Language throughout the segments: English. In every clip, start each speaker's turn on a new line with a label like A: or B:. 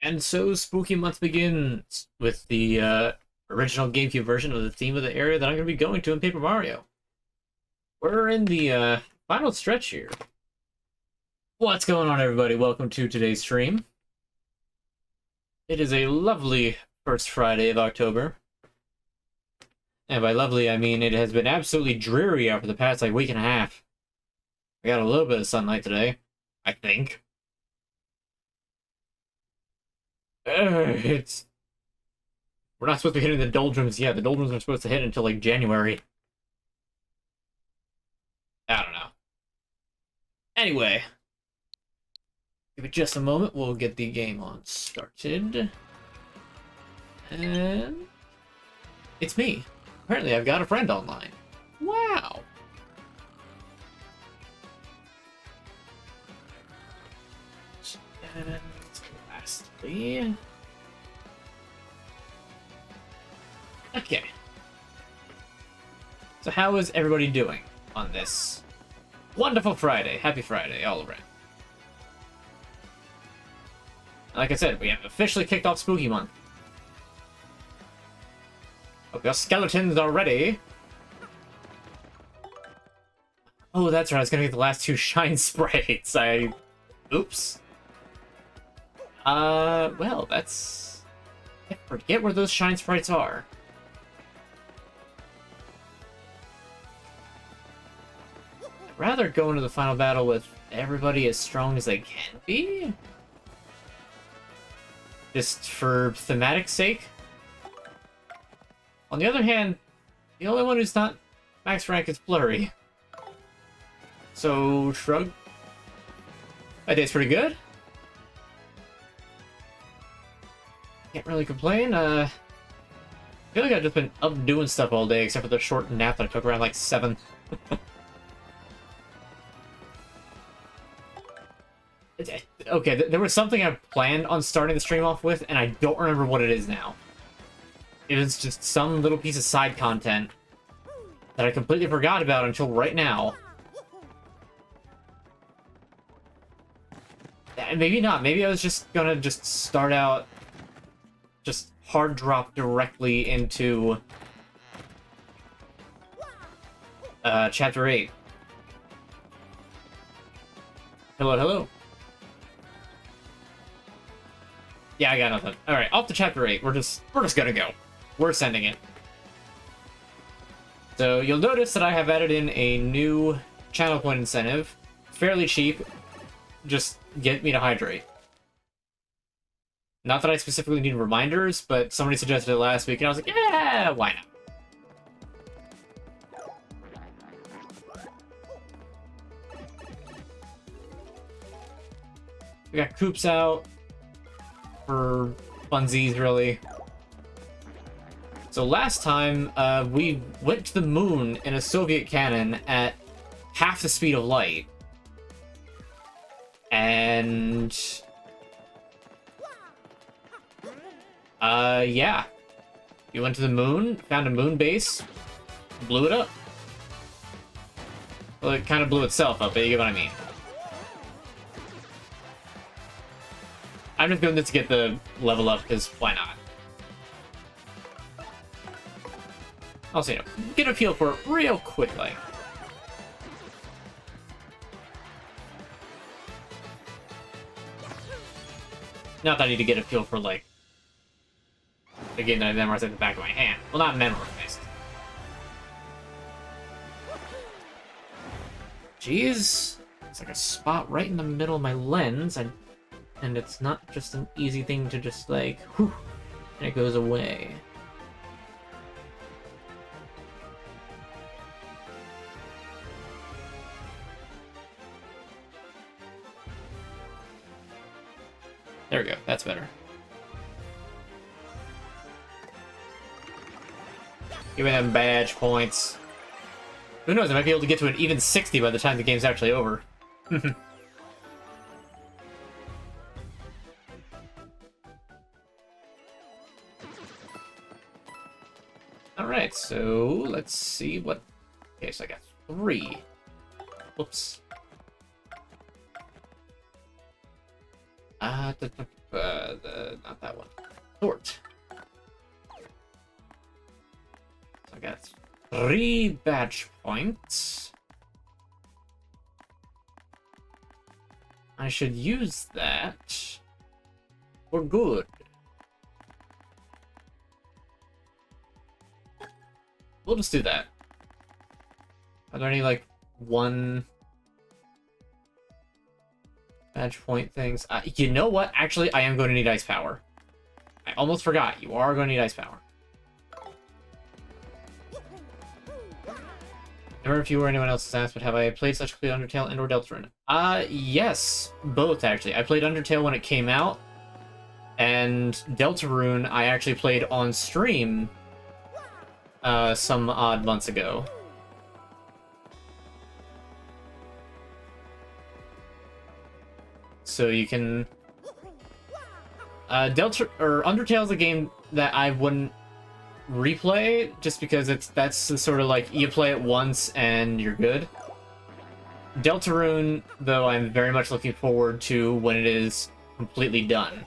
A: And so Spooky Month begins with the original GameCube version of the theme of the area that I'm going to be going to in Paper Mario. We're in the final stretch here. What's going on, everybody? Welcome to today's stream. It is a lovely first Friday of October. And by lovely, I mean it has been absolutely dreary out for the past, week and a half. I got a little bit of sunlight today, I think. We're not supposed to be hitting the doldrums yet. The doldrums are supposed to hit until, January. I don't know. Anyway. Give it just a moment. We'll get the game on started. And... it's me. Apparently I've got a friend online. Wow! And lastly... okay. So how is everybody doing on this wonderful Friday? Happy Friday all around. Like I said, we have officially kicked off Spooky Month. Hope your skeletons are ready. Oh, that's right. I was gonna get the last two shine sprites. Oops. Well, that's... I forget where those shine sprites are. I'd rather go into the final battle with everybody as strong as they can be. Just for thematic sake. On the other hand, the only one who's not max rank is Blurry. So, shrug. My day's pretty good. Can't really complain. I feel like I've just been up doing stuff all day, except for the short nap that I took around 7. Okay, there was something I planned on starting the stream off with, and I don't remember what it is now. It was just some little piece of side content that I completely forgot about until right now. And maybe not. Maybe I was just gonna start out, just hard drop directly into Chapter 8. Hello, hello. Yeah, I got nothing. Alright, off to Chapter 8. We're just gonna go. We're sending it. So, you'll notice that I have added in a new channel point incentive. Fairly cheap. Just get me to hydrate. Not that I specifically need reminders, but somebody suggested it last week, and I was like, yeah, why not? We got Coops out for funsies, really. So last time, we went to the moon in a Soviet cannon at half the speed of light. And... yeah. You went to the moon, found a moon base, blew it up. Well, it kind of blew itself up, but you get what I mean. I'm just doing this to get the level up, because why not? Also, get a feel for it real quickly. Not that I need to get a feel for, the game that I memorized at the back of my hand. Well, not memorized. Jeez. It's like a spot right in the middle of my lens, and it's not just an easy thing to just, whew, and it goes away. There we go. That's better. Give me them badge points. Who knows? I might be able to get to an even 60 by the time the game's actually over. Alright, so let's see what... okay, so I got 3. Whoops. Not that one. Sort. So I got 3 badge points. I should use that for good. We'll just do that. Are there any, like, 1 badge point things? You know what? Actually, I am going to need ice power. I almost forgot. You are going to need ice power. Never if you or anyone else has asked, but have I played such Complete Undertale and or Deltarune? Yes. Both, actually. I played Undertale when it came out, and Deltarune I actually played on stream some odd months ago. So you can... Undertale is a game that I wouldn't replay, just because that's the sort of like, you play it once and you're good. Deltarune, though, I'm very much looking forward to when it is completely done.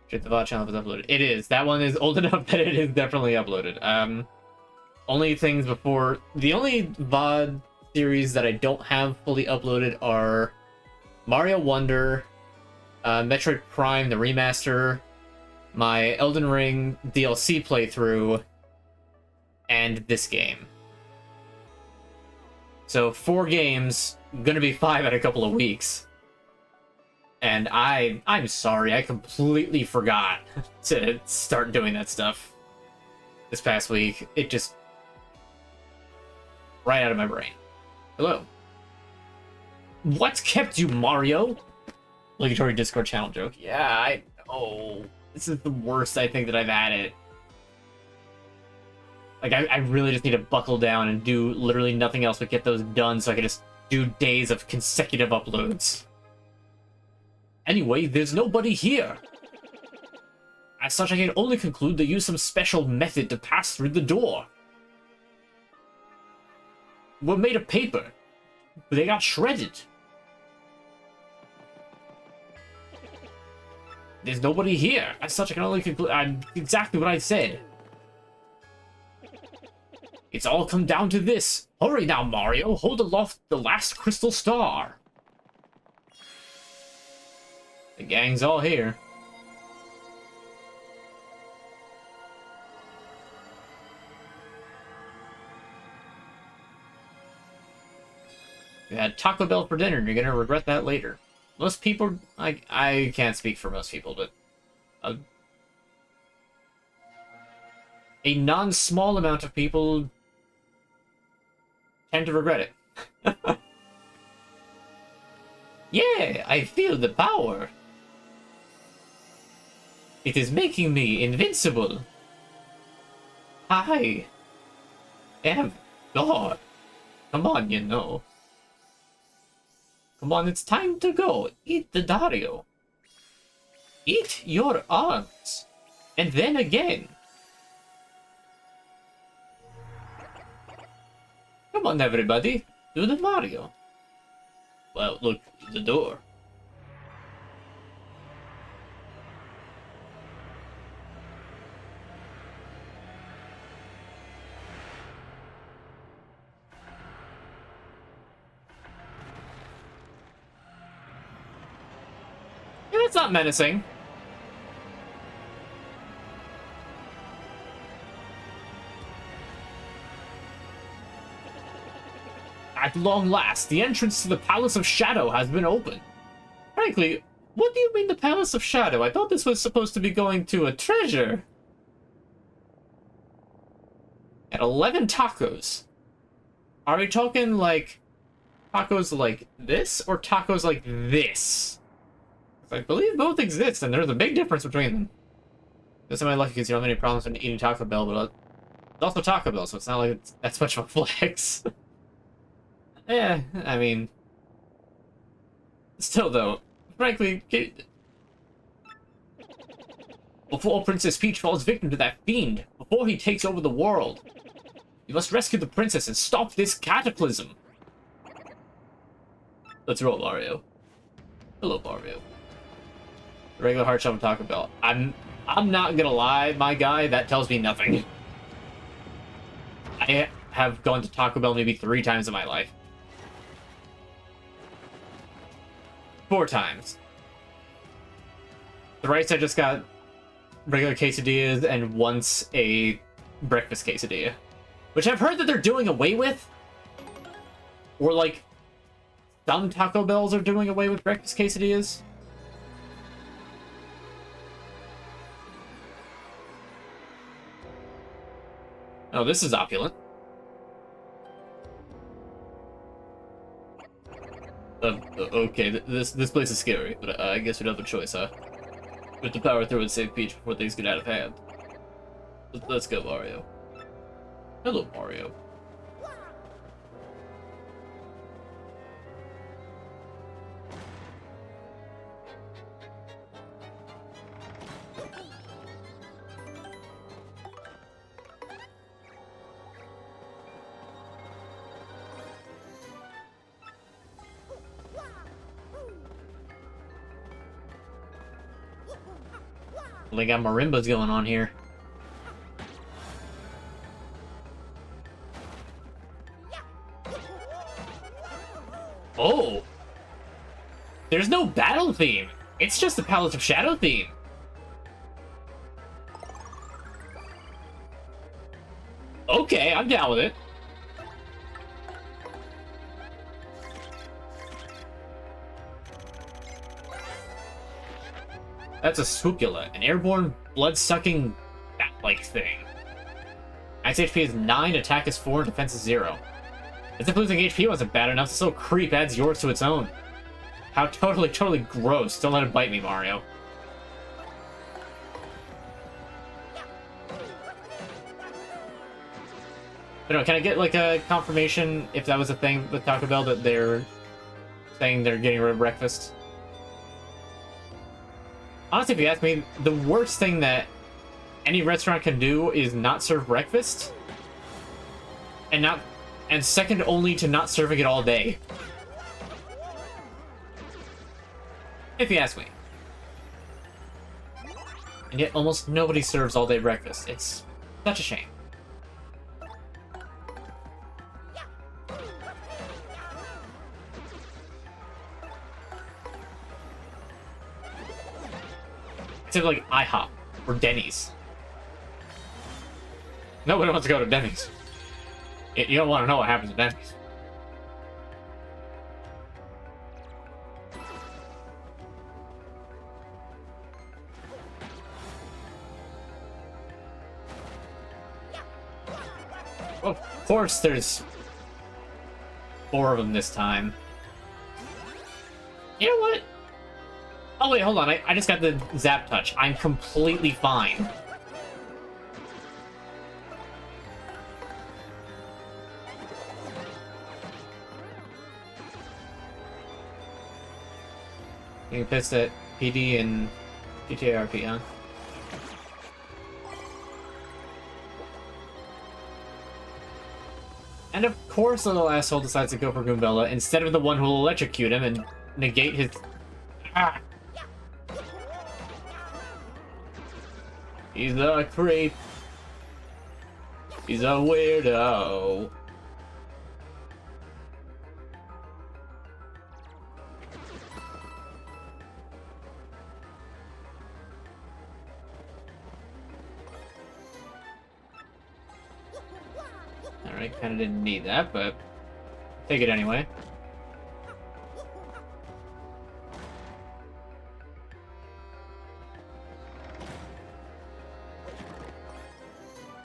A: Shit, the VOD channel is uploaded. It is. That one is old enough that it is definitely uploaded. Only things before... The only VOD series that I don't have fully uploaded are Mario Wonder, Metroid Prime, the remaster, my Elden Ring DLC playthrough, and this game. So 4 games, gonna be 5 in a couple of weeks. And I'm sorry, I completely forgot to start doing that stuff this past week. It just... right out of my brain. Hello. What's kept you, Mario? Obligatory Discord channel joke. Yeah, I know. This is the worst I think that I've had it. Like, I really just need to buckle down and do literally nothing else but get those done so I can just do days of consecutive uploads. Anyway, there's nobody here. As such, I can only conclude they used some special method to pass through the door. Were made of paper, but they got shredded. There's nobody here. As such, I can only conclude exactly what I said. It's all come down to this. Hurry now, Mario. Hold aloft the last crystal star. The gang's all here. You had Taco Bell for dinner, and you're gonna regret that later. Most people, I can't speak for most people, but a non-small amount of people tend to regret it. Yeah, I feel the power. It is making me invincible. I am God. Come on, you know. Come on, it's time to go. Eat the Dario. Eat your arms. And then again. Come on, everybody. Do the Mario. Well, look, the door. Yeah, that's not menacing. At long last, the entrance to the Palace of Shadow has been opened. Frankly, what do you mean the Palace of Shadow? I thought this was supposed to be going to a treasure. At 11 tacos. Are we talking like tacos like this or tacos like this? I believe both exist, and there's a big difference between them. This am I lucky because you don't have any problems when eating Taco Bell, but it's also Taco Bell, so it's not like it's that's much of a flex. Yeah, I mean... Still, though, frankly... Before Princess Peach falls victim to that fiend, before he takes over the world, You must rescue the princess and stop this cataclysm. Let's roll, Mario. Hello, Mario. Regular hard shell from Taco Bell. I'm not gonna lie, my guy, that tells me nothing. I have gone to Taco Bell maybe 3 times in my life. 4 times. Thrice I just got regular quesadillas and once a breakfast quesadilla. Which I've heard that they're doing away with. Or like, some Taco Bells are doing away with breakfast quesadillas. Oh, this is opulent. Okay, this place is scary, but I guess we don't have a choice, huh? We have to power through and save Peach before things get out of hand. Let's go, Mario. Hello, Mario. They got marimbas going on here. Oh! There's no battle theme! It's just the Palace of Shadow theme! Okay, I'm down with it. That's a Spookula, an airborne, blood-sucking, bat-like thing. Max HP is 9, attack is 4, and defense is 0. As if losing HP wasn't bad enough, this little creep adds yours to its own. How totally gross. Don't let it bite me, Mario. But no, can I get, like, a confirmation, if that was a thing with Taco Bell, that they're saying they're getting rid of breakfast? Honestly, if you ask me, the worst thing that any restaurant can do is not serve breakfast, and second only to not serving it all day. If you ask me. And yet almost nobody serves all day breakfast. It's such a shame. Except like IHOP or Denny's. Nobody wants to go to Denny's. You don't want to know what happens at Denny's. Well, of course there's 4 of them this time. You know what? Oh wait, hold on, I just got the zap touch. I'm completely fine. Getting pissed at PD and GTARP, huh? And of course the little asshole decides to go for Goombella instead of the one who will electrocute him and negate his... Ah! He's a creep. He's a weirdo. Alright, kinda didn't need that, but take it anyway.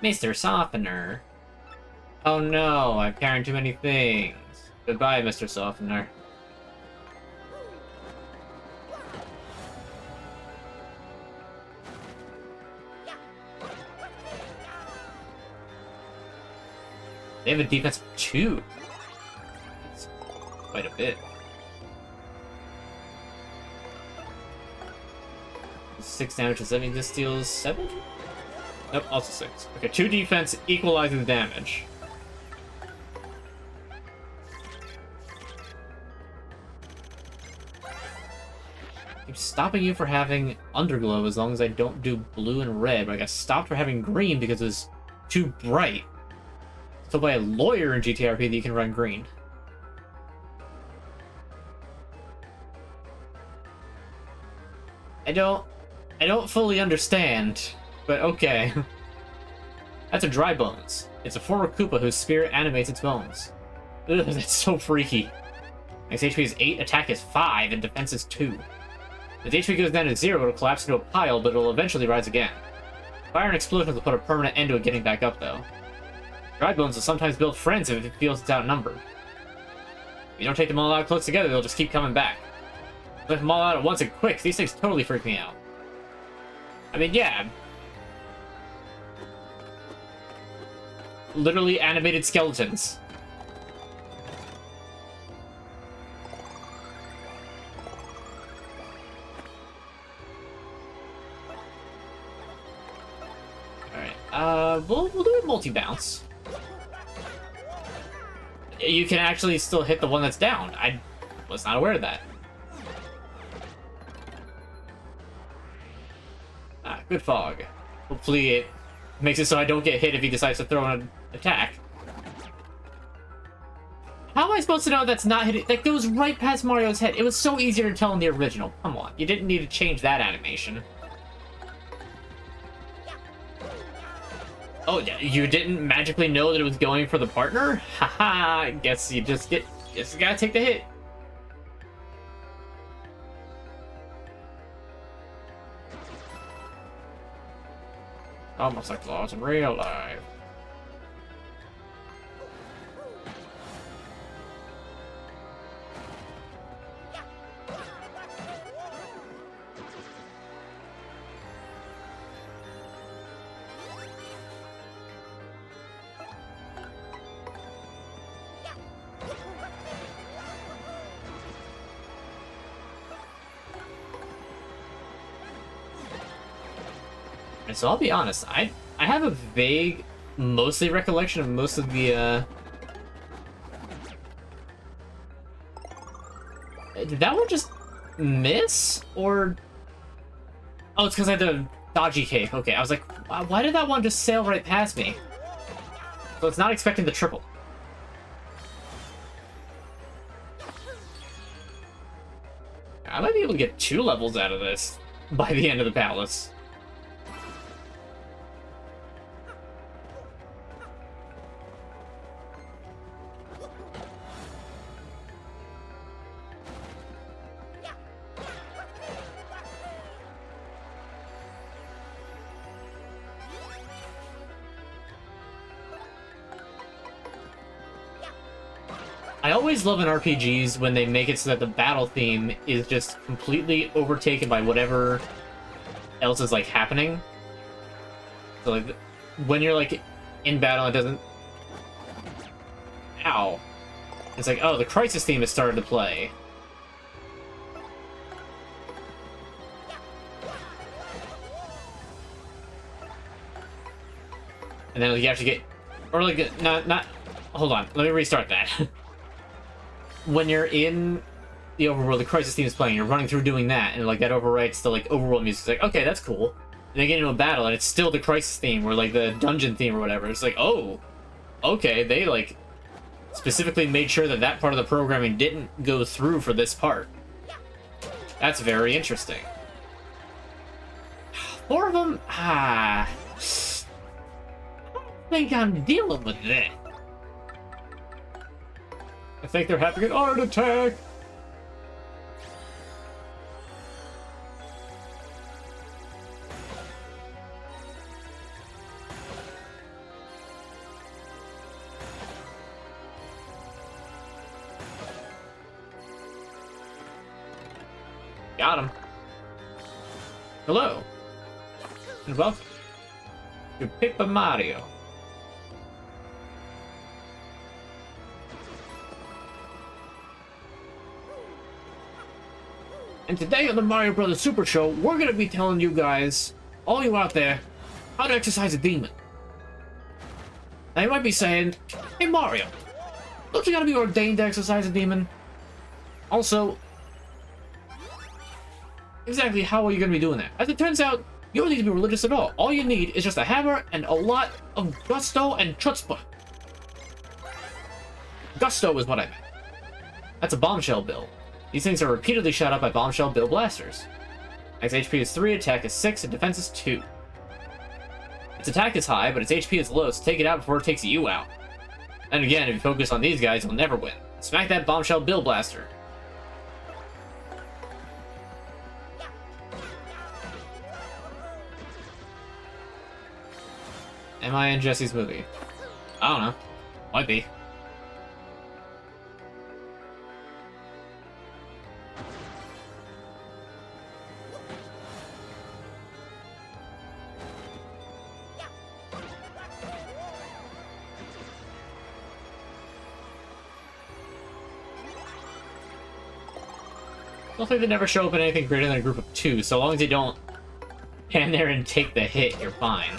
A: Mr. Softener. Oh no, I'm carrying too many things. Goodbye, Mr. Softener. They have a defense of 2. That's quite a bit. 6 damage, does that mean this deals 7? Nope, also 6. Okay, 2 defense equalizing the damage. keep stopping you for having underglow as long as I don't do blue and red, but I got stopped for having green because it was too bright. So by a lawyer in GTRP that you can run green. I don't fully understand, but okay. That's a dry bones. It's a former Koopa whose spirit animates its bones. Ugh, that's so freaky. Its HP is 8, attack is 5, and defense is 2. If the HP goes down to 0, it'll collapse into a pile, but it'll eventually rise again. Fire and explosions will put a permanent end to it getting back up, though. Dry bones will sometimes build friends if it feels it's outnumbered. If you don't take them all out close together, they'll just keep coming back. Let them all out at once and quick. These things totally freak me out. I mean, yeah. Literally animated skeletons. Alright, we'll do a multi-bounce. You can actually still hit the one that's down. I was not aware of that. Ah, good fog. Hopefully it makes it so I don't get hit if he decides to throw an attack. How am I supposed to know that's not hitting? That goes right past Mario's head. It was so easier to tell in the original. Come on, you didn't need to change that animation. Oh, you didn't magically know that it was going for the partner? Haha, I guess you just gotta take the hit. Almost like Laws in real life. And so I'll be honest, I have a vague, mostly recollection of most of the, did that one just miss? Or... Oh, it's because I had the dodgy cake. Okay, I was like, why did that one just sail right past me? So it's not expecting the triple. I might be able to get 2 levels out of this by the end of the palace. I always love in RPGs when they make it so that the battle theme is just completely overtaken by whatever else is, like, happening. So, like, when you're, like, in battle, it doesn't... Ow. It's like, oh, the Crisis theme has started to play. And then you have to get... Or, like, not... Hold on, let me restart that. When you're in the overworld, the Crisis theme is playing, you're running through doing that, and like that overwrites the like overworld music. It's like, okay, that's cool. And they get into a battle, and it's still the Crisis theme, or like the dungeon theme or whatever. It's like, oh, okay, they like specifically made sure that that part of the programming didn't go through for this part. That's very interesting. 4 of them? I don't think I'm dealing with that. I think they're having an art attack! Got him. Hello. And welcome to Paper Mario. And today on the Mario Brothers Super Show, we're going to be telling you guys, all you out there, how to exercise a demon. Now you might be saying, hey Mario, don't you gotta be ordained to exercise a demon? Also, exactly how are you going to be doing that? As it turns out, you don't need to be religious at all. All you need is just a hammer and a lot of gusto and chutzpah. Gusto is what I meant. That's a bombshell bill. These things are repeatedly shot up by bombshell bill blasters. Its HP is 3, attack is 6, and defense is 2. Its attack is high, but its HP is low, so take it out before it takes you out. And again, if you focus on these guys, you'll never win. Smack that bombshell bill blaster. Am I in Jesse's movie? I don't know. Might be. I don't think they never show up in anything greater than a group of 2, so long as you don't stand there and take the hit, you're fine.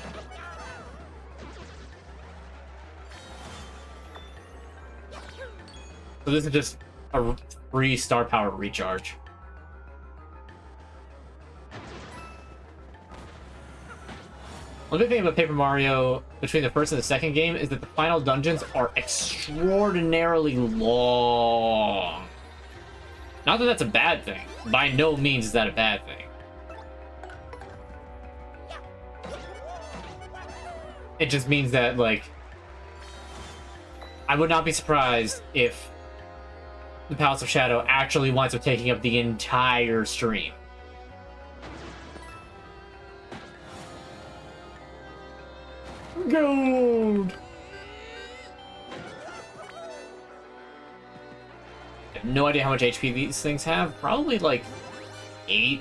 A: So this is just a free star power recharge. One big thing about Paper Mario between the first and the second game is that the final dungeons are extraordinarily long. Not that that's a bad thing. By no means is that a bad thing. It just means that, like, I would not be surprised if the Palace of Shadow actually winds up taking up the entire stream. Gold! I have no idea how much HP these things have. Probably like 8.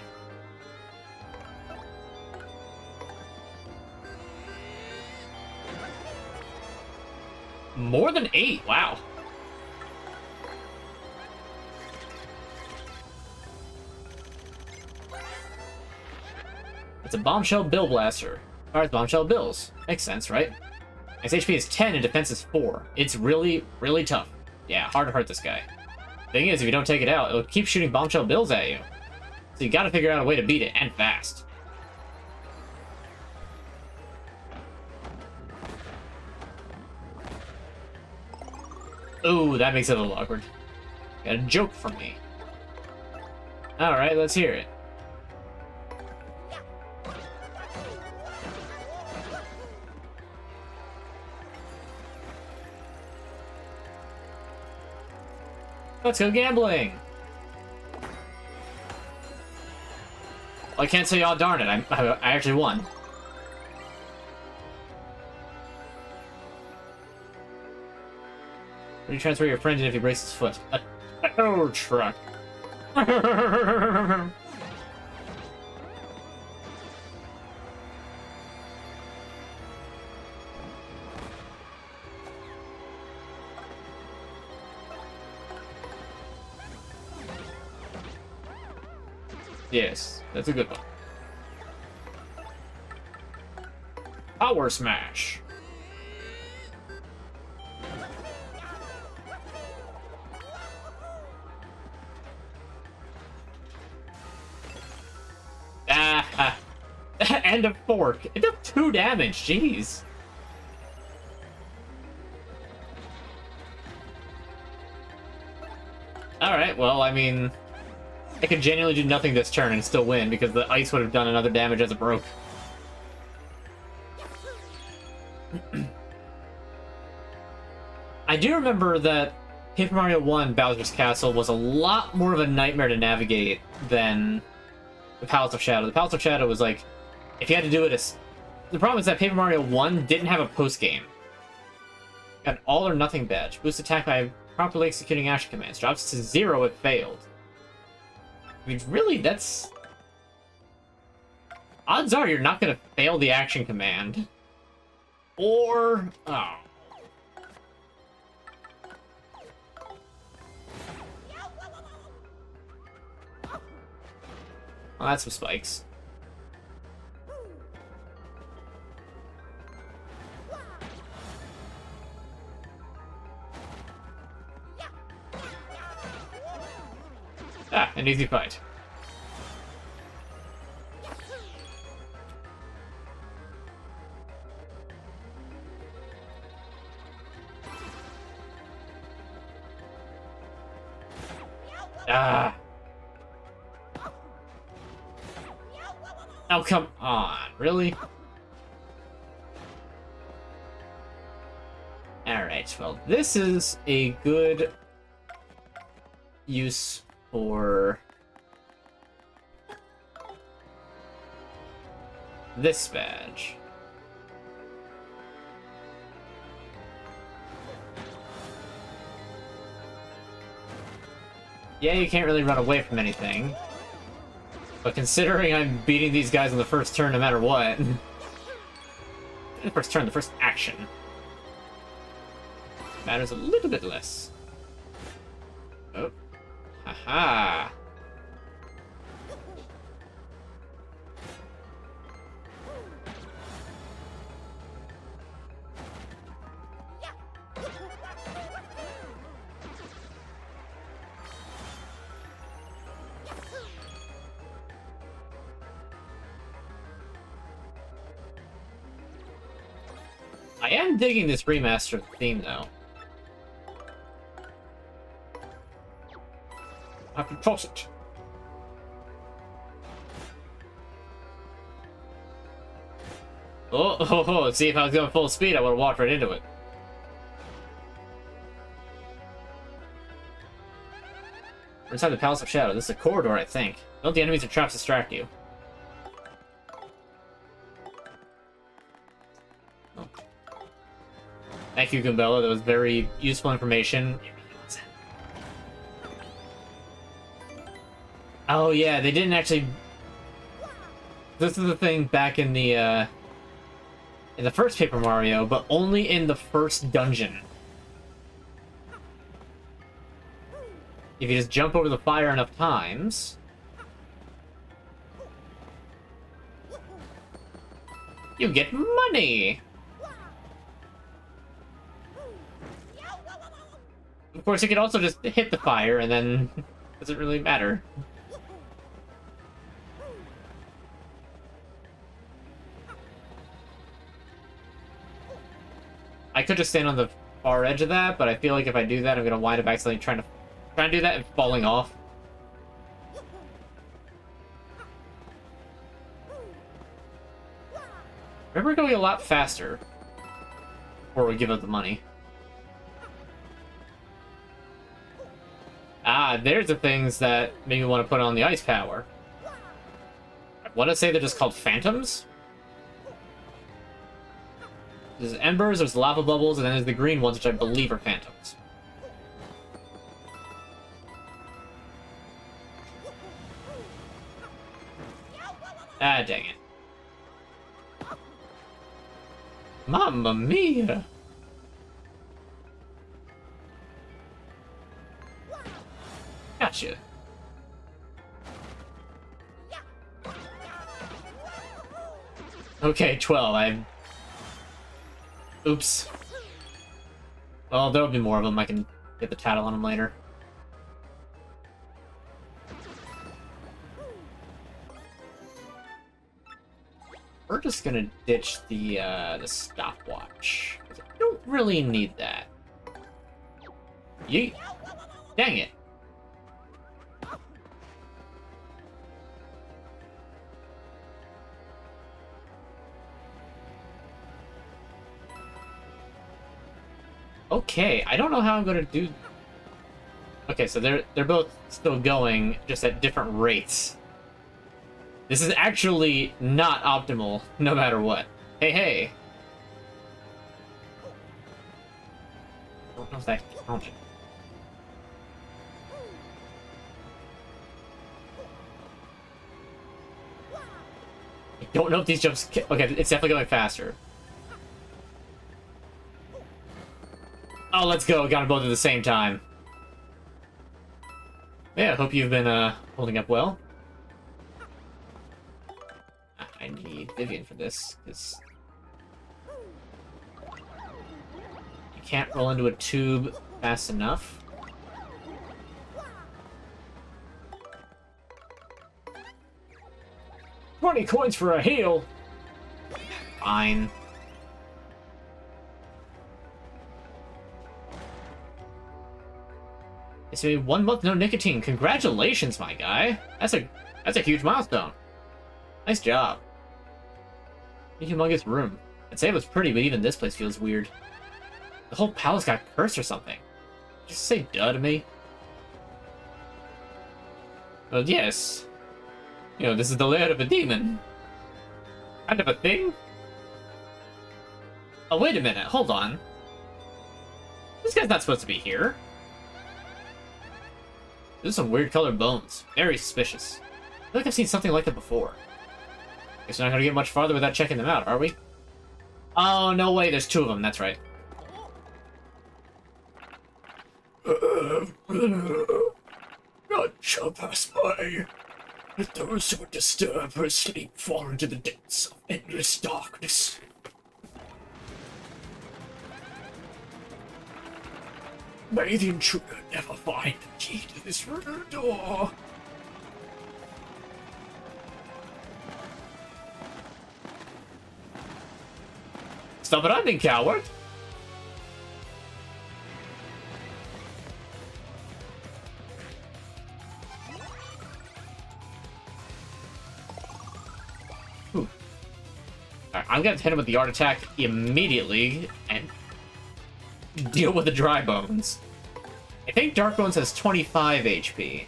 A: More than 8, wow. It's a bombshell bill blaster. Alright, bombshell bills. Makes sense, right? Its HP is 10 and defense is 4. It's really, really tough. Yeah, hard to hurt this guy. Thing is, if you don't take it out, it'll keep shooting bombshell bills at you. So you gotta figure out a way to beat it, and fast. Ooh, that makes it a little awkward. Got a joke from me. Alright, let's hear it. Let's go gambling! Well, I can't say, oh darn it, I actually won. When you transfer your friend in if he breaks his foot. A tow truck. Yes, that's a good one. Power Smash. And a fork. It does 2 damage, jeez. Alright, well, I mean, I could genuinely do nothing this turn and still win, because the ice would have done another damage as it broke. I do remember that Paper Mario 1 Bowser's Castle was a lot more of a nightmare to navigate than the Palace of Shadow. The Palace of Shadow was like, if you had to do it, the problem is that Paper Mario 1 didn't have a post-game. Got an all or nothing badge. Boost attack by properly executing action commands. Drops to 0 if failed. I mean, really, that's... Odds are you're not going to fail the action command. Or... Oh. Well, that's some spikes. Ah, an easy fight. Ah. Oh, come on. Really? Alright, well, this is a good use for this badge. Yeah, you can't really run away from anything. But considering I'm beating these guys on the first turn no matter what... the first turn, the first action. Matters a little bit less. Oh. Haha. I am digging this remastered theme, though. I can toss it. Oh, see, if I was going full speed, I would have walked right into it. We're inside the Palace of Shadow. This is a corridor, I think. Don't the enemies or traps distract you? Oh. Thank you, Gumbella. That was very useful information. Oh, yeah, they didn't actually... This is the thing back in the first Paper Mario, but only in the first dungeon. If you just jump over the fire enough times... you get money! Of course, you could also just hit the fire, and then it doesn't really matter. I could just stand on the far edge of that, but I feel like if I do that, I'm gonna wind up accidentally trying to do that and falling off. Remember going a lot faster before we give up the money. Ah, there's the things that make me want to put on the ice power. I want to say they're just called phantoms? There's embers, there's lava bubbles, and then there's the green ones, which I believe are phantoms. Ah, dang it. Mamma mia! Gotcha. Okay, 12. Oops. Well, there'll be more of them. I can get the tattle on them later. We're just gonna ditch the stopwatch. I don't really need that. Yeet. Dang it. Okay, I don't know how I'm gonna do... Okay, so they're both still going, just at different rates. This is actually not optimal, no matter what. Hey, hey! I don't know if that counted. I don't know if these jumps... Okay, it's definitely going faster. Oh, let's go. Got them both at the same time. Yeah, I hope you've been holding up well. I need Vivian for this, because... you can't roll into a tube fast enough. $20 coins for a heal! Fine. It's been 1 month no nicotine. Congratulations, my guy. That's a huge milestone. Nice job. A humongous room. I'd say it was pretty, but even this place feels weird. The whole palace got cursed or something. Just say duh to me. Well, yes. You know, this is the lair of a demon. Kind of a thing? Oh, wait a minute. Hold on. This guy's not supposed to be here. Those are some weird colored bones. Very suspicious. I feel like I've seen something like that before. Guess we're not gonna get much farther without checking them out, are we? Oh, no way. There's 2 of them. That's right.
B: None shall pass by. Let those who would disturb her sleep fall into the depths of endless darkness. May the intruder never find the key to this riddle door.
A: Stop it running, coward! Ooh. Alright, I'm gonna hit him with the art attack immediately and deal with the dry bones. I think Dark Bones has 25 HP.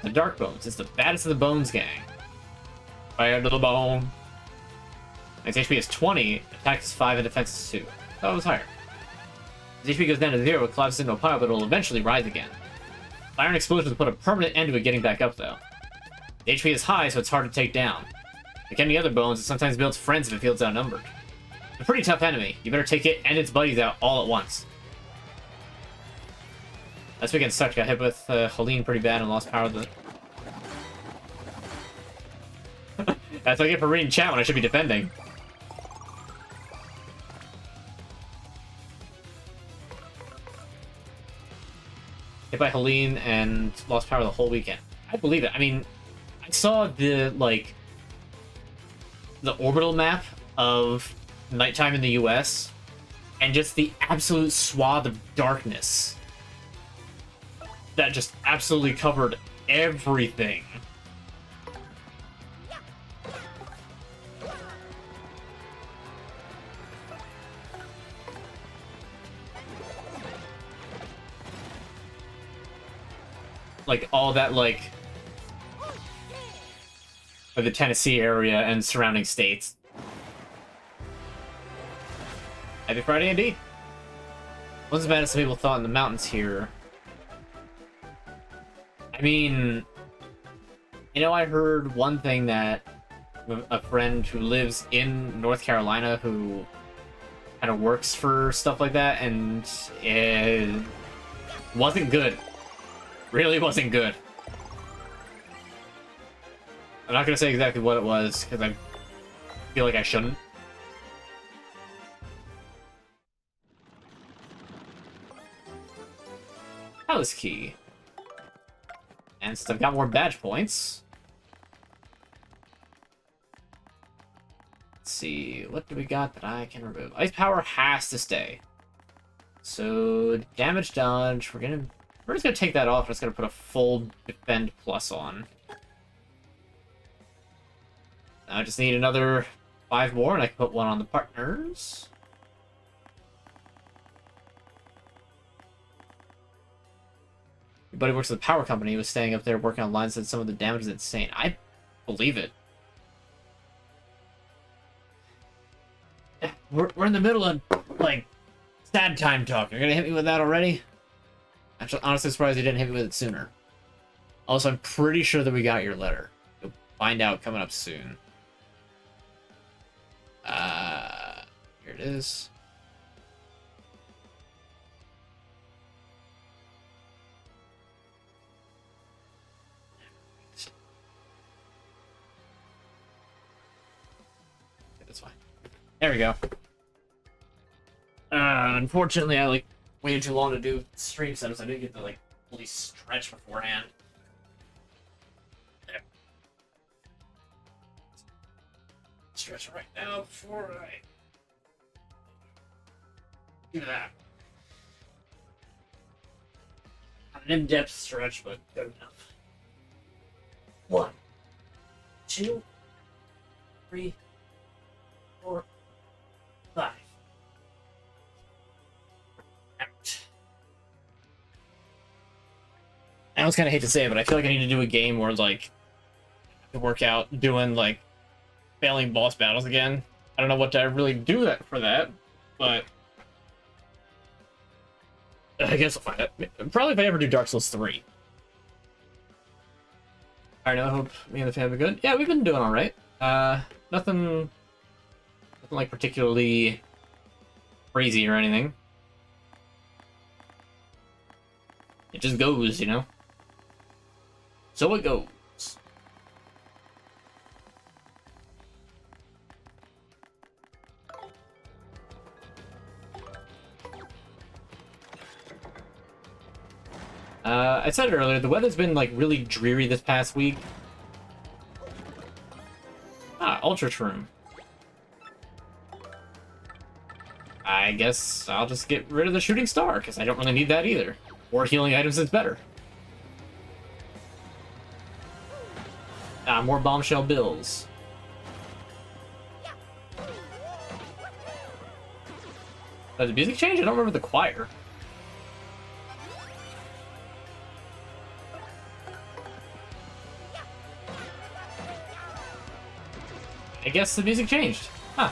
A: The Dark Bones is the baddest of the Bones gang. Fire to the bone. His HP is 20, attack is 5, and defense is 2. Oh, it was higher. His HP goes down to 0, it collapses into a pile, but it will eventually rise again. Fire and explosions will put a permanent end to it getting back up, though. The HP is high, so it's hard to take down. Like any other Bones, it sometimes builds friends if it feels outnumbered. It's a pretty tough enemy. You better take it and its buddies out all at once. Last weekend sucked. Got hit with Helene pretty bad and lost power. That's what I get for reading chat when I should be defending. Hit by Helene and lost power the whole weekend. I believe it. I mean, I saw the orbital map of nighttime in the US and just the absolute swath of darkness that just absolutely covered everything. Like all that, like the Tennessee area and surrounding states. Happy Friday indeed. Wasn't as bad as some people thought in the mountains here. I mean, you know, I heard one thing that a friend who lives in North Carolina who kind of works for stuff like that, and it wasn't good. Really wasn't good. I'm not gonna say exactly what it was because I feel like I shouldn't. House key. And since I've got more badge points, let's see, what do we got that I can remove? Ice power has to stay. So damage dodge, we're just gonna take that off. We're just gonna put a full defend plus on. Now I just need another 5 more, and I can put 1 on the partners. Your buddy works at the power company. He was staying up there working on lines, and some of the damage is insane. I believe it. We're in the middle of, like, sad time talk. You're gonna hit me with that already? I'm honestly surprised you didn't hit me with it sooner. Also, I'm pretty sure that we got your letter. You'll find out coming up soon. Here it is. That's fine. There we go. Unfortunately, I like waited too long to do stream setups. I didn't get to like fully stretch beforehand. There. Stretch right now before I do that. An in-depth stretch, but good enough. 1, 2, 3, 4, 5. Out. I almost kind of hate to say it, but I feel like I need to do a game where, like, to work out doing, like, failing boss battles again. I don't know what to really do that for that, but I guess I'll find it. Probably if I ever do Dark Souls 3. Alright, I hope me and the fam are good. Yeah, we've been doing alright. Nothing like particularly crazy or anything. It just goes, you know? So it goes. I said it earlier, the weather's been, like, really dreary this past week. Ah, Ultra Shroom. I guess I'll just get rid of the Shooting Star, because I don't really need that either. Or healing items is better. Ah, more Bombshell Bills. Did the music change? I don't remember the choir. I guess the music changed. Huh.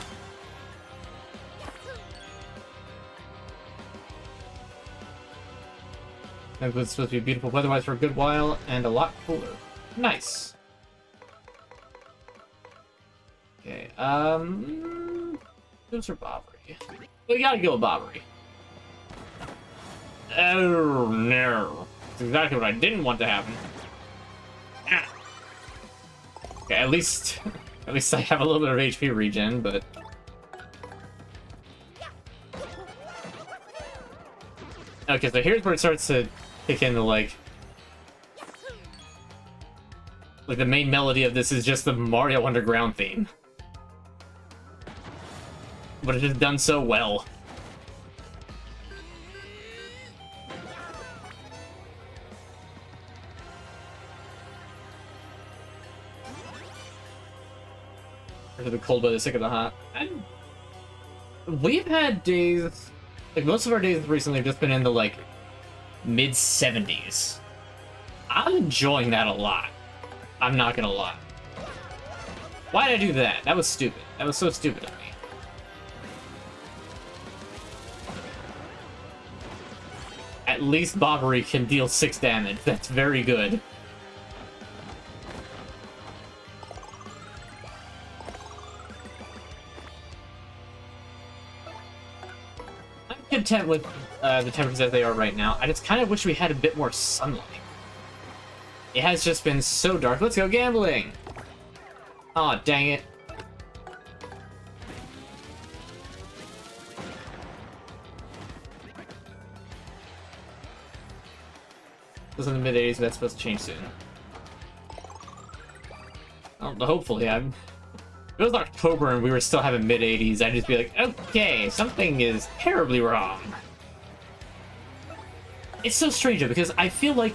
A: It was supposed to be beautiful weather-wise for a good while, and a lot cooler. Nice. Okay, Ghost or Bobbery? We gotta go with Bobbery. Oh, no. That's exactly what I didn't want to happen. Ah. Okay, at least I have a little bit of HP regen, but okay, so here's where it starts to kick in the like the main melody of this is just the Mario Underground theme. But it is done so well. Or the cold weather, sick of the hot. We've had days, like most of our days recently have just been in the like mid 70s. I'm enjoying that a lot. I'm not gonna lie. Why did I do that? That was stupid. That was so stupid of me. At least Bobbery can deal 6 damage. That's very good. I'm content with the temperatures as they are right now. I just kind of wish we had a bit more sunlight. It has just been so dark. Let's go gambling! Aw, dang it. It was in the mid-80s, but that's supposed to change soon. Oh, hopefully, if it was October and we were still having mid-80s, I'd just be like, okay, something is terribly wrong. It's so strange, though, because I feel like...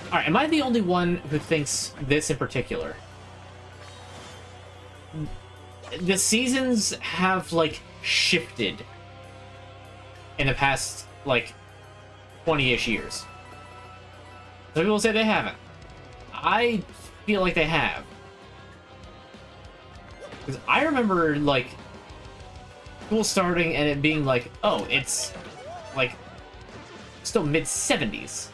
A: Alright, am I the only one who thinks this in particular? The seasons have, like, shifted in the past, like, 20-ish years. Some people say they haven't. I feel like they have. Because I remember, like, school starting and it being like, oh, it's, like, still mid-70s.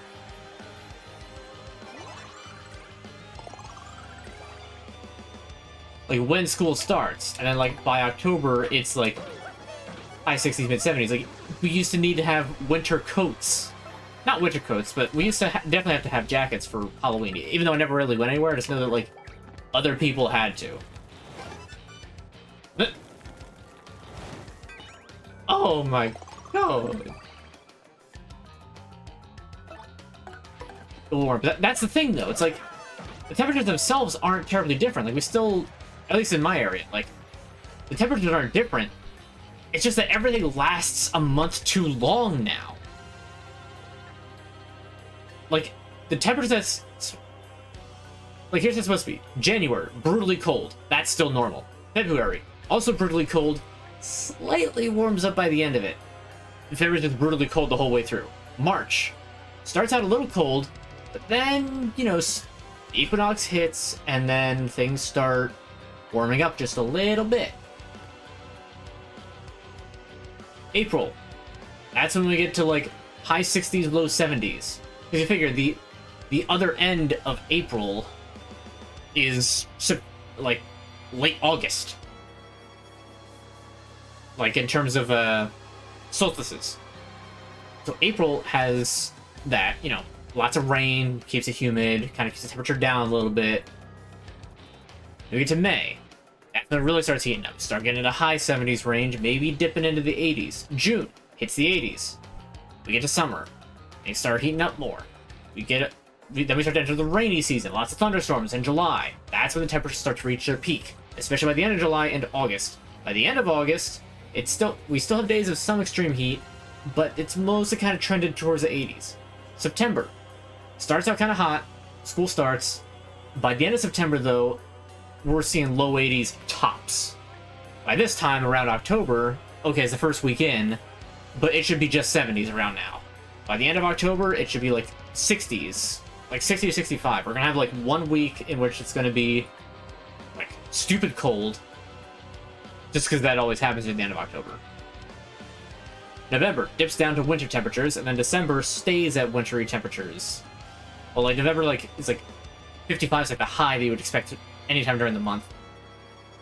A: Like, when school starts, and then, like, by October, it's, like, high 60s, mid-70s. Like, we used to need to have winter coats. Not winter coats, but we used to definitely have to have jackets for Halloween. Even though I never really went anywhere, I just know that, like, other people had to. Oh my god. Warm. That's the thing, though. It's like, the temperatures themselves aren't terribly different. Like, we still, at least in my area, like, the temperatures aren't different. It's just that everything lasts a month too long now. Like, the temperature that's... Like, here's what's supposed to be. January, brutally cold. That's still normal. February, also brutally cold. Slightly warms up by the end of it. February's just brutally cold the whole way through. March, starts out a little cold, but then, you know, equinox hits, and then things start warming up just a little bit. April, that's when we get to, like, high 60s, low 70s. Because you figure the other end of April is, like, late August. Like, in terms of, solstices. So April has that, you know, lots of rain, keeps it humid, kind of keeps the temperature down a little bit. We get to May. That's when it really starts heating up. We start getting into high 70s range, maybe dipping into the 80s. June hits the 80s. We get to summer. They start heating up more. Then we start to enter the rainy season. Lots of thunderstorms in July. That's when the temperatures start to reach their peak, especially by the end of July and August. By the end of August, we still have days of some extreme heat, but it's mostly kind of trended towards the 80s. September starts out kind of hot. School starts. By the end of September, though, we're seeing low 80s tops. By this time, around October, okay, it's the first week in, but it should be just 70s around now. By the end of October, it should be like 60s, like 60 to 65. We're gonna have like 1 week in which it's gonna be like stupid cold, just because that always happens at the end of October. November dips down to winter temperatures, and then December stays at wintry temperatures. Well, like November, like is like 55 is like the high that you would expect anytime during the month.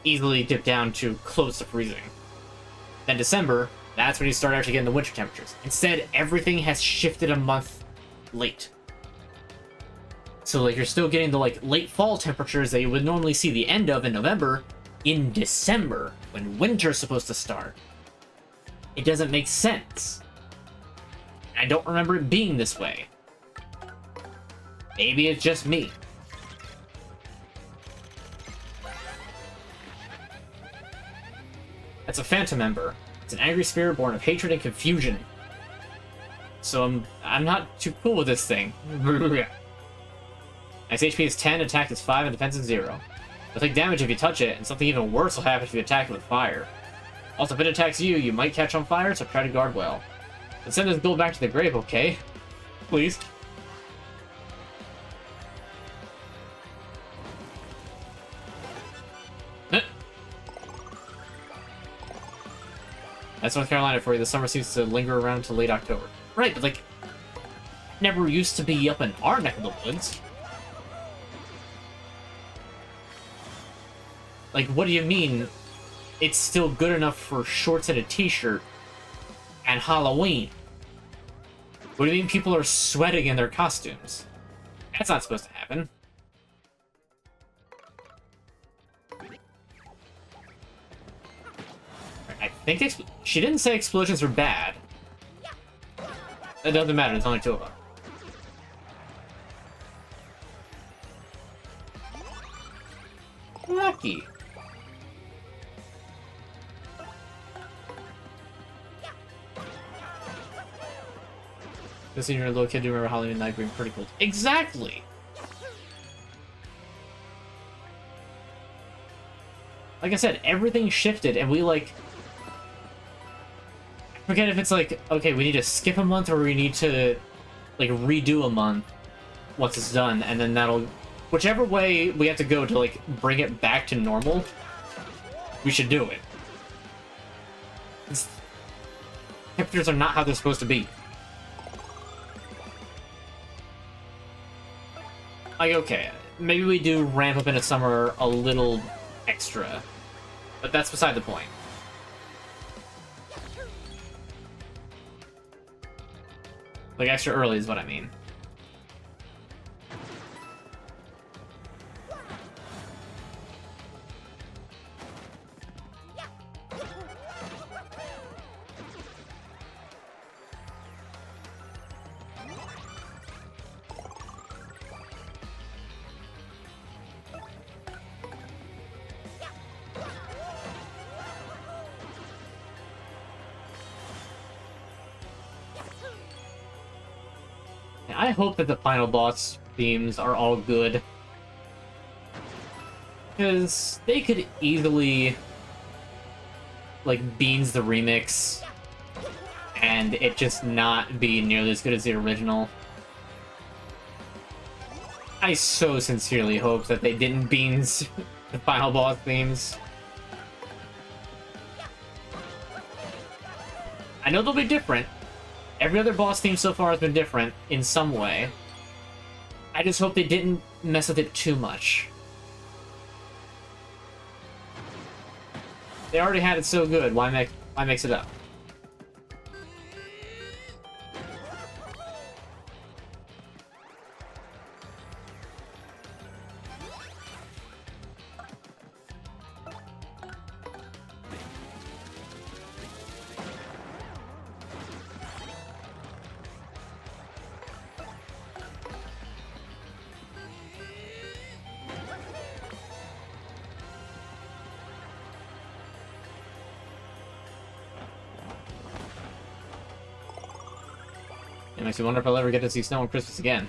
A: Easily dip down to close to freezing. Then December, that's when you start actually getting the winter temperatures. Instead, everything has shifted a month late. So like you're still getting the like late fall temperatures that you would normally see the end of in November in December when winter's supposed to start. It doesn't make sense. I don't remember it being this way. Maybe it's just me. That's a phantom ember. It's an angry spirit born of hatred and confusion. So I'm not too cool with this thing. Its HP is 10, attack is 5, and defense is 0. You'll take damage if you touch it, and something even worse will happen if you attack it with fire. Also, if it attacks you, you might catch on fire, so try to guard well. Let's send this build back to the grave, okay? Please. That's North Carolina for you. The summer seems to linger around until late October. Right, but like, never used to be up in our neck of the woods. Like, what do you mean it's still good enough for shorts and a t-shirt and Halloween? What do you mean people are sweating in their costumes? That's not supposed to happen. I think she didn't say explosions were bad. It doesn't matter, there's only 2 of them. Lucky. This when you're a little kid, do you remember Halloween night being pretty cool? Exactly! Like I said, everything shifted, and we, like... I forget if it's like, okay, we need to skip a month, or we need to, like, redo a month once it's done, and then that'll... Whichever way we have to go to, like, bring it back to normal, we should do it. Temperatures are not how they're supposed to be. Like, okay, maybe we do ramp up into summer a little extra, but that's beside the point. Like, extra early is what I mean. I hope that the final boss themes are all good. Because they could easily, like, Beans the remix, and it just not be nearly as good as the original. I so sincerely hope that they didn't Beans the final boss themes. I know they'll be different. Every other boss theme so far has been different in some way. I just hope they didn't mess with it too much. They already had it so good, why mix it up? It makes me wonder if I'll ever get to see snow on Christmas again.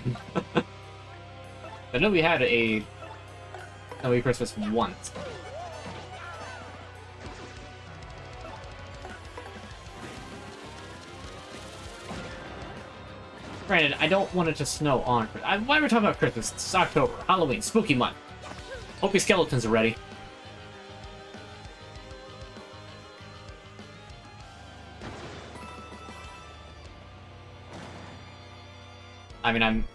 A: I know we had a snowy Christmas once. Granted, I don't want it to snow on Christmas. Why are we talking about Christmas? It's October, Halloween, spooky month. Hope your skeletons are ready. I mean,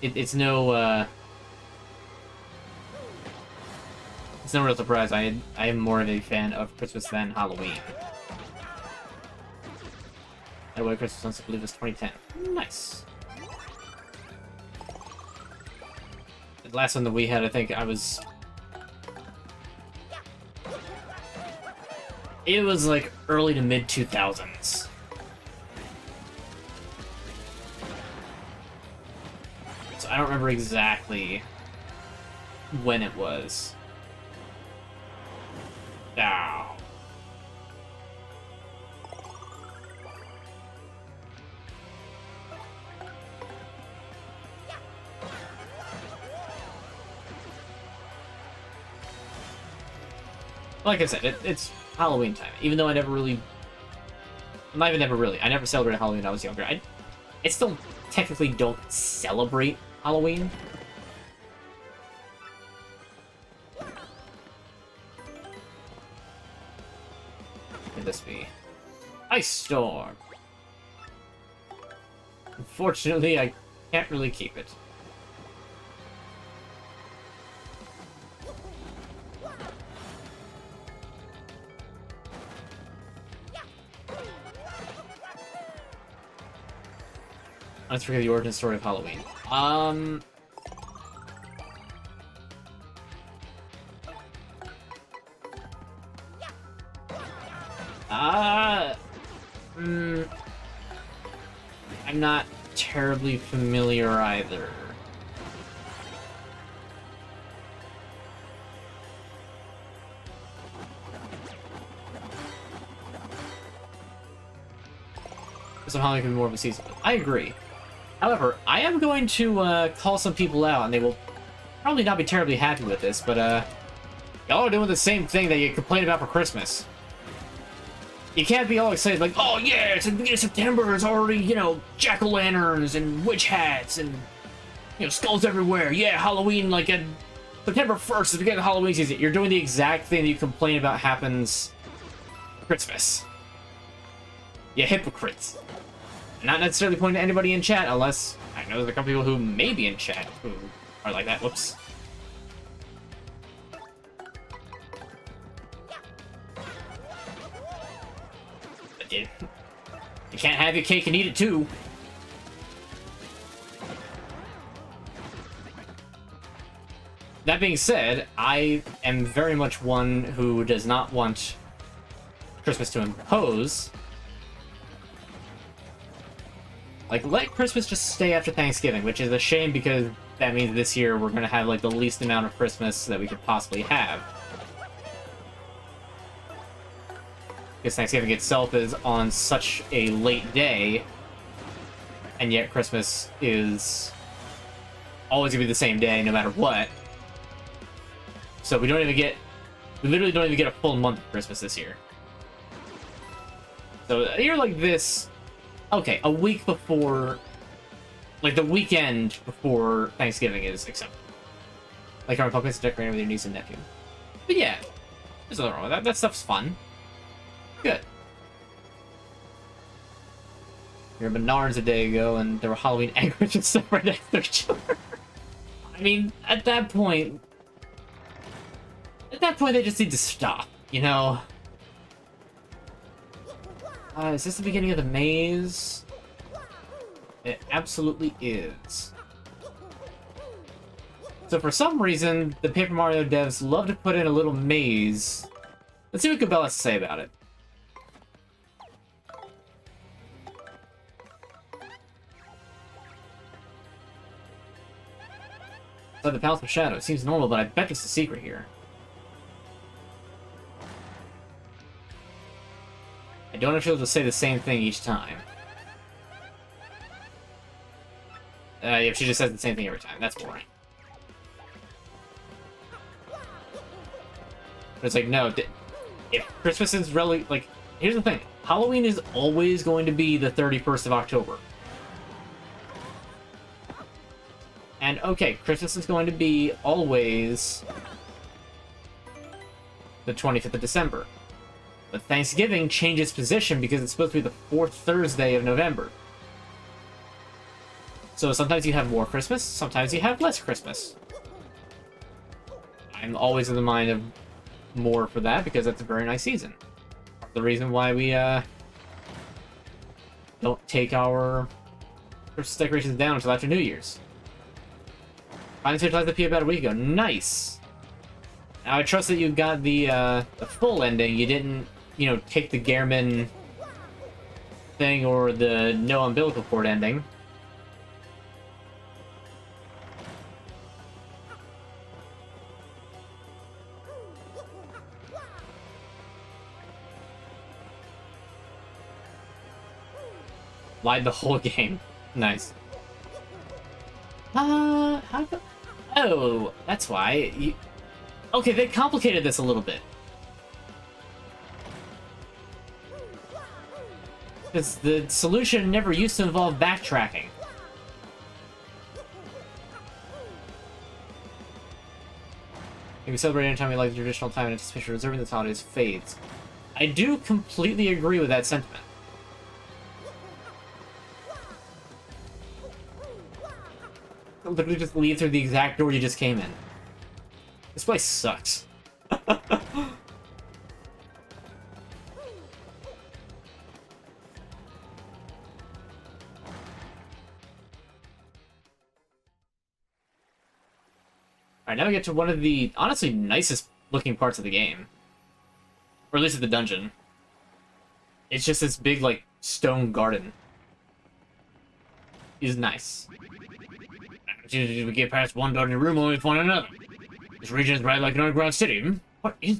A: it's no, it's no real surprise. I am more of a fan of Christmas than Halloween. That way, Christmas once I believe was 2010. Nice. The last one that we had, I think I was... It was like early to mid 2000s. So I don't remember exactly when it was. Ow. Like I said, it's Halloween time. Even though I never really... Not even never really. I never celebrated Halloween when I was younger. I still technically don't celebrate Halloween. Could this be? Ice Storm! Unfortunately, I can't really keep it. Let's forget the origin story of Halloween. I'm not terribly familiar either. So Halloween can be more of a season. I agree. However, I am going to call some people out, and they will probably not be terribly happy with this, but y'all are doing the same thing that you complain about for Christmas. You can't be all excited like, oh yeah, it's the beginning of September, it's already, you know, jack-o'-lanterns and witch hats and, you know, skulls everywhere. Yeah, Halloween, like, September 1st is the beginning of Halloween season. You're doing the exact thing that you complain about happens for Christmas. You hypocrites. Not necessarily pointing to anybody in chat, unless I know there's a couple people who may be in chat who are like that. Whoops. But you can't have your cake and eat it too. That being said, I am very much one who does not want Christmas to impose. Like, let Christmas just stay after Thanksgiving, which is a shame because that means this year we're going to have, like, the least amount of Christmas that we could possibly have. Because Thanksgiving itself is on such a late day and yet Christmas is always gonna be the same day no matter what. So we literally don't even get a full month of Christmas this year. So a year like this, okay, a week before, like the weekend before Thanksgiving is acceptable. Like our pumpkins decorating with your niece and nephew. But yeah, there's nothing wrong with that. That stuff's fun. Good. We were Menards a day ago, and there were Halloween eggs and stuff right next to each other. I mean, at that point, they just need to stop, you know? Is this the beginning of the maze? It absolutely is. So for some reason, the Paper Mario devs love to put in a little maze. Let's see what Cabell has to say about it. Inside the Palace of Shadow. It seems normal, but I bet there's a secret here. I don't know if you'll just say the same thing each time. Yeah, she just says the same thing every time. That's boring. But it's like, no, if Christmas is really, like, here's the thing. Halloween is always going to be the 31st of October. And, okay, Christmas is going to be always the 25th of December. But Thanksgiving changes position because it's supposed to be the 4th Thursday of November. So sometimes you have more Christmas, sometimes you have less Christmas. I'm always in the mind of more for that because that's a very nice season. The reason why we don't take our Christmas decorations down until after New Year's. I finally the P about a week ago. Nice. Now I trust that you got the full ending. You didn't, you know, take the Gehrman thing or the no umbilical cord ending. Lied the whole game. Nice. Oh, that's why. Okay, they complicated this a little bit. Because the solution never used to involve backtracking. Maybe celebrate anytime we like the traditional time and anticipation reserving this holidays fades. I do completely agree with that sentiment. Literally just leave through the exact door you just came in. This place sucks. Alright, now we get to one of the, honestly, nicest looking parts of the game. Or at least of the dungeon. It's just this big, like, stone garden. It's nice. We get past one door in your room, only to find another. This region is right like an underground city. Hmm? What is...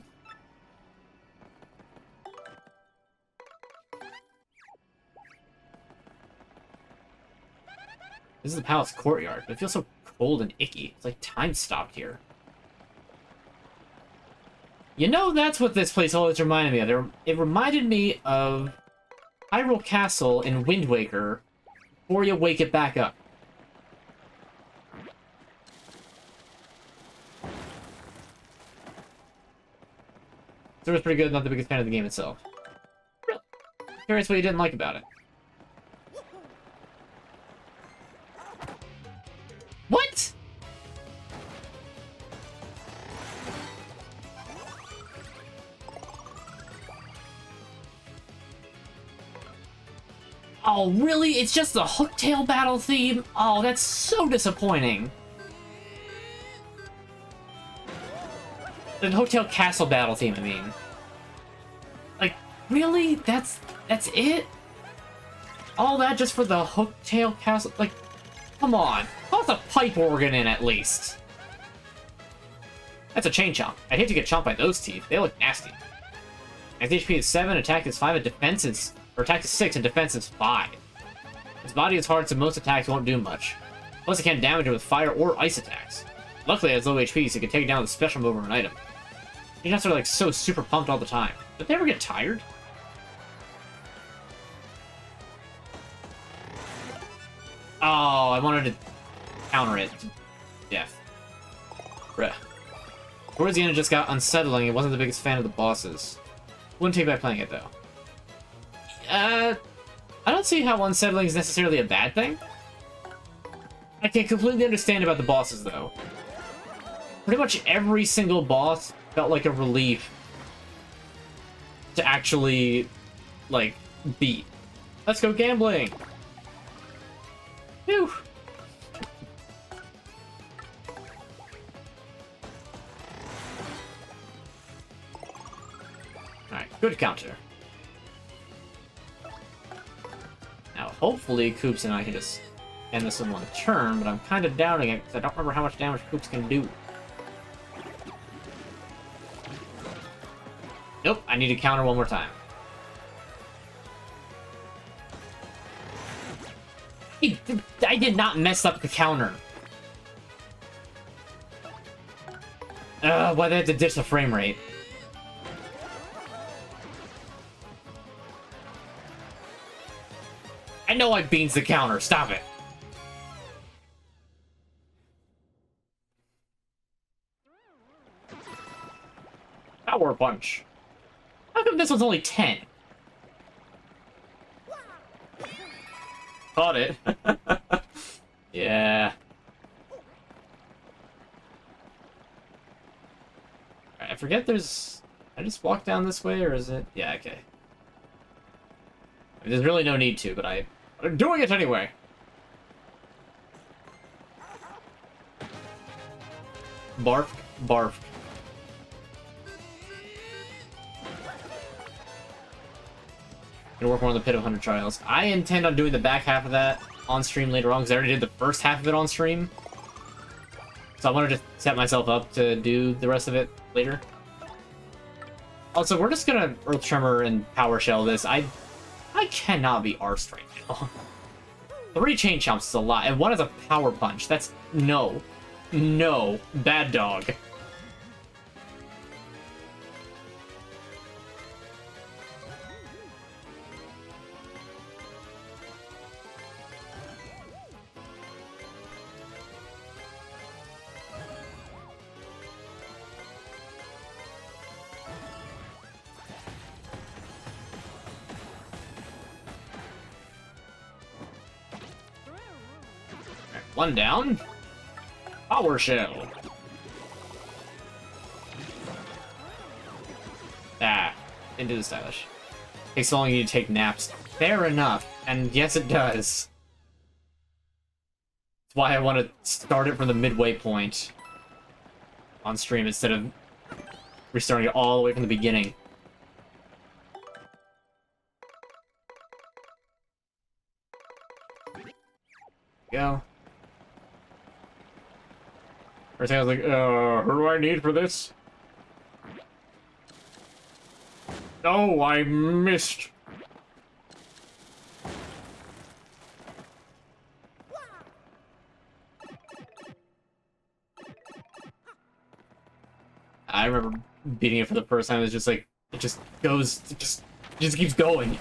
A: This is the palace courtyard, but it feels so cold and icky. It's like time stopped here. You know, that's what this place always reminded me of. It reminded me of Hyrule Castle in Wind Waker before you wake it back up. So it was pretty good, not the biggest fan of the game itself. Really? Curious what you didn't like about it. What? Oh, really? It's just the Hooktail battle theme? Oh, that's so disappointing. The Hooktail Castle battle theme, I mean. Like, really? That's it? All that just for the Hooktail Castle? Like, come on. Toss a pipe organ in at least. That's a chain chomp. I'd hate to get chomped by those teeth. They look nasty. As HP is 7, attack is 5, and defense is... Or attack is 6, and defense is 5. Its body is hard, so most attacks won't do much. Plus, it can't damage it with fire or ice attacks. Luckily, it has low HP, so it can take it down with a special move or an item. These guys are like so super pumped all the time. Did they ever get tired? Oh, I wanted to counter it to death. Bruh. Towards the end, it just got unsettling. It wasn't the biggest fan of the bosses. Wouldn't take back playing it, though. I don't see how unsettling is necessarily a bad thing. I can completely understand about the bosses, though. Pretty much every single boss felt like a relief to actually, like, beat. Let's go gambling! Phew! Alright, good counter. Now, hopefully, Koops and I can just end this in one turn, but I'm kind of doubting it, because I don't remember how much damage Koops can do. Nope, I need to counter one more time. I did not mess up the counter. Why they had to ditch the frame rate? I know I beans the counter, stop it! Power punch. How come this one's only 10? Caught it. Yeah. Alright, I forget there's... I just walk down this way, or is it... Yeah, okay. I mean, there's really no need to, but I'm doing it anyway. Barf, barf. Gonna work more on the Pit of 100 Trials. I intend on doing the back half of that on stream later on, because I already did the first half of it on stream. So I wanted to set myself up to do the rest of it later. Also, we're just gonna Earth Tremor and Power Shell this. I cannot be arsed right now. 3 Chain Chomps is a lot, and 1 is a Power Punch. That's... No. No. Bad dog. One down. Power Shell. Ah, into the stylish. Takes so long you need to take naps. Fair enough. And yes, it does. That's why I want to start it from the midway point on stream instead of restarting it all the way from the beginning. Go. First thing I was like, who do I need for this? No, I missed. I remember beating it for the first time. It's just like, it just goes, it just keeps going.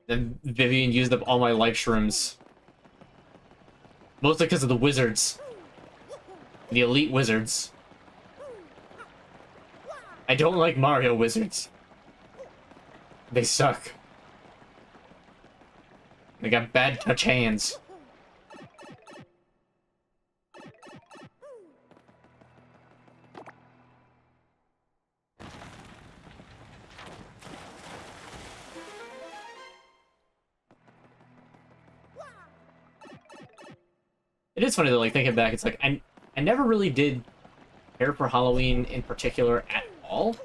A: Then Vivian used up all my life shrooms. Mostly because of the wizards. The elite wizards. I don't like Mario wizards. They suck. They got bad touch hands. It is funny though, like thinking back, it's like I never really did care for Halloween in particular at all.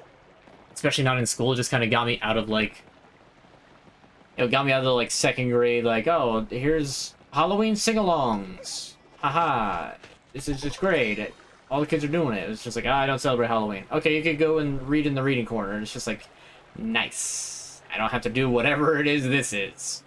A: Especially not in school. It just kind of got me out of like, got me out of the like 2nd grade. Like, oh, here's Halloween sing-alongs. Haha, this is just great. All the kids are doing it. It's just like, I don't celebrate Halloween. Okay, you could go and read in the reading corner. It's just like, Nice. I don't have to do whatever it is this is.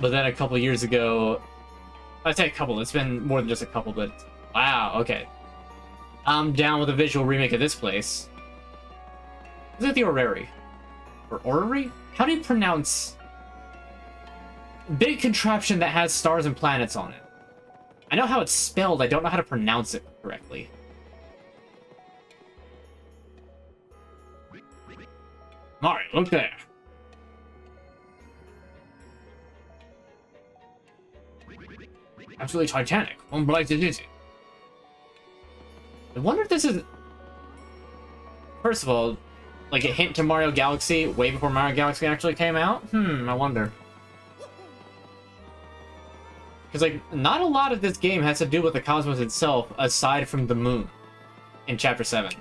A: But then a couple years ago, I'd say a couple, it's been more than just a couple, but wow, okay. I'm down with a visual remake of this place. Is it the Orrery? Or Orrery? How do you pronounce... Big contraption that has stars and planets on it. I know how it's spelled, I don't know how to pronounce it correctly. Mario, look there. Absolutely titanic. One blight is easy. I wonder if this is... First of all, like a hint to Mario Galaxy way before Mario Galaxy actually came out? I wonder. Because, like, not a lot of this game has to do with the cosmos itself, aside from the moon in Chapter 7.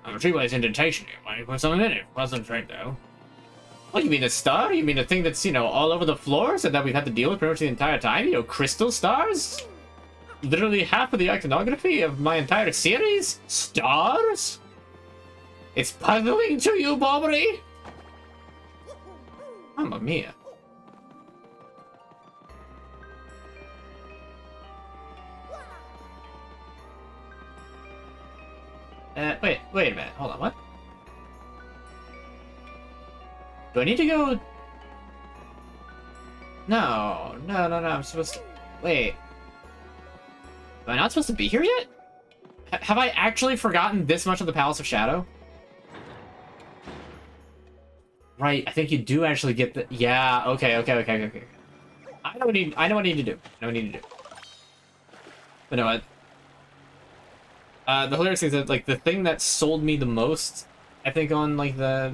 A: I'm a tree-wise indentation here. Why don't you put something in it? Concentrate, though. What, you mean a star? You mean a thing that's, you know, all over the floors and that we've had to deal with pretty much the entire time? You know, crystal stars? Literally half of the iconography of my entire series? Stars? It's puzzling to you, Bobbery? Mamma mia. Wait a minute. Hold on, what? Do I need to go... No, I'm supposed to... Wait. Am I not supposed to be here yet? Have I actually forgotten this much of the Palace of Shadow? Right, I think you do actually get the... Yeah, okay. I know what I need to do. But no, the hilarious thing is that, like, the thing that sold me the most, I think, on, like, the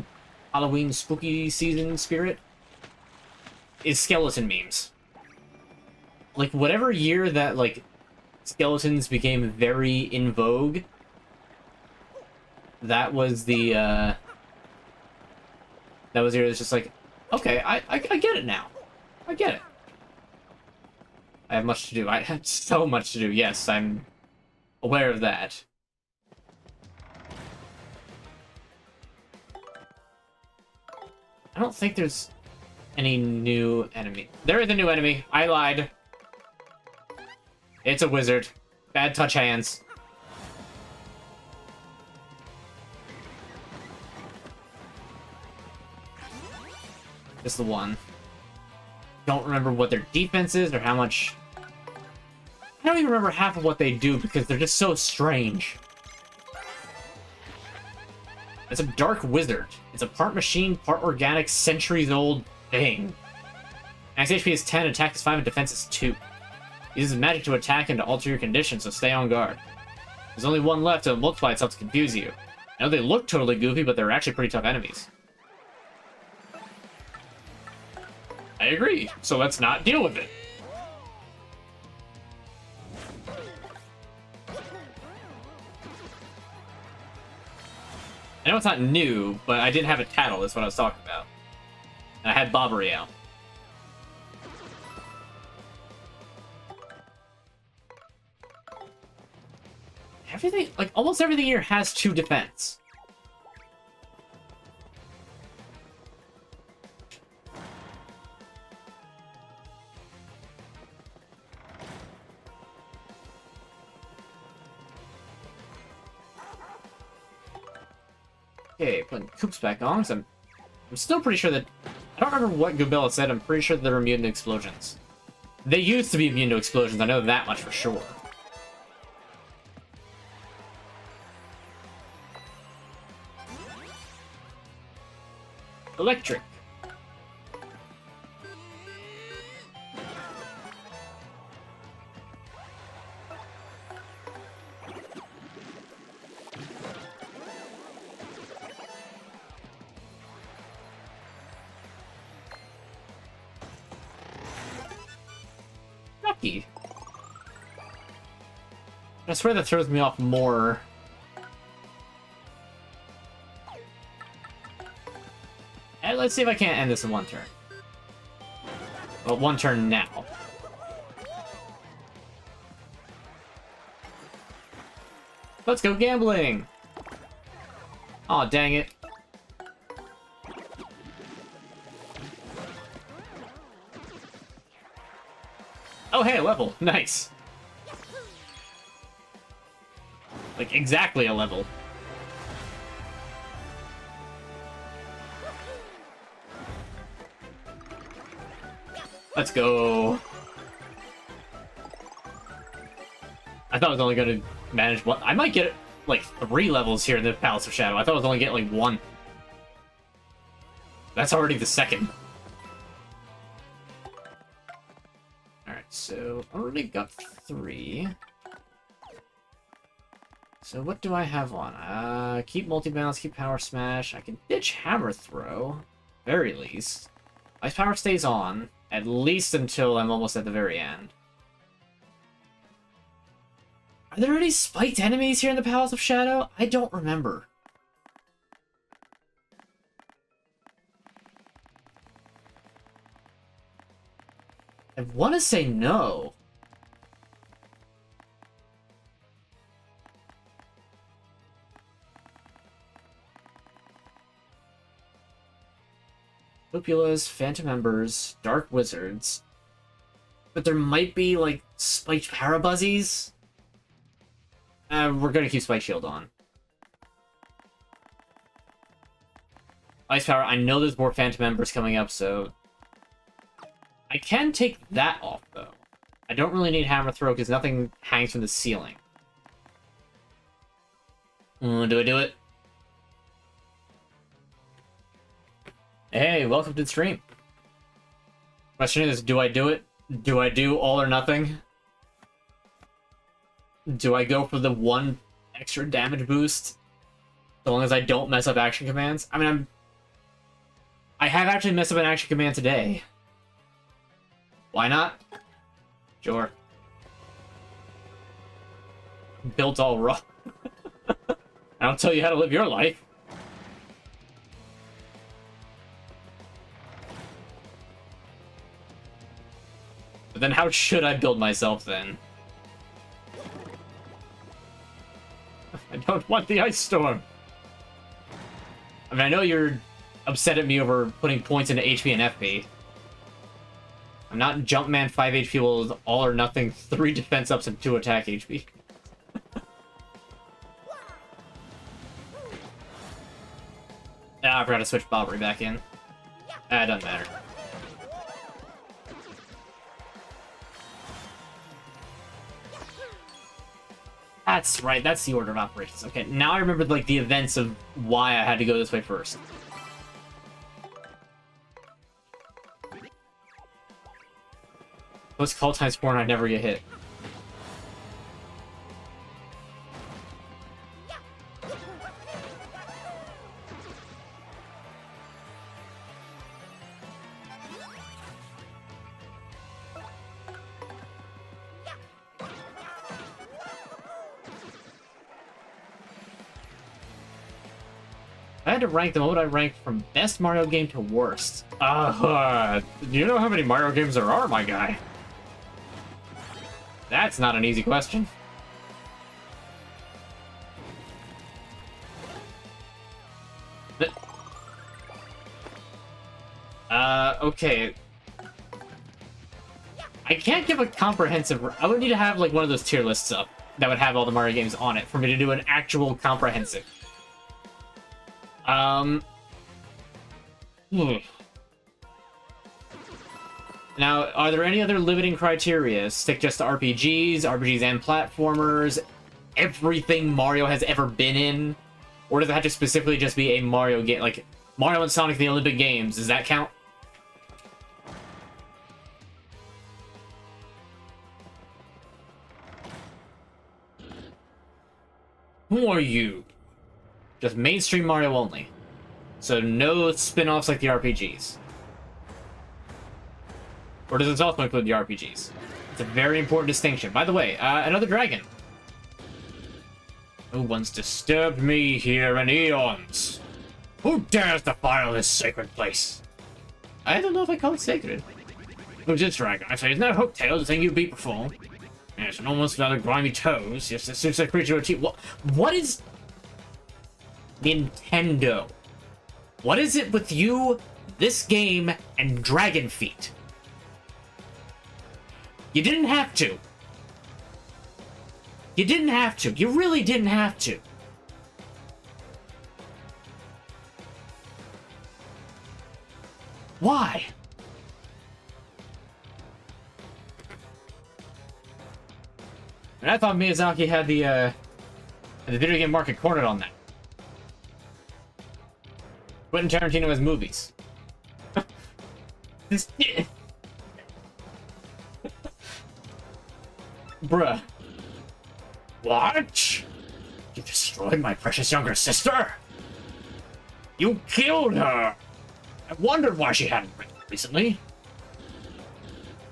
A: Halloween spooky season spirit is skeleton memes. Like, whatever year that, like, skeletons became very in vogue, that was the, that was the year that's just like, okay, I get it now. I get it. I have much to do. I have so much to do. Yes, I'm aware of that. I don't think there's any new enemy. There is a new enemy. I lied. It's a wizard. Bad touch hands. Just the one. Don't remember what their defense is or how much... I don't even remember half of what they do because they're just so strange. It's a dark wizard. It's a part machine, part organic, centuries-old thing. Max HP is 10, attack is 5, and defense is 2. He uses magic to attack and to alter your condition, so stay on guard. There's only one left to multiply itself to confuse you. I know they look totally goofy, but they're actually pretty tough enemies. I agree, so let's not deal with it. I know it's not new, but I didn't have a tattle, that's what I was talking about. And I had Bobbery out. Everything, like, almost everything here has 2 defense. Okay, putting Coops back on, because I'm still pretty sure that... I don't remember what Gubella said, I'm pretty sure they're immune to explosions. They used to be immune to explosions, I know that much for sure. Electric. Lucky. I swear that throws me off more. And let's see if I can't end this in one turn. Well, one turn now. Let's go gambling! Aw, dang it. Oh, hey, a level. Nice. Like, exactly a level. Let's go. I thought I was only going to manage one. I might get, like, 3 levels here in the Palace of Shadow. I thought I was only getting, like, 1. That's already the 2nd. Alright, so I already got 3. So what do I have on? Keep multi-balance, keep power smash. I can ditch hammer throw, very least. Ice power stays on, at least until I'm almost at the very end. Are there any spiked enemies here in the Palace of Shadow? I don't remember. I want to say no. Cupulas, Phantom Embers, Dark Wizards. But there might be, like, spiked Parabuzzies. We're gonna keep Spike Shield on. Ice Power, I know there's more Phantom Embers coming up, so... I can take that off, though. I don't really need Hammer Throw, because nothing hangs from the ceiling. Do I do it? Hey, welcome to the stream. Question is, do I do it? Do I do all or nothing? Do I go for the 1 extra damage boost? So long as I don't mess up action commands? I mean, I have actually messed up an action command today. Why not? Sure. Built all wrong. I'll tell you how to live your life. But then how should I build myself then? I don't want the ice storm. I mean, I know you're upset at me over putting points into HP and FP. I'm not Jumpman 5 HP with all or nothing, 3 defense ups and 2 attack HP. Ah, I forgot to switch Bobbery back in. Ah, it doesn't matter. That's right, that's the order of operations. Okay, now I remember, like, the events of why I had to go this way first. Post call times 4 and I never get hit. I had to rank them. What would I rank from best Mario game to worst? Do you know how many Mario games there are, my guy? That's not an easy question. Okay. I can't give a comprehensive... I would need to have, like, one of those tier lists up that would have all the Mario games on it for me to do an actual comprehensive. Now, are there any other limiting criteria? Stick just to RPGs and platformers, everything Mario has ever been in? Or does it have to specifically just be a Mario game? Like, Mario and Sonic the Olympic Games, does that count? Who are you? Just mainstream Mario only. So no spin-offs like the RPGs. Or does it also include the RPGs? It's a very important distinction. By the way, another dragon. No one's disturbed me here in eons. Who dares defile this sacred place? I don't know if I call it sacred. Who's this dragon? I say, isn't that Hooktail, the thing you beat before? Yes, and almost without grimy toes. Yes, this is a creature of teeth. What is... Nintendo? What is it with you, this game, and dragon feet? You didn't have to. You didn't have to. You really didn't have to. Why? And I thought Miyazaki had the video game market cornered on that. Quentin Tarantino has movies. This... Bruh. What? You destroyed my precious younger sister? You killed her! I wondered why she hadn't written recently.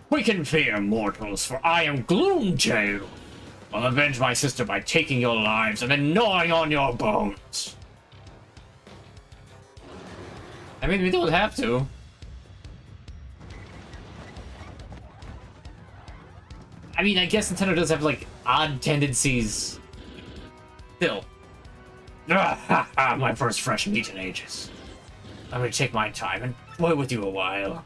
A: We can fear mortals, for I am Gloomtail. I'll avenge my sister by taking your lives and then gnawing on your bones. I mean, we don't have to. I mean, I guess Nintendo does have, like, odd tendencies. Still. My first fresh meat in ages. I'm gonna take my time and toy with you a while.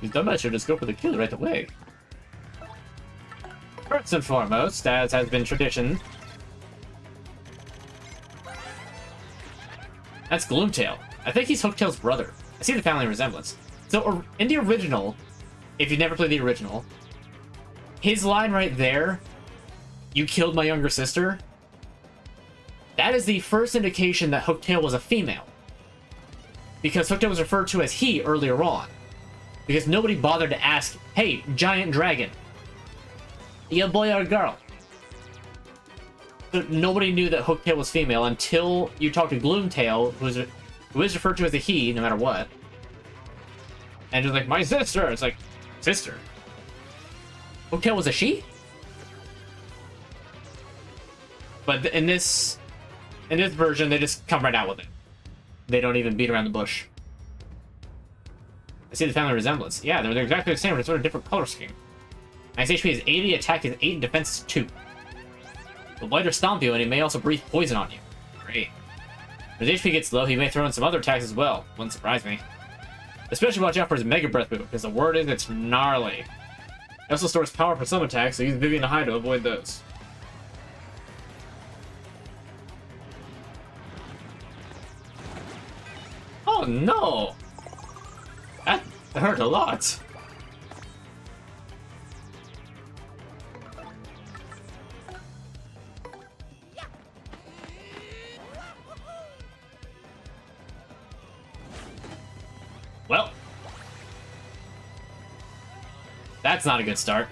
A: He's done that, should just go for the kill right away. First and foremost, as has been tradition, that's Gloomtail. I think he's Hooktail's brother. I see the family resemblance. So, in the original, if you've never played the original, his line right there, "You killed my younger sister," that is the first indication that Hooktail was a female. Because Hooktail was referred to as he earlier on. Because nobody bothered to ask, hey, giant dragon, you a boy or a girl? So nobody knew that Hooktail was female until you talked to Gloomtail, who is referred to as a he, no matter what. And just like, my sister! It's like, sister? Hooktail was a she? But in this version, they just come right out with it. They don't even beat around the bush. I see the family resemblance. Yeah, they're exactly the same, but it's sort of different color scheme. Max HP is 80, attack is 8, and defense is 2. The lighter stomp you, and he may also breathe poison on you. Great. When his HP gets low, he may throw in some other attacks as well. Wouldn't surprise me. Especially watch out for his Mega Breath move, because the word is it's gnarly. He also stores power for some attacks, so use Vivian High to avoid those. Oh no! That hurt a lot. Well, that's not a good start.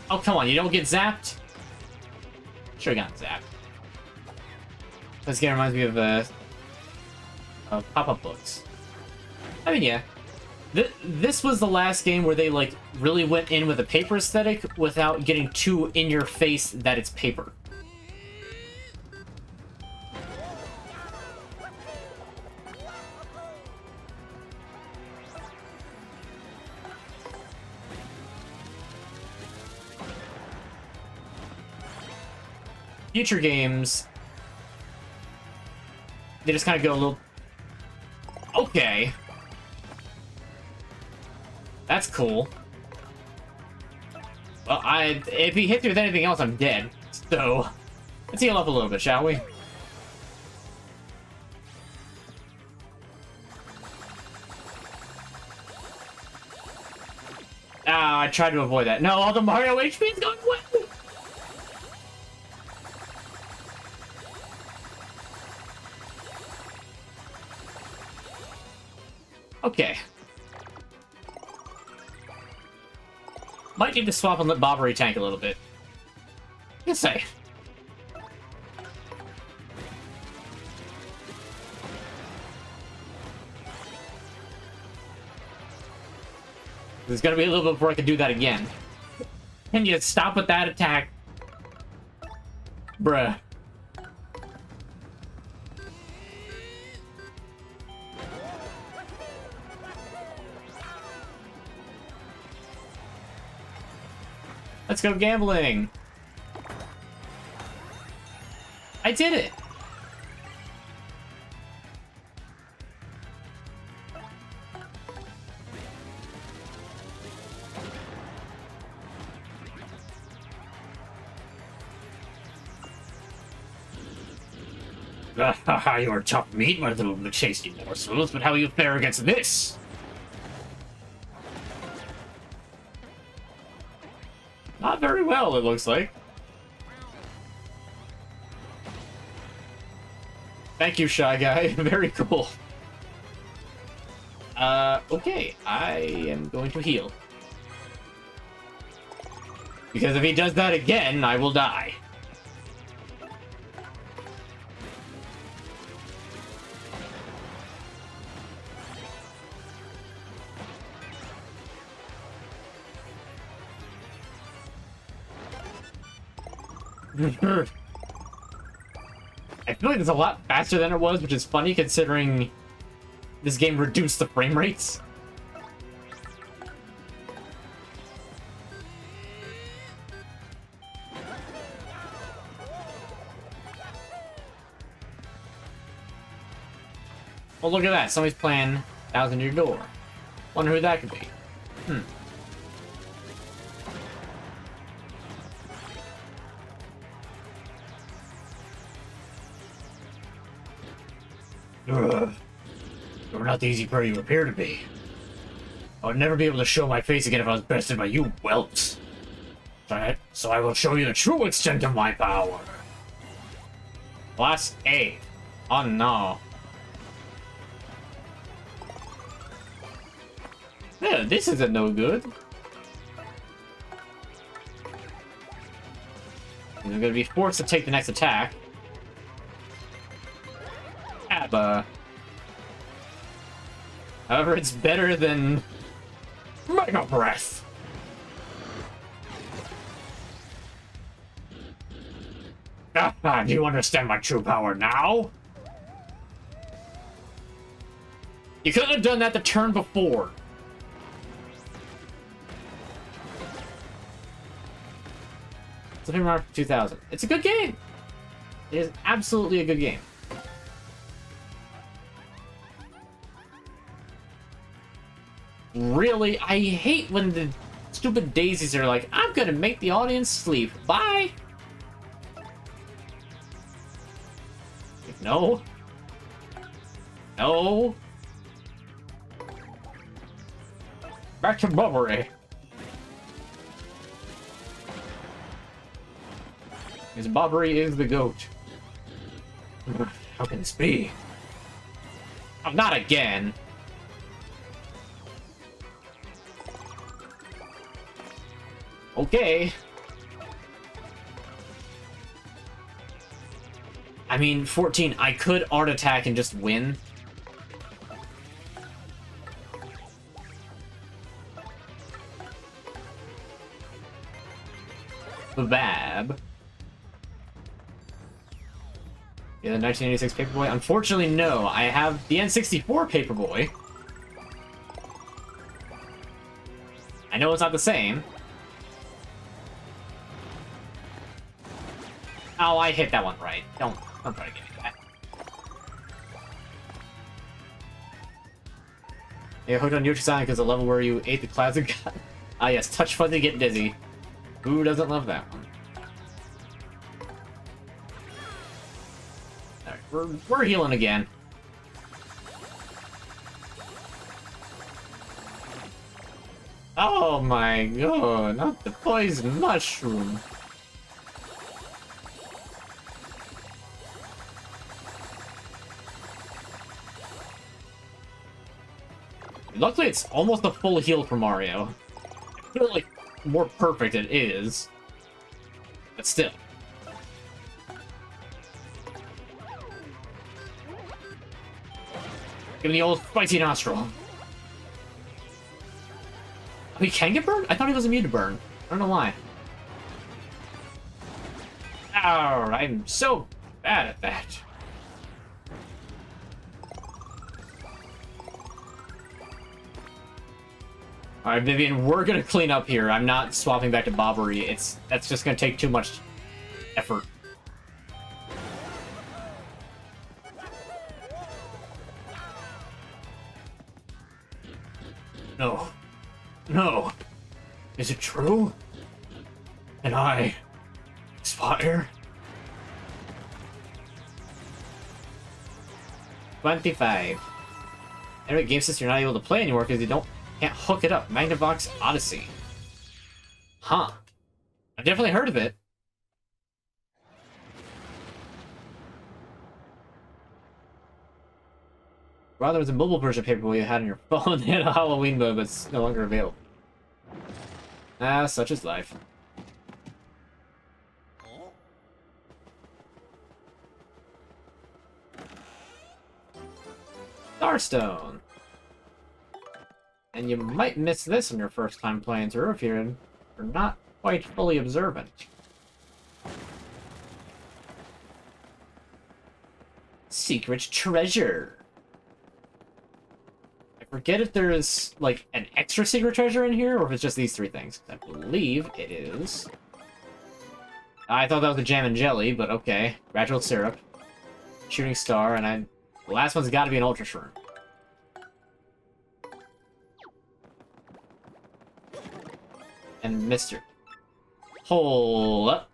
A: Oh, come on, you don't get zapped? Sure got zapped. This game reminds me of pop-up books. I mean, yeah. This was the last game where they, like, really went in with a paper aesthetic without getting too in-your-face that it's paper. Future games, they just kind of go a little... Okay. That's cool. Well, if he hits me with anything else, I'm dead. So, let's heal up a little bit, shall we? Ah, I tried to avoid that. No, all the Mario HP is going away! Okay. Might need to swap and let Bobbery tank a little bit. You say. There's gonna be a little bit before I can do that again. Can you stop with that attack? Bruh. Let's go gambling. I did it.
B: You're tough meat, my little tasty morsels, but how will you fare against this?
A: Not very well, it looks like. Thank you, Shy Guy. Very cool. Okay. I am going to heal. Because if he does that again, I will die. I feel like it's a lot faster than it was, which is funny considering this game reduced the frame rates. Well, look at that. Somebody's playing Thousand Year Door. Wonder who that could be.
B: You're not the easy prey you appear to be. I would never be able to show my face again if I was bested by you whelps. So I will show you the true extent of my power.
A: Class A. Oh no. Yeah, this isn't no good. He's gonna be forced to take the next attack. Abba. However, it's better than
B: Mega Breath! Do you understand my true power now?
A: You could have done that the turn before. Super Mario 2000. It's a good game. It is absolutely a good game. Really, I hate when the stupid daisies are like, I'm gonna make the audience sleep. Bye! No. No. Back to Bubbery. Because Bobbery is the goat.
B: How can this be?
A: Oh, not again. Okay. I mean, 14, I could art attack and just win. Bab. Yeah, the 1986 Paperboy. Unfortunately, no. I have the N64 Paperboy. I know it's not the same. Oh, I hit that one right. Don't try to get me that. Yeah, hooked on Yoshi-Sonic is a level where you ate the classic god. Ah, yes, touch fuzzy, get dizzy. Who doesn't love that one? Alright, we're healing again. Oh my god, not the poison mushroom. Luckily, it's almost a full heal for Mario. I feel like more perfect it is. But still. Give me the old spicy nostril. Oh, he can get burned? I thought he was immune to burn. I don't know why. I'm so bad at that. Alright, Vivian, we're gonna clean up here. I'm not swapping back to Bobbery. That's just gonna take too much effort. No. No. Is it true? And I expire? 25. Anyway, game system you're not able to play anymore because you can't hook it up. Magnavox Odyssey. Huh. I've definitely heard of it. Rather, there was a mobile version of Paperboy you had on your phone. They had a Halloween mode, but it's no longer available. Ah, such is life. Starstone. And you might miss this on your first time playing through if you're not quite fully observant. Secret treasure. I forget if there's, like, an extra secret treasure in here, or if it's just these three things. I believe it is. I thought that was a jam and jelly, but okay. Gradual syrup. Shooting star, and the last one's got to be an ultra shroom. And Mr. Hold up.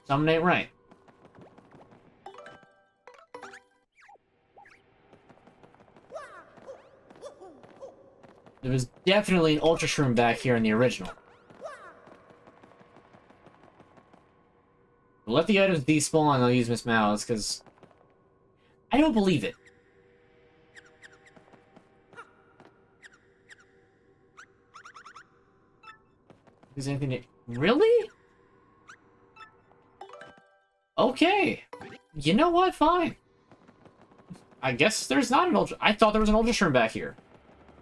A: Something ain't right. There was definitely an ultra shroom back here in the original. Let the items despawn and I'll use Miss Mouse, because I don't believe it. Is anything... Really? Okay. You know what? Fine. I guess there's not an ultra... I thought there was an ultra shroom back here.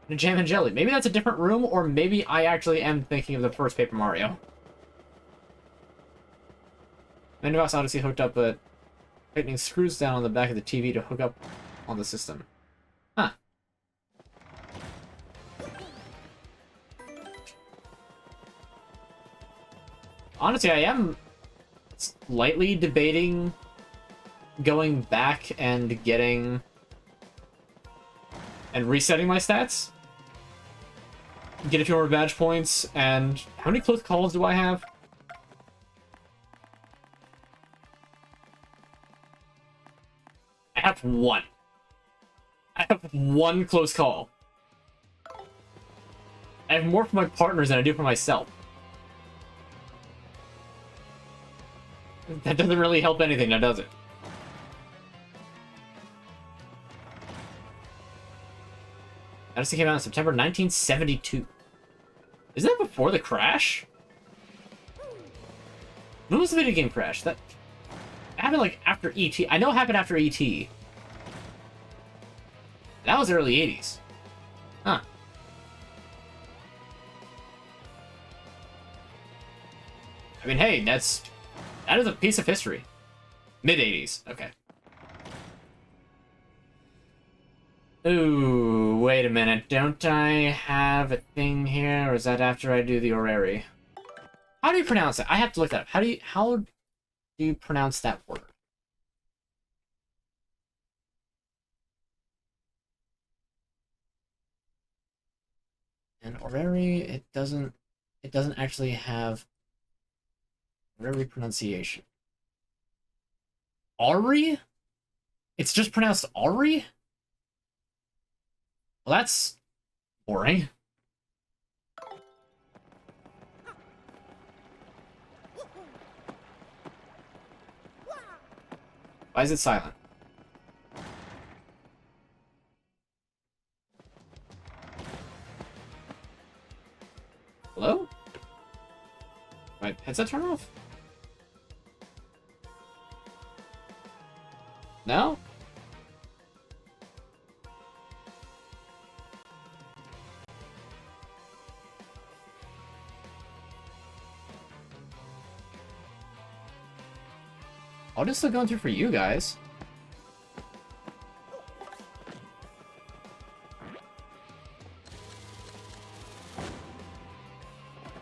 A: And a jam and jelly. Maybe that's a different room, or maybe I actually am thinking of the first Paper Mario. Magnavox Odyssey hooked up, but tightening screws down on the back of the TV to hook up on the system. Huh. Honestly, I am slightly debating going back and getting... and resetting my stats. Get a few more badge points, and... How many close calls do I have? I have one. I have one close call. I have more for my partners than I do for myself. That doesn't really help anything now, does it? Odyssey came out in September 1972. Isn't that before the crash? When was the video game crash? That happened like after E.T. I know it happened after E.T. That was early 80s. Huh. I mean, hey, that is a piece of history. Mid-80s. Okay. Ooh, wait a minute. Don't I have a thing here, or is that after I do the orrery? How do you pronounce it? I have to look that up. How do you pronounce that word? And orrery, it doesn't actually have orrery pronunciation. Ari? It's just pronounced Ari? Well, that's boring. Why is it silent? Hello? My headset turn off? No? Audio's still going through for you guys.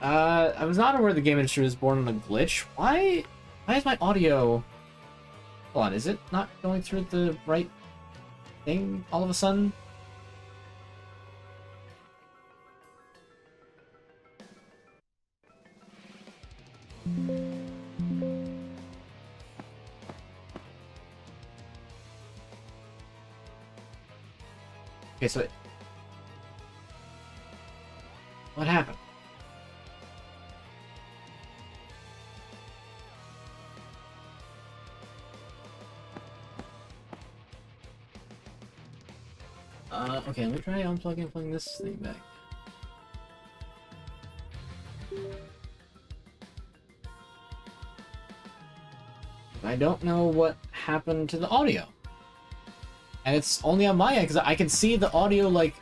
A: I was not aware the game industry was born on a glitch. Why is my audio... Hold on, is it not going through the right thing all of a sudden? Okay, so... What happened? Okay, let me try unplugging and plugging this thing back. I don't know what happened to the audio. And it's only on my end, because I can see the audio, like,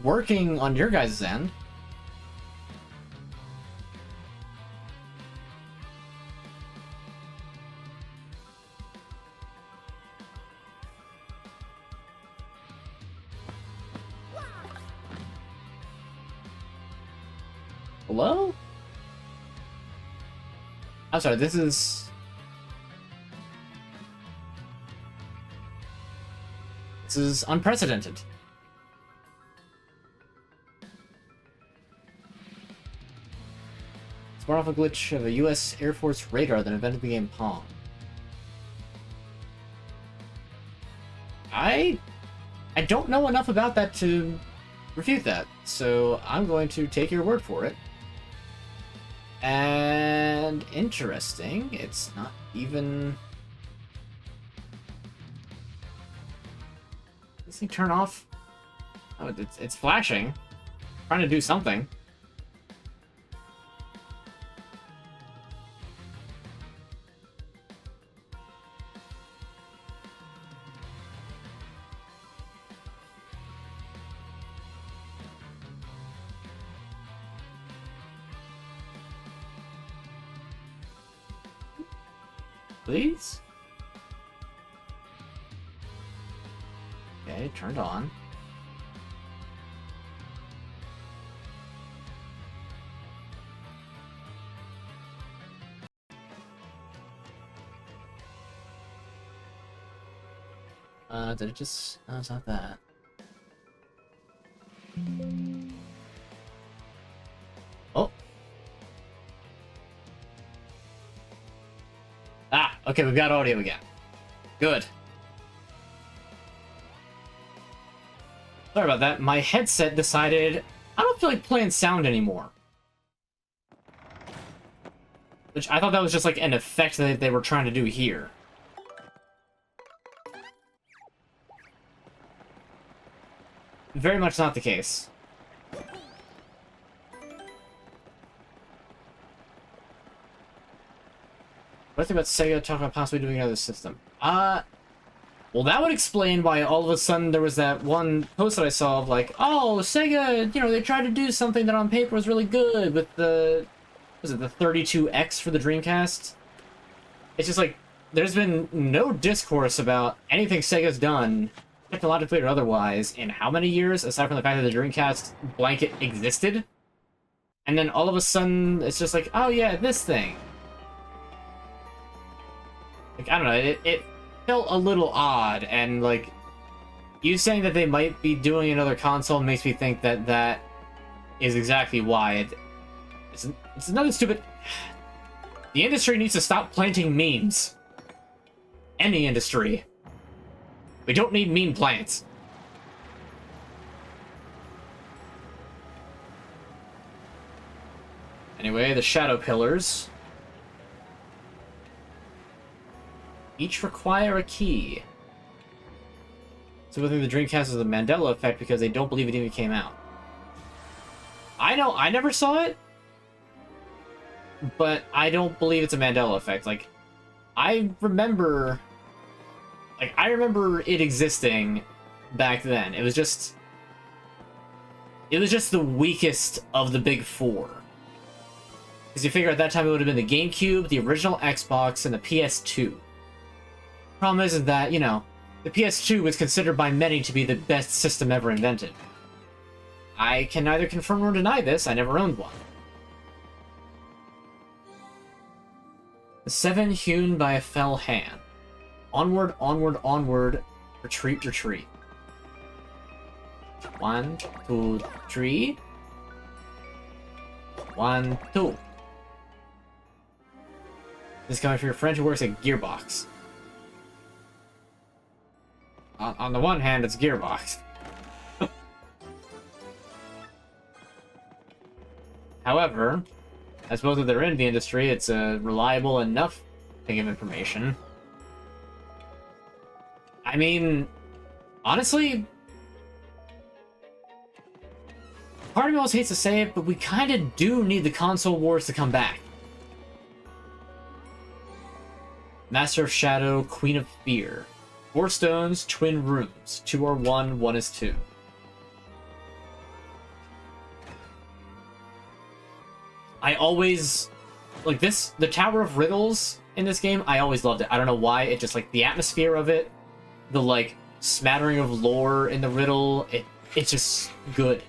A: working on your guys' end. Hello? I'm sorry, this is unprecedented. Smart off a glitch of a US Air Force radar that invented the game Pong. I don't know enough about that to refute that, so I'm going to take your word for it. And interesting, it's not even... Does this thing turn off? Oh, it's flashing. Trying to do something. Please? Okay, turned on. Did it just... No, it's not that. Oh! Ah! Okay, we've got audio again. Good. Sorry about that. My headset decided I don't feel like playing sound anymore. Which I thought that was just like an effect that they were trying to do here. Very much not the case. What do you think about Sega talking about possibly doing another system? Well, that would explain why all of a sudden there was that one post that I saw of like, oh, Sega, you know, they tried to do something that on paper was really good with the, was it the 32X for the Dreamcast? It's just like, there's been no discourse about anything Sega's done, technologically or otherwise, in how many years, aside from the fact that the Dreamcast blanket existed? And then all of a sudden, it's just like, oh yeah, this thing. Like, I don't know, it felt a little odd, and like, you saying that they might be doing another console makes me think that that is exactly why. It's another stupid... The industry needs to stop planting memes. Any industry. We don't need meme plants. Anyway, the shadow pillars each require a key. So I think the Dreamcast is a Mandela effect because they don't believe it even came out. I know, I never saw it, but I don't believe it's a Mandela effect. Like, I remember it existing back then. It was just the weakest of the big four. Because you figure at that time it would have been the GameCube, the original Xbox, and the PS2. Problem is that, you know, the PS2 was considered by many to be the best system ever invented. I can neither confirm nor deny this, I never owned one. The seven hewn by a fell hand. Onward, onward, onward, retreat, retreat. 1, 2, 3. 1, 2. This is coming from your friend who works at Gearbox. On the one hand, it's Gearbox. However, I suppose if they're in the industry, it's a reliable enough thing of information. I mean, honestly, part of me always hates to say it, but we kind of do need the console wars to come back. Master of Shadow, Queen of Fear. 4 stones, twin rooms. 2 are 1, 1 is 2. I always... like this, the Tower of Riddles in this game, I always loved it. I don't know why, it just, like, the atmosphere of it, the, like, smattering of lore in the riddle, it's just good.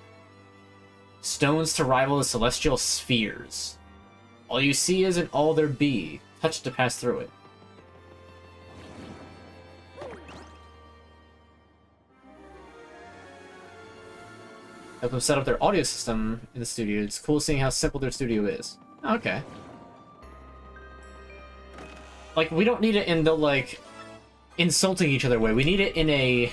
A: Stones to rival the celestial spheres. All you see isn't all there be. Touch to pass through it. Help them set up their audio system in the studio. It's cool seeing how simple their studio is. Okay. Like, we don't need it in the, like, insulting each other way. We need it in a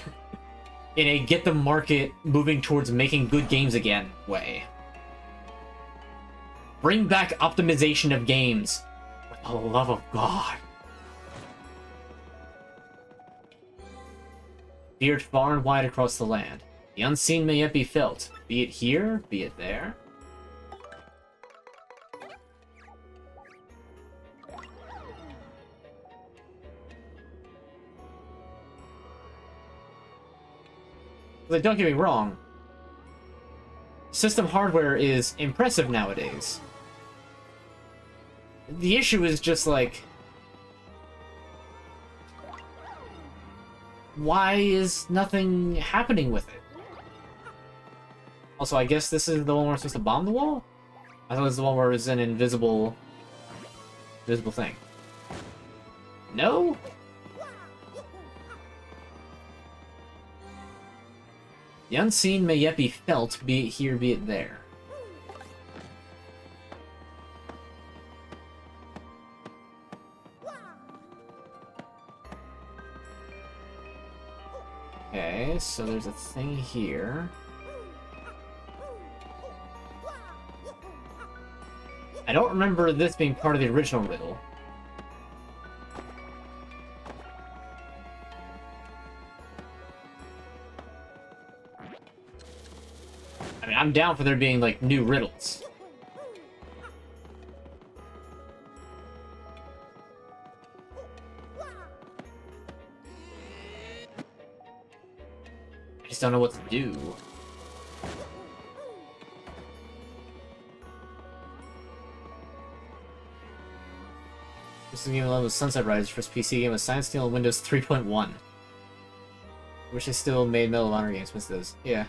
A: get the market moving towards making good games again way. Bring back optimization of games. For the love of God. Feared far and wide across the land. The unseen may yet be felt. Be it here, be it there. Like, don't get me wrong. System hardware is impressive nowadays. The issue is just like... why is nothing happening with it? Also, I guess this is the one where we're supposed to bomb the wall? I thought it was the one where it's an invisible thing. No? The unseen may yet be felt, be it here, be it there. Okay, so there's a thing here. I don't remember this being part of the original riddle. I mean, I'm down for there being, like, new riddles. I just don't know what to do. This is a game along with Sunset Riders, first PC game with Science Steel on Windows 3.1. Wish they still made Medal of Honor games with those. Yeah.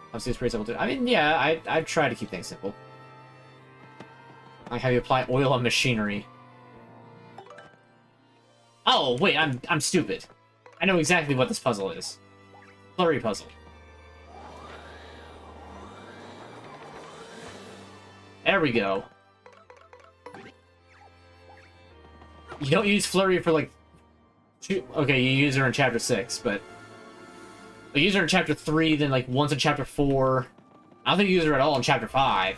A: Obviously it's pretty simple too. I mean, yeah, I'd try to keep things simple. Like have you apply oil on machinery. Oh, wait, I'm stupid. I know exactly what this puzzle is. Flurry puzzle. There we go. You don't use Flurry for, like... okay, you use her in Chapter 6, but... you use her in Chapter 3, then, like, once in Chapter 4. I don't think you use her at all in Chapter 5.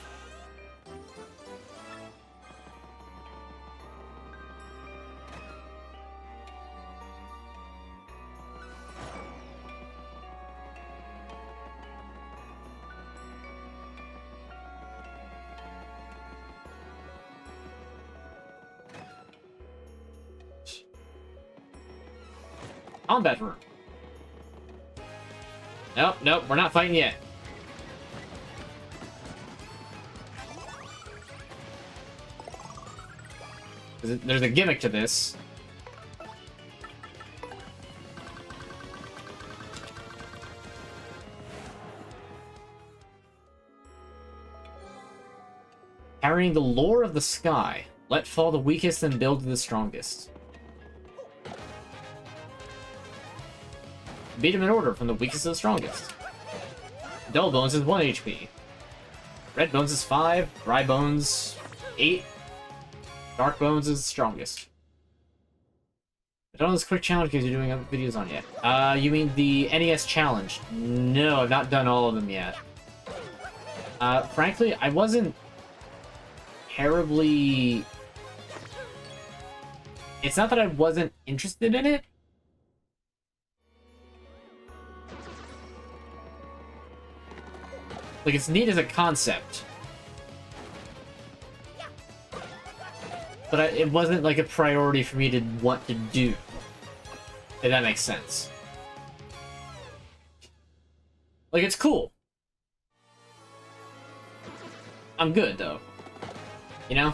A: Combat room. Nope, nope, we're not fighting yet. There's a gimmick to this. Carrying the lore of the sky. Let fall the weakest and build the strongest. Beat him in order from the weakest to the strongest. Dull Bones is 1 HP. Red Bones is 5. Dry Bones, 8. Dark Bones is the strongest. I don't know this quick challenge because you're doing videos on yet. You mean the NES challenge? No, I've not done all of them yet. Frankly, I wasn't terribly... It's not that I wasn't interested in it. Like, it's neat as a concept. But it wasn't, like, a priority for me to want to do. If that makes sense. Like, it's cool. I'm good, though. You know?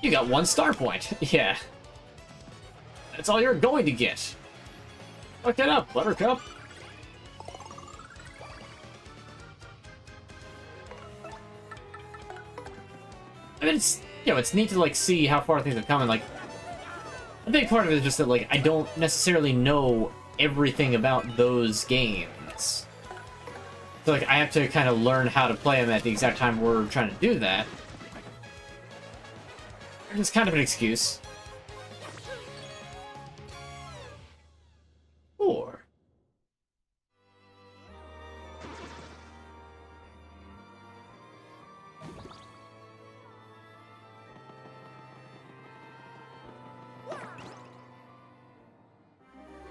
A: You got 1 star point. Yeah. That's all you're going to get. Fuck it up, Buttercup. I mean, it's, you know, it's neat to, like, see how far things have come, and, like, a big part of it is just that, like, I don't necessarily know everything about those games. So, like, I have to kind of learn how to play them at the exact time we're trying to do that. It's kind of an excuse. Or...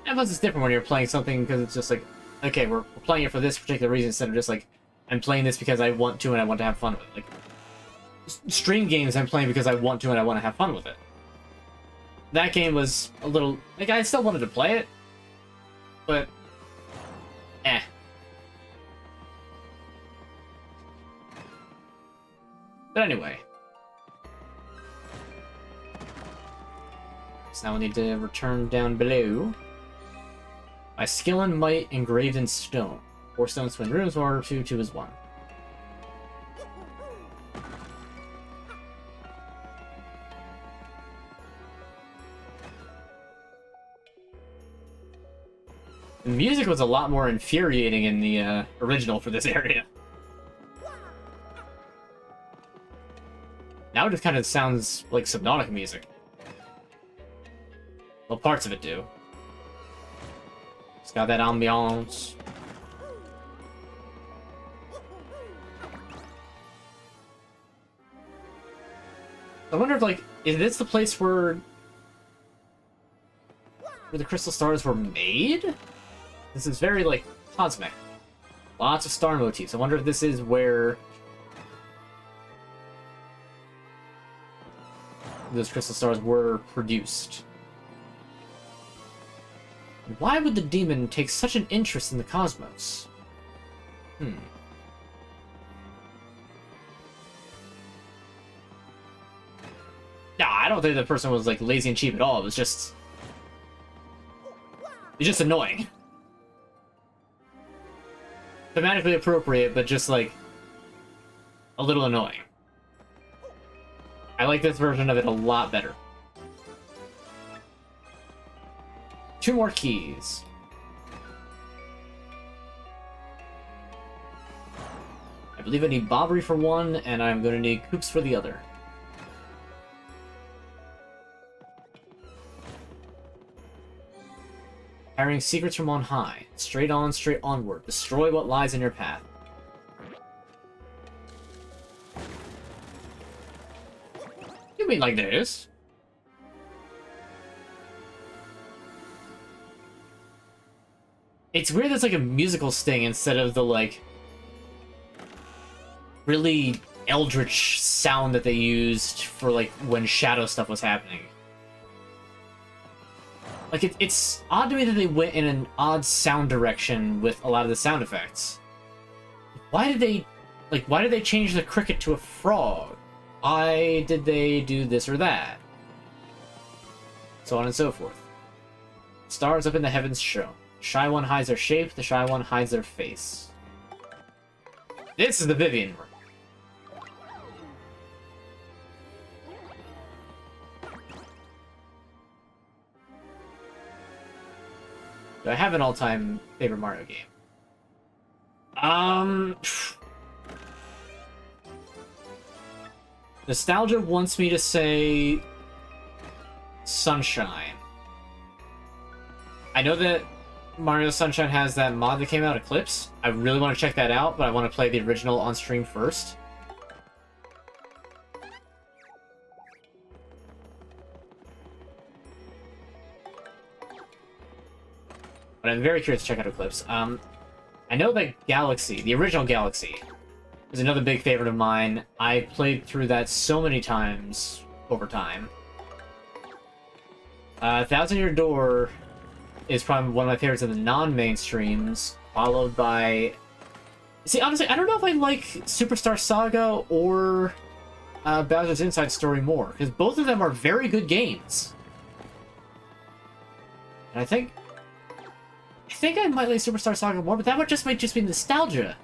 A: And plus it's different when you're playing something because it's just like, okay, we're playing it for this particular reason instead of just like, I'm playing this because I want to and I want to have fun with it. Like, stream games I'm playing because I want to and I want to have fun with it. That game was a little... Like, I still wanted to play it, but... eh. But anyway. So now we need to return down below. My skill and might engraved in stone. 4 stones twin rooms, 1 or 2, 2 is 1. The music was a lot more infuriating in the original for this area. Now it just kind of sounds like Subnautica music. Well, parts of it do. It's got that ambiance. I wonder if, like, is this the place where the crystal stars were made? This is very, like, cosmic. Lots of star motifs. I wonder if this is where those crystal stars were produced. Why would the demon take such an interest in the cosmos? Nah, I don't think the person was, like, lazy and cheap at all. It was just... It's just annoying. Thematically appropriate, but just, like, a little annoying. I like this version of it a lot better. 2 more keys. I believe I need Bobbery for 1, and I'm going to need Coops for the other. Carrying secrets from on high. Straight on, straight onward. Destroy what lies in your path. You mean like this? It's weird that's like a musical sting instead of the, like, really eldritch sound that they used for, like, when shadow stuff was happening. Like, it's odd to me that they went in an odd sound direction with a lot of the sound effects. Why did they change the cricket to a frog? Why did they do this or that? So on and so forth. Stars up in the heavens show. The shy one hides their shape, the shy one hides their face. This is the Vivian room. Do I have an all-time favorite Mario game? Nostalgia wants me to say Sunshine. I know that Mario Sunshine has that mod that came out, Eclipse. I really want to check that out, but I want to play the original on stream first. But I'm very curious to check out Eclipse. I know that Galaxy, the original Galaxy, is another big favorite of mine. I played through that so many times over time. Thousand Year Door is probably one of my favorites in the non-mainstreams, followed by... See, honestly, I don't know if I like Superstar Saga or Bowser's Inside Story more, because both of them are very good games. And I think I might like Superstar Saga more, but that might just be nostalgia.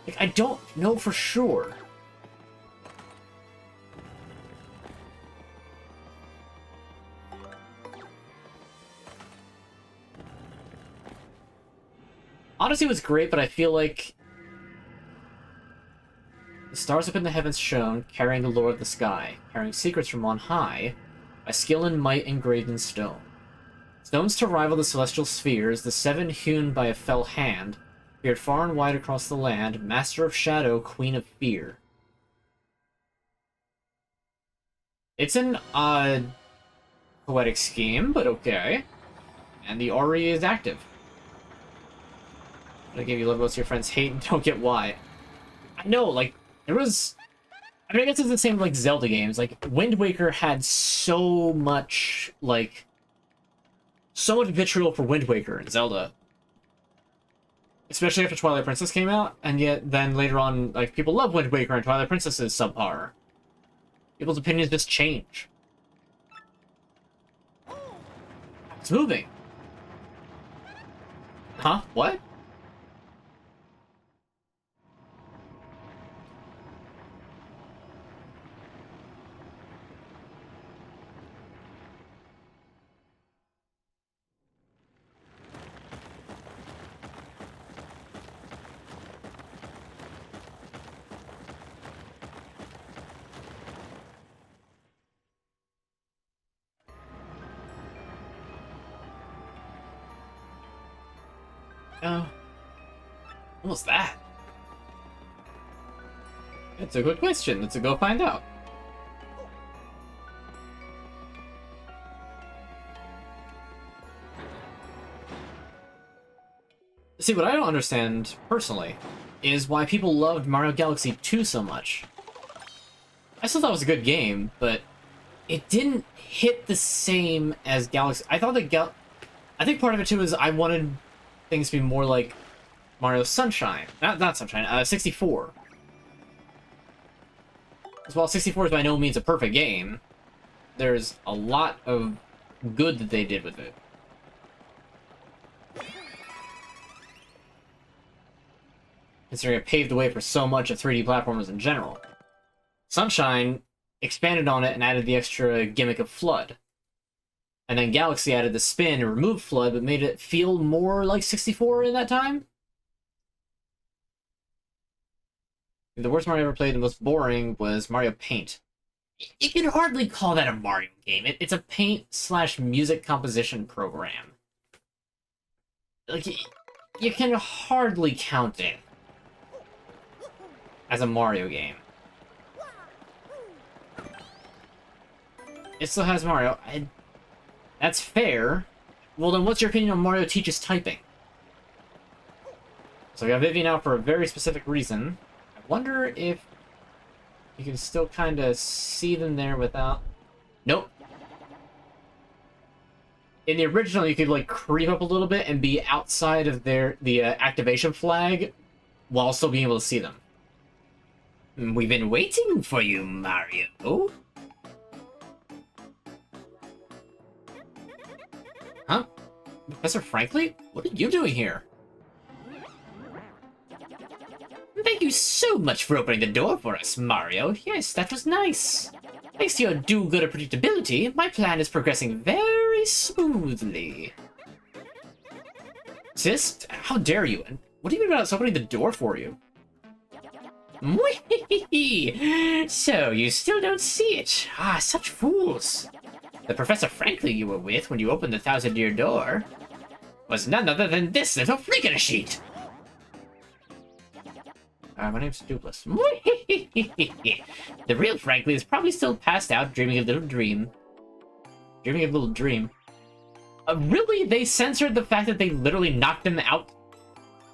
A: Like, I don't know for sure. Odyssey was great, but I feel like the stars up in the heavens shone, carrying the lore of the sky, carrying secrets from on high, by skill and might engraved in stone. Stones to rival the celestial spheres, the seven hewn by a fell hand, peered far and wide across the land, master of shadow, queen of fear. It's an odd poetic scheme, but okay. And the RE is active. I gave you love most of your friends hate and don't get why. I know, like, there was... I mean, I guess it's the same with, like, Zelda games. Like, Wind Waker had so much, like... So much vitriol for Wind Waker and Zelda. Especially after Twilight Princess came out, and yet then later on, like, people love Wind Waker and Twilight Princess is subpar. People's opinions just change. It's moving. Huh? What? What was that? It's a good question. Let's go find out. See, what I don't understand, personally, is why people loved Mario Galaxy 2 so much. I still thought it was a good game, but it didn't hit the same as Galaxy. I thought that I think part of it, too, is I wanted things to be more like Mario Sunshine. Not Sunshine, 64. As while 64 is by no means a perfect game, there's a lot of good that they did with it. Considering it paved the way for so much of 3D platformers in general. Sunshine expanded on it and added the extra gimmick of FLUDD. And then Galaxy added the spin and removed FLUDD, but made it feel more like 64 in that time? The worst Mario ever played, the most boring, was Mario Paint. You can hardly call that a Mario game. It's a paint/music composition program. Like, you can hardly count it as a Mario game. It still has Mario. That's fair. Well, then what's your opinion on Mario teaches typing? So I got Vivian out for a very specific reason. I wonder if you can still kind of see them there without... Nope. In the original, you could, like, creep up a little bit and be outside of the activation flag while still being able to see them. We've been waiting for you, Mario. Huh? Professor Franklin? What are you doing here? Thank you you so much for opening the door for us, Mario. Yes, that was nice. Thanks to your do-gooder predictability, my plan is progressing very smoothly. Sis, how dare you? And what do you mean about us opening the door for you? So, you still don't see it? Ah, such fools. The Professor Frankly you were with when you opened the 1,000-year door was none other than this little freaking sheet. My name's Dupless. The real Frankly is probably still passed out, dreaming a little dream. Dreaming a little dream. Really? They censored the fact that they literally knocked him out?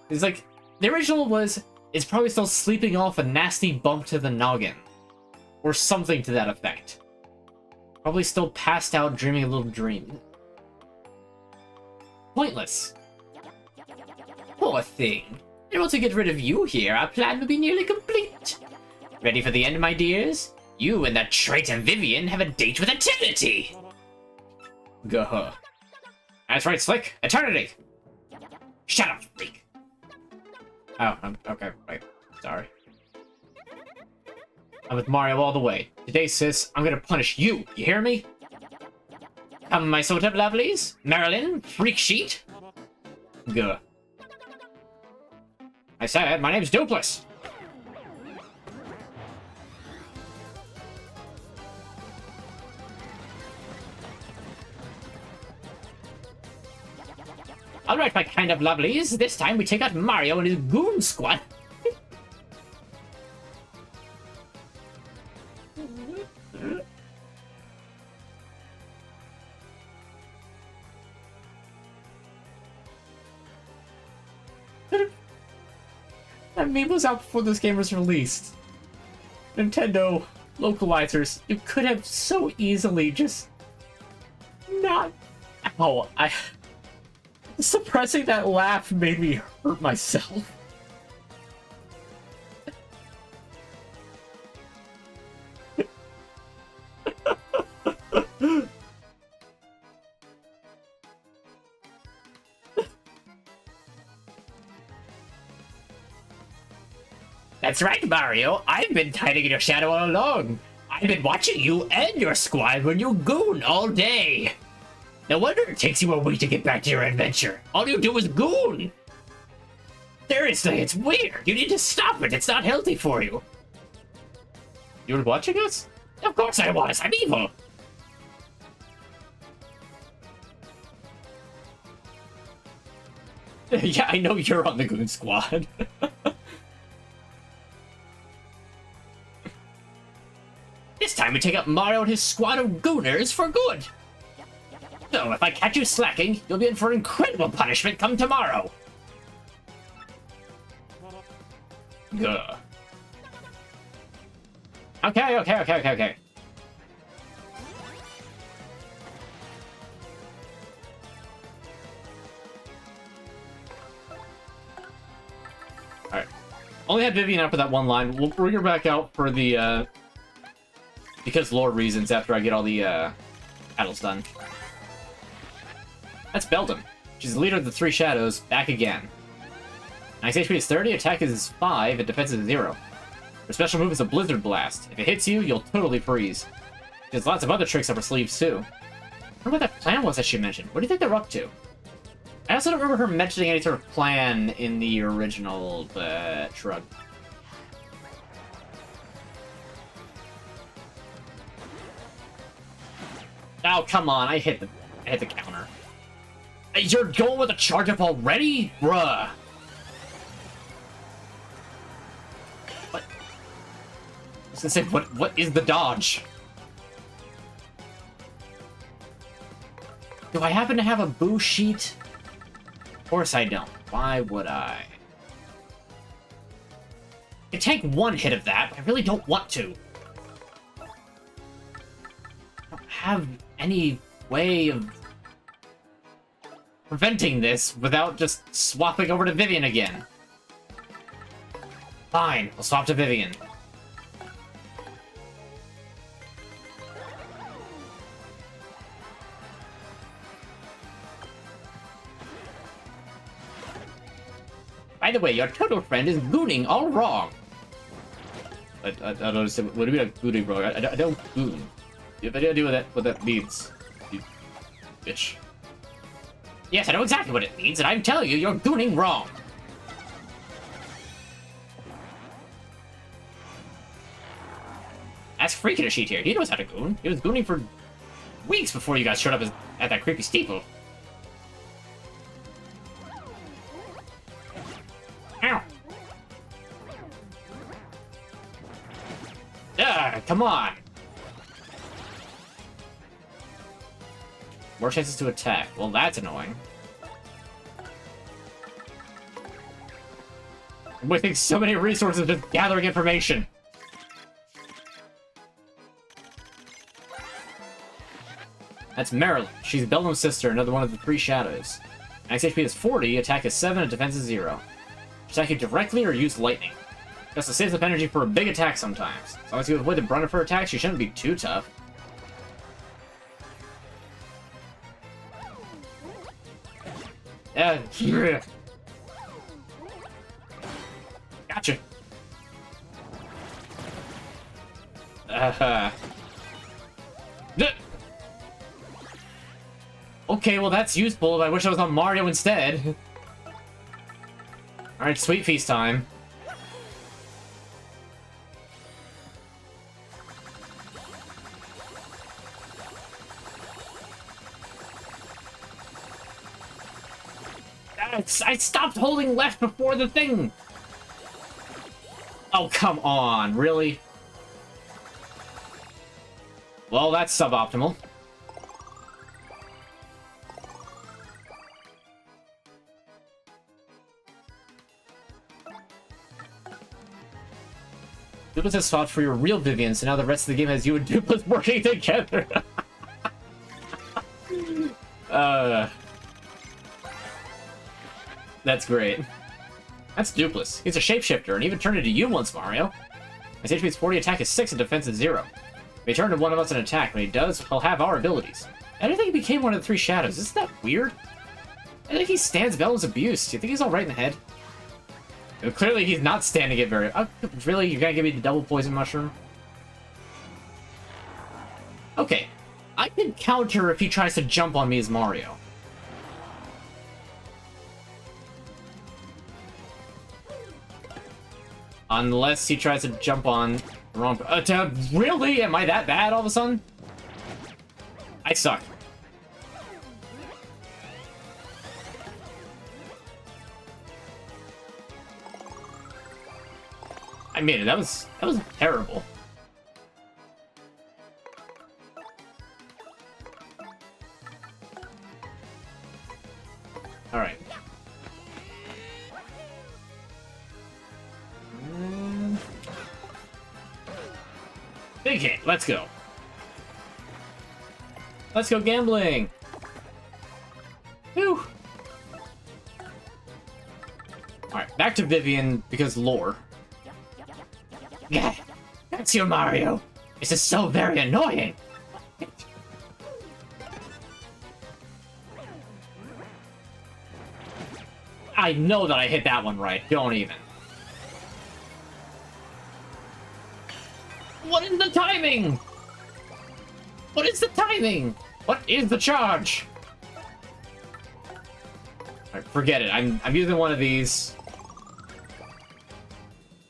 A: It's like, the original was, it's probably still sleeping off a nasty bump to the noggin. Or something to that effect. Probably still passed out, dreaming a little dream. Pointless. Poor thing. And once we get rid of you here, our plan will be nearly complete. Ready for the end, my dears? You and that traitor Vivian have a date with eternity! Gah. That's right, Slick. Eternity! Shut up, freak. Oh, okay, right. Sorry. I'm with Mario all the way. Today, sis, I'm gonna punish you. You hear me? Come, my sort of lovelies. Marilyn, freak sheet. Gah. I said, my name's Dupless. Alright, my kind of lovelies. This time we take out Mario and his goon squad. That meme was out before this game was released. Nintendo localizers, you could have so easily just not. Ow, suppressing that laugh made me hurt myself. That's right, Mario. I've been hiding in your shadow all along. I've been watching you and your squad when you goon all day. No wonder it takes you a week to get back to your adventure. All you do is goon. Seriously, it's weird. You need to stop it. It's not healthy for you. You were watching us? Of course I was. I'm evil. Yeah, I know you're on the goon squad. This time we take out Mario and his squad of gooners for good. So, if I catch you slacking, you'll be in for incredible punishment come tomorrow. Gah. Okay. Alright. Only had Vivian out for that one line. We'll bring her back out for the, because lore reasons after I get all the, battles done. That's Beldam. She's the leader of the Three Shadows, back again. Max HP is 30, attack is 5, and defense is 0. Her special move is a Blizzard Blast. If it hits you, you'll totally freeze. She has lots of other tricks up her sleeves, too. I wonder what that plan was that she mentioned. What do you think they're up to? I also don't remember her mentioning any sort of plan in the original, Shrug. Oh, come on, I hit the counter. You're going with a charge up already? Bruh. What? I was gonna say, what is the dodge? Do I happen to have a boo sheet? Of course I don't. Why would I? I can take one hit of that, but I really don't want to. I don't have any way of preventing this without just swapping over to Vivian again. Fine, I'll swap to Vivian. By the way, your turtle friend is gooning all wrong. I don't understand. What do you mean I'm gooning, bro? I don't goon. You have any idea what that means? You bitch. Yes, I know exactly what it means, and I'm telling you, you're gooning wrong. Ask Freaking Sheet here. He knows how to goon. He was gooning for weeks before you guys showed up at that creepy steeple. Ow. Come on. More chances to attack. Well, that's annoying. I'm wasting so many resources just gathering information. That's Marilyn. She's Beldam's sister, another one of the three shadows. Max HP is 40, attack is 7, and defense is 0. Attack you directly or use lightning. Just to save some energy for a big attack sometimes. As long as you avoid the brunt of her attacks, she shouldn't be too tough. Yeah. Gotcha. Okay, well that's useful. I wish I was on Mario instead. Alright, Sweet Feast time. I stopped holding left before the thing! Oh, come on, really? Well, that's suboptimal. Dupless has fought for your real Vivian, so now the rest of the game has you and Dupless working together. That's great. That's Dupless. He's a shapeshifter, and even turned into you once, Mario. His HP is 40, attack is 6, and defense is 0. If he turned to one of us in attack, when he does, he'll have our abilities. I don't think he became one of the three shadows. Isn't that weird? I think he stands Bella's abuse. Do you think he's alright in the head? Clearly, he's not standing it very... really? You're gonna give me the double poison mushroom? Okay. I can counter if he tries to jump on me as Mario. Unless he tries to jump on the wrong... really? Am I that bad all of a sudden? I suck. I made it. That was terrible. All right. Big hit. Let's go. Let's go gambling. Whew. All right, back to Vivian because lore. Yeah, that's you, Mario. This is so very annoying. I know that I hit that one right. Don't even. What is the timing? What is the timing? What is the charge? Alright, forget it. I'm using one of these.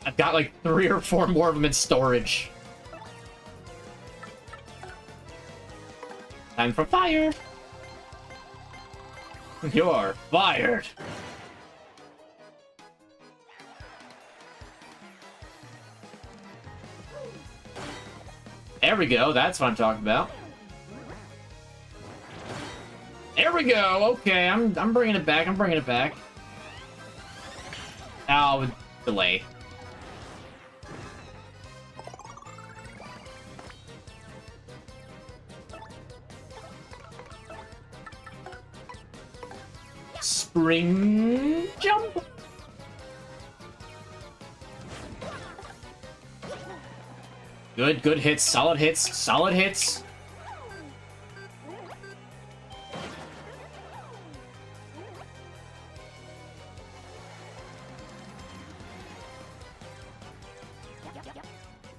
A: I've got like 3 or 4 more of them in storage. Time for fire. You're fired. There we go. That's what I'm talking about. There we go. Okay, I'm bringing it back. I'm bringing it back. Oh, delay. Spring jump. Good hits, solid hits, solid hits.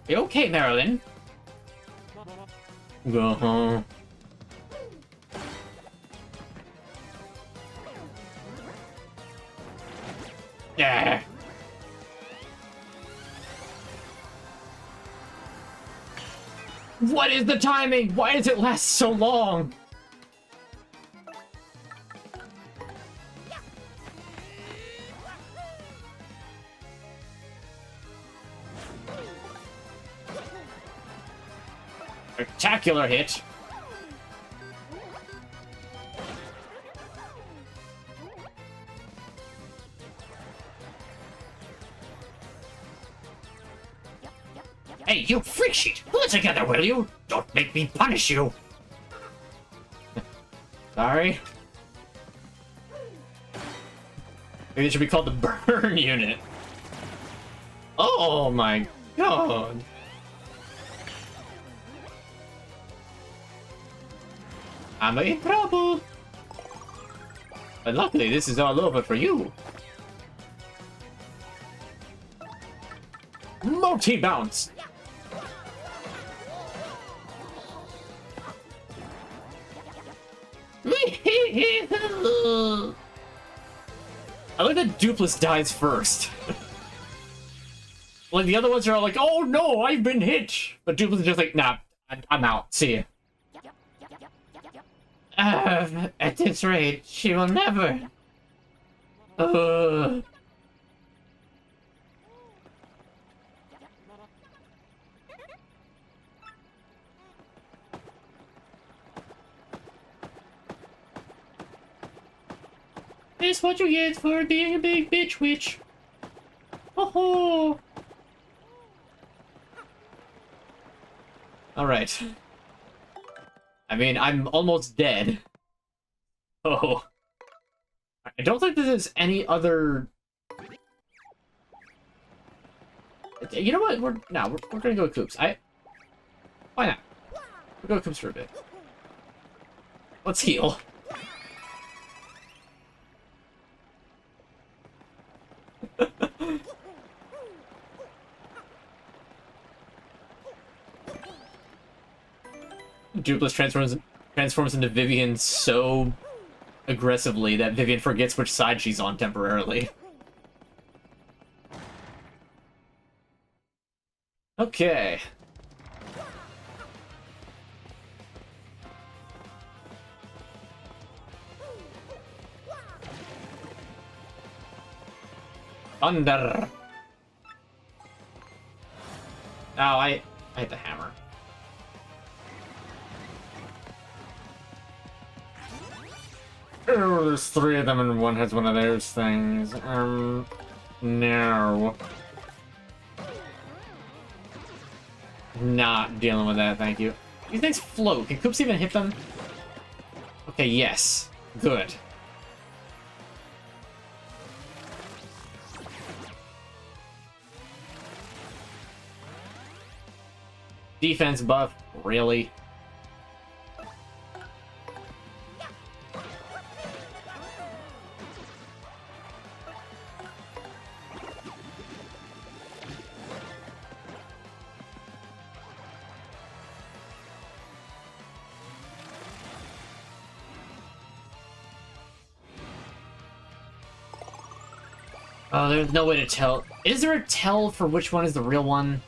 A: You okay, Marilyn? Go home. Yeah. What is the timing? Why does it last so long? Spectacular hit. Hey, you freak sheet! Pull it together, will you? Don't make me punish you! Sorry. Maybe it should be called the burn unit. Oh my god. I'm in trouble. But luckily, this is all over for you. Multi-bounce! I like that Dupless dies first. Like, the other ones are all like, oh no, I've been hit! But Dupless is just like, nah, I'm out. See ya. At this rate, she will never. This what you get for being a big bitch witch. Oh ho! Alright. I mean, I'm almost dead. Oh. I don't think there's any other... You know what? We're gonna go with Coops. Why not? We'll go with Coops for a bit. Let's heal. Dupless transforms into Vivian so aggressively that Vivian forgets which side she's on temporarily. Okay. Thunder. Oh, I hit the hammer. Oh, there's 3 of them and one has one of those things. No. Not dealing with that, thank you. These things float. Can Coops even hit them? Okay, yes. Good. Defense buff? Really? Oh, there's no way to tell. Is there a tell for which one is the real one?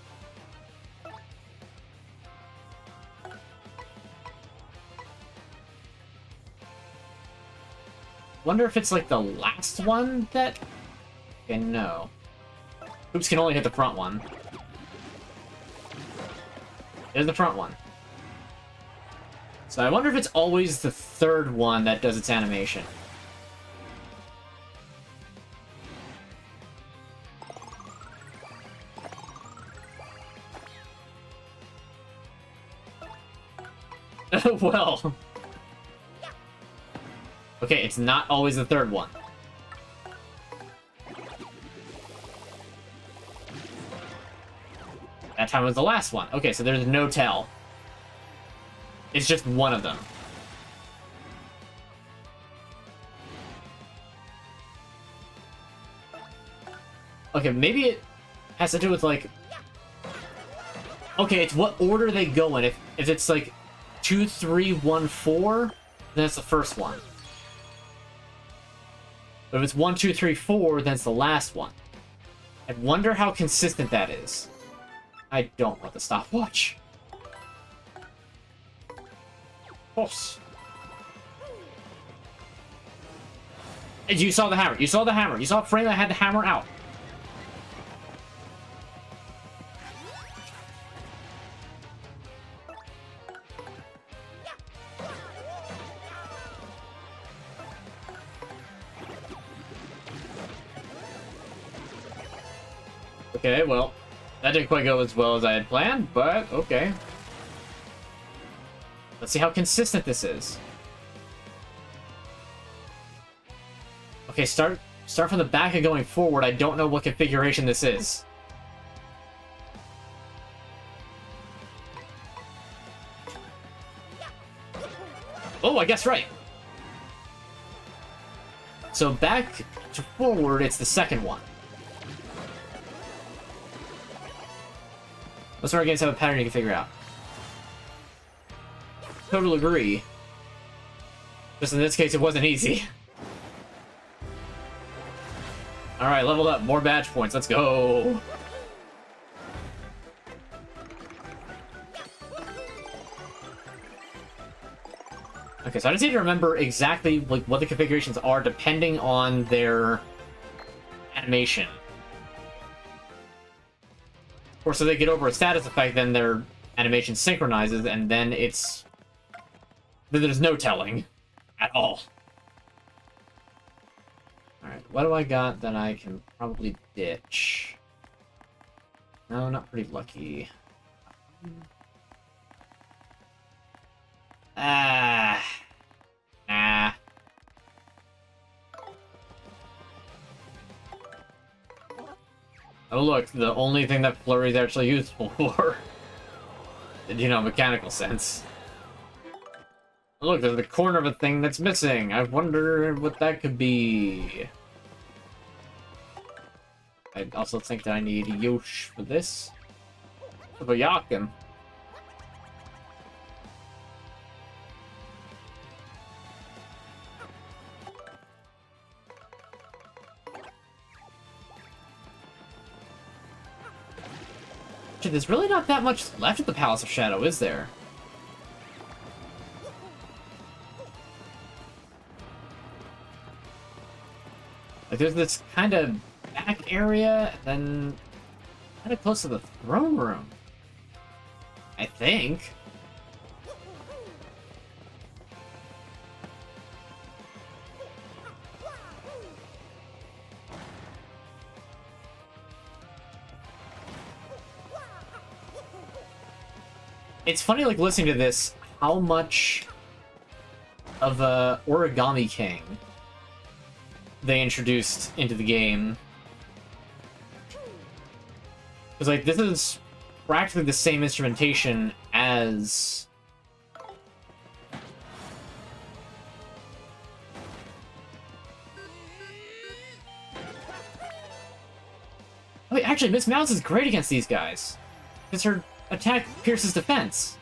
A: Wonder if it's like the last one that... Okay, no. Oops, can only hit the front one. There's the front one. So I wonder if it's always the third one that does its animation. Well... Okay, it's not always the third one. That time was the last one. Okay, so there's no tell. It's just one of them. Okay, maybe it has to do with, like... Okay, it's what order they go in. If it's like 2, 3, 1, 4, then it's the first one. But if it's 1, 2, 3, 4, then it's the last one. I wonder how consistent that is. I don't want the stopwatch. Horse. And you saw the hammer. You saw the hammer. You saw a frame that had the hammer out. Okay, well, that didn't quite go as well as I had planned, but okay. Let's see how consistent this is. Okay, start from the back and going forward. I don't know what configuration this is. Oh, I guess right. So back to forward, it's the second one. Most of our games have a pattern you can figure out. Total agree. Just in this case, it wasn't easy. Alright, leveled up. More badge points. Let's go. Okay, so I just need to remember exactly like what the configurations are depending on their animation. Of course, if they get over a status effect, then their animation synchronizes, and then then there's no telling at all. Alright, what do I got that I can probably ditch? No, not pretty lucky. Nah. Oh look, the only thing that flurry is actually useful for. You know, mechanical sense. Oh, look, there's the corner of a thing that's missing. I wonder what that could be. I also think that I need Yosh for this. For Yakin. There's really not that much left of the Palace of Shadow, is there? Like, there's this kind of back area, and then kind of close to the throne room. I think. It's funny, like, listening to this, how much of Origami King they introduced into the game. Because, like, this is practically the same instrumentation as... Wait, actually, Miss Mouse is great against these guys. Because her attack pierces defense.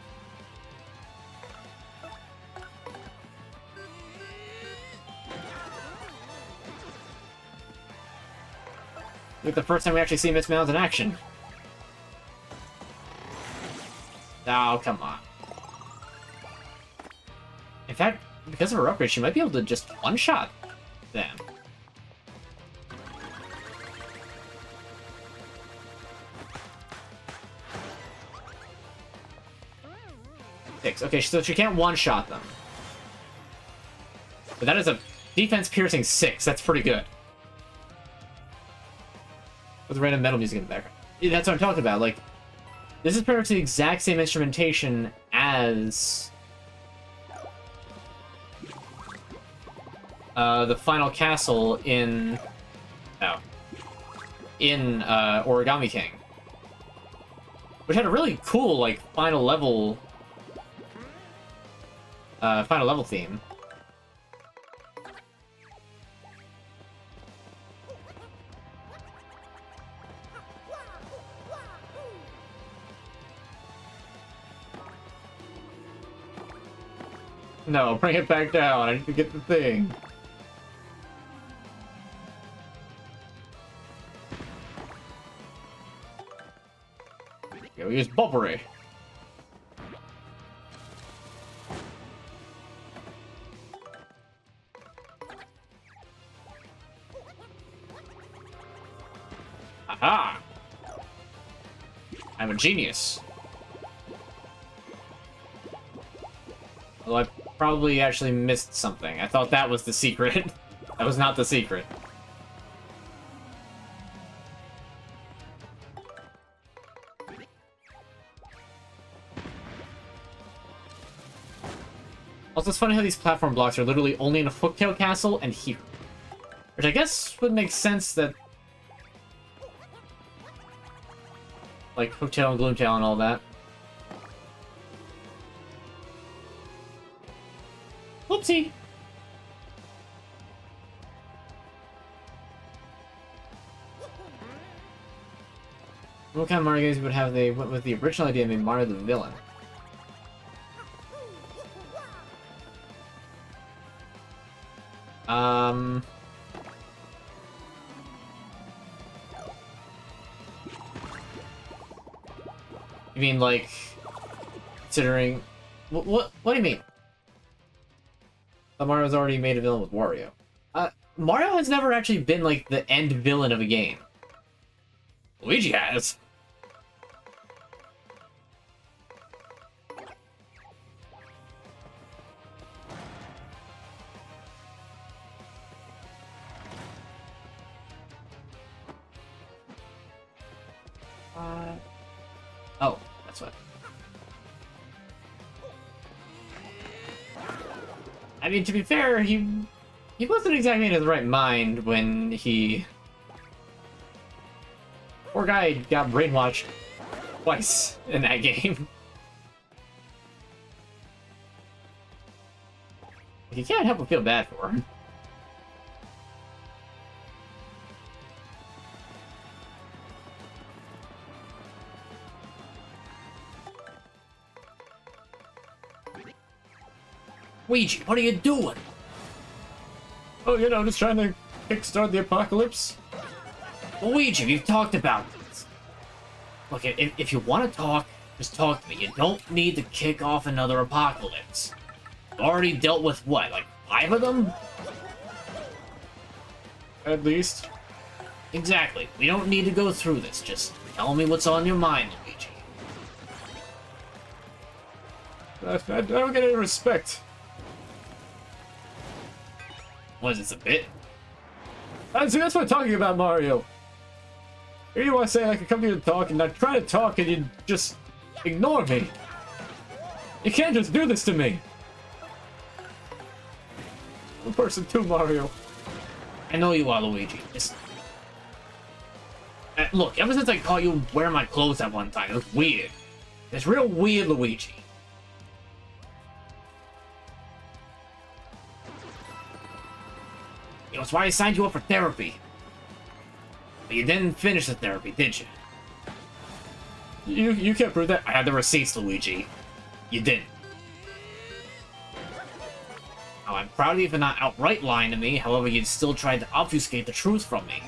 A: Like the first time we actually see Miss Mouse in action. Oh, come on. In fact, because of her upgrade, she might be able to just one-shot them. Okay, so she can't one-shot them. But that is a defense piercing 6. That's pretty good. With random metal music in the background. Yeah, that's what I'm talking about. Like, this is pretty much the exact same instrumentation as the final castle in Origami King, which had a really cool like final level theme. No, bring it back down. I need to get the thing. Yeah, we use Bubbery. Aha! I'm a genius. Although I probably actually missed something. I thought that was the secret. That was not the secret. Also, it's funny how these platform blocks are literally only in a Hooktail Castle and here. Which I guess would make sense that... like, Hooktail and Gloomtail and all that. Whoopsie! What kind of Mario games would have they went with the original idea and made Mario the villain? You mean like considering what do you mean? Mario's already made a villain with Wario. Mario has never actually been like the end villain of a game. Luigi has. Oh, that's what. I mean, to be fair, he wasn't exactly in his right mind when he... Poor guy got brainwashed twice in that game. You can't help but feel bad for him. Luigi, what are you doing? Oh, you know, just trying to kickstart the apocalypse. Luigi, we've talked about this. Look, if you want to talk, just talk to me. You don't need to kick off another apocalypse. You've already dealt with, what, like 5 of them? At least. Exactly. We don't need to go through this. Just tell me what's on your mind, Luigi. I don't get any respect. What is this, a bit? See, that's what I'm talking about, Mario. Here you want to say I could come to you to talk, and I try to talk, and you just ignore me. You can't just do this to me. I'm a person too, Mario. I know you are, Luigi. Just... look, ever since I caught you wearing my clothes at one time, it was weird. It's real weird, Luigi. That's why I signed you up for therapy. But you didn't finish the therapy, did you? You can't prove that. I had the receipts, Luigi. You didn't. Now, I'm proud of you for not outright lying to me, however, you still tried to obfuscate the truth from me.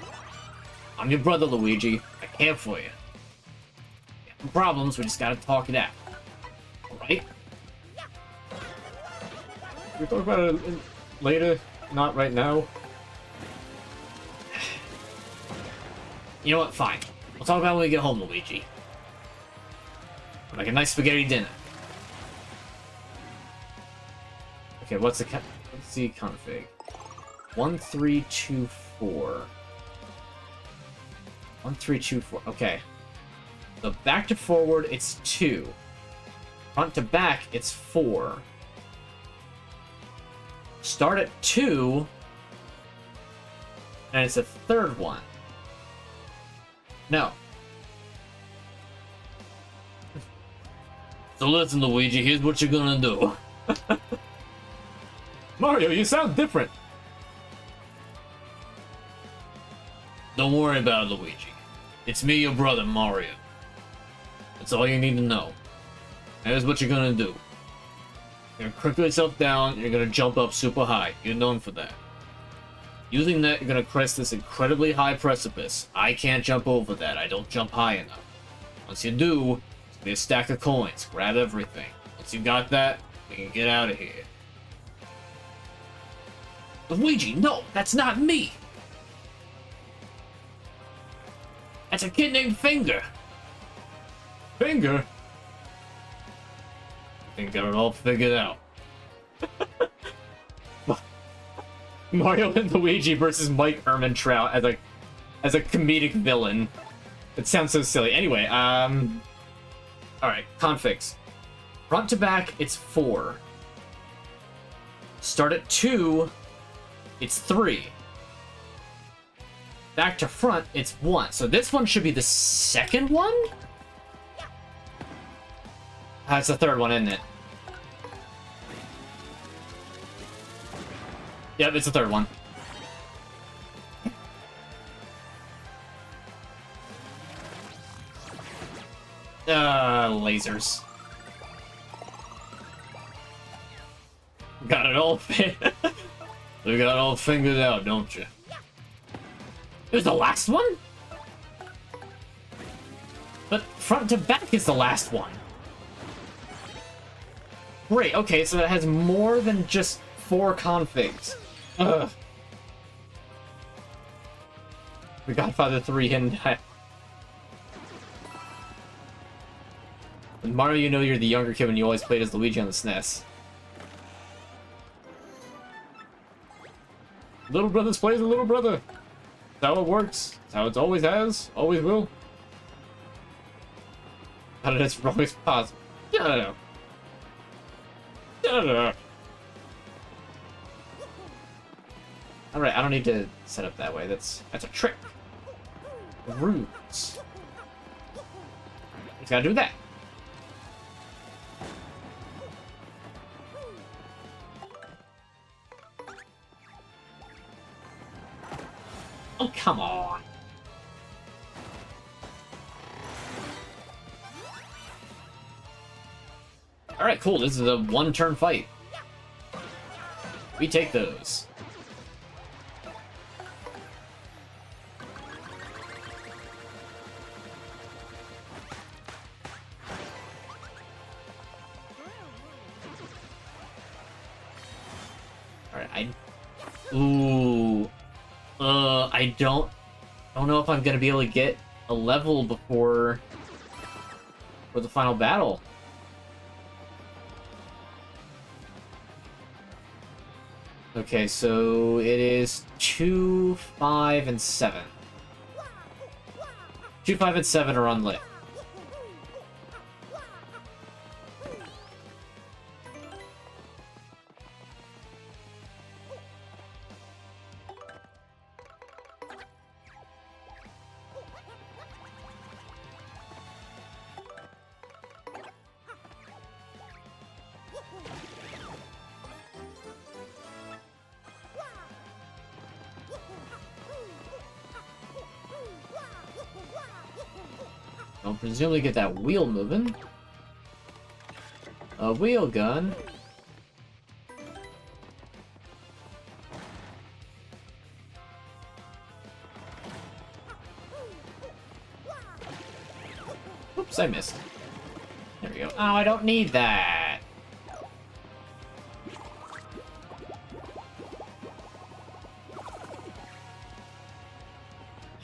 A: I'm your brother, Luigi. I care for you. You have problems, we just gotta talk it out. Alright? We'll talk about it later, not right now. You know what? Fine. We'll talk about it when we get home, Luigi. Like a nice spaghetti dinner. Okay, what's the config? 1324. 1324. Okay. So back to forward, it's 2. Front to back, it's 4. Start at 2, and it's a third one. No. So listen, Luigi, here's what you're gonna do. Mario, you sound different. Don't worry about it, Luigi. It's me, your brother, Mario. That's all you need to know. Here's what you're gonna do. You're gonna crinkle yourself down, you're gonna jump up super high. You're known for that. Using that, you're gonna crest this incredibly high precipice. I can't jump over that, I don't jump high enough. Once you do, it's gonna be a stack of coins. Grab everything. Once you got that, we can get out of here. Luigi, no, that's not me! That's a kid named Finger. Finger? I think got it all figured out. Mario and Luigi versus Mike Ehrmantraut as a comedic villain. It sounds so silly. Anyway, alright, configs. Front to back, it's 4. Start at 2, it's 3. Back to front, it's 1. So this one should be the second one? That's the third one, isn't it? Yep, it's the third one. Lasers. Got it all we got it all figured out, don't you? It was the last one? But front to back is the last one. Great, okay, so it has more than just 4 configs. Ugh. The Godfather 3 and in Mario, you know you're the younger kid when you always played as Luigi on the SNES. Little brother's plays a little brother. That's how it works. That's how it always has. Always will. How did it's always possible? I don't know. I don't know. Alright, I don't need to set up that way. That's a trick. Runes. Just gotta do that. Oh, come on. Alright, cool. This is a one-turn fight. We take those. Alright, I don't know if I'm gonna be able to get a level before for the final battle. Okay, so it is 2, 5, and 7. 2, 5, and 7 are unlit. I'll presumably get that wheel moving. A wheel gun. Oops, I missed. There we go. Oh, I don't need that.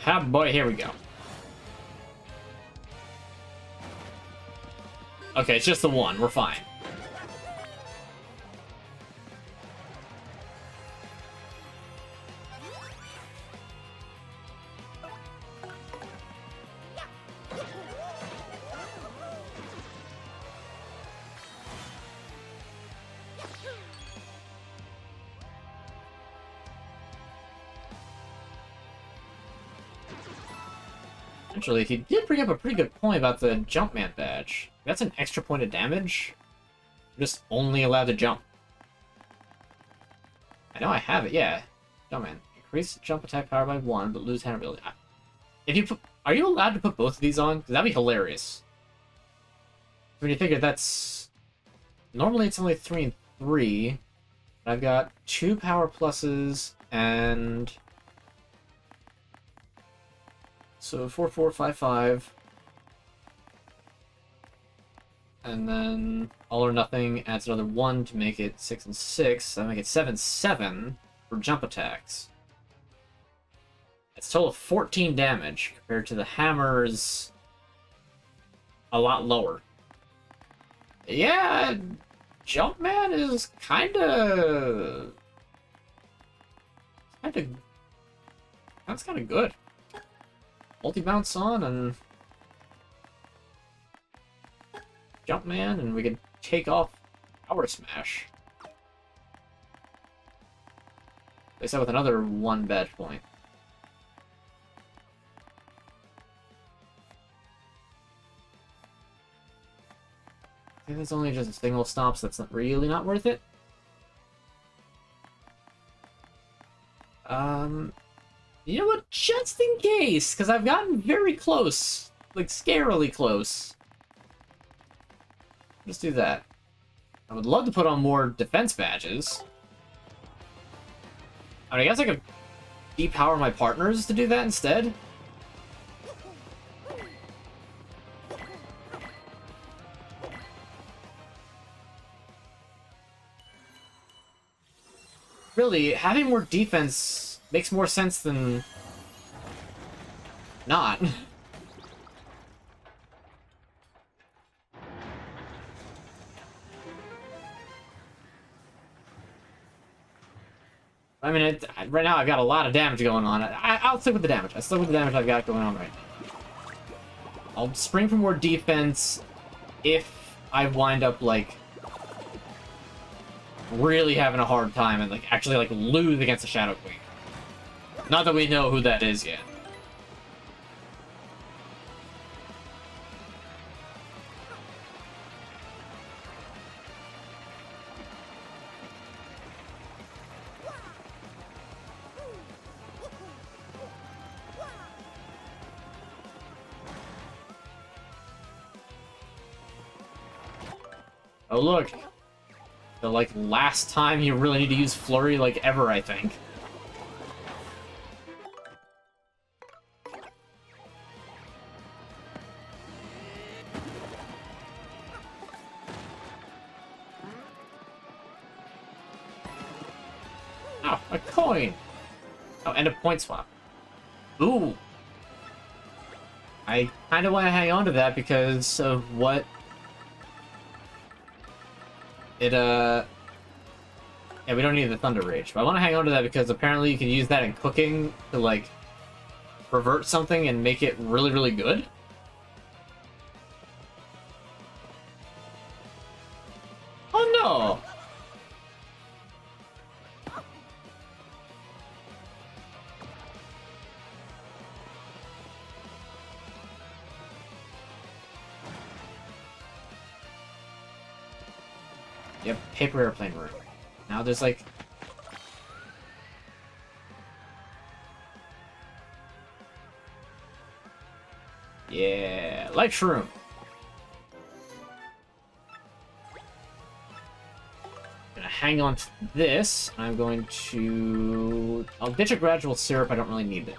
A: Ah, boy, here we go. Okay, it's just the one. We're fine. Actually, he did bring up a pretty good point about the Jumpman badge. That's an extra point of damage. I'm just only allowed to jump. I know I have it, yeah. Jumpman. Increase jump attack power by 1, but lose hand ability. If you put, are you allowed to put both of these on? Because that'd be hilarious. When you figure that's... Normally it's only 3 and 3. I've got 2 power pluses and... So 4, 4, 5, 5. And then all or nothing adds another 1 to make it 6 and 6. So I make it 7, 7 for jump attacks. It's a total of 14 damage compared to the hammer's a lot lower. Yeah, Jumpman is that's kind of good. Multi-bounce on and Jumpman, and we can take off Power Smash. They said with another 1 badge point. I think that's only just a single stomp, so that's really not worth it. You know what? Just in case, because I've gotten very close. Like, scarily close. Let's do that. I would love to put on more defense badges. I mean, I guess I could depower my partners to do that instead. Really, having more defense makes more sense than not. I mean, right now I've got a lot of damage going on. I'll stick with the damage. I'll stick with the damage I've got going on right now. I'll spring for more defense if I wind up, like, really having a hard time and, like, actually, like, lose against the Shadow Queen. Not that we know who that is yet. Oh, look. The, like, last time you really need to use Flurry, like, ever, I think. Oh, a coin! Oh, and a point swap. Ooh! I kind of want to hang on to that because of what... Yeah, we don't need the Thunder Rage, but I want to hang on to that because apparently you can use that in cooking to, like, revert something and make it really, really good. Oh no! Yep, paper airplane room. Now there's like... Yeah, light shroom. Gonna hang on to this. I'm going to... I'll ditch a gradual syrup, I don't really need it.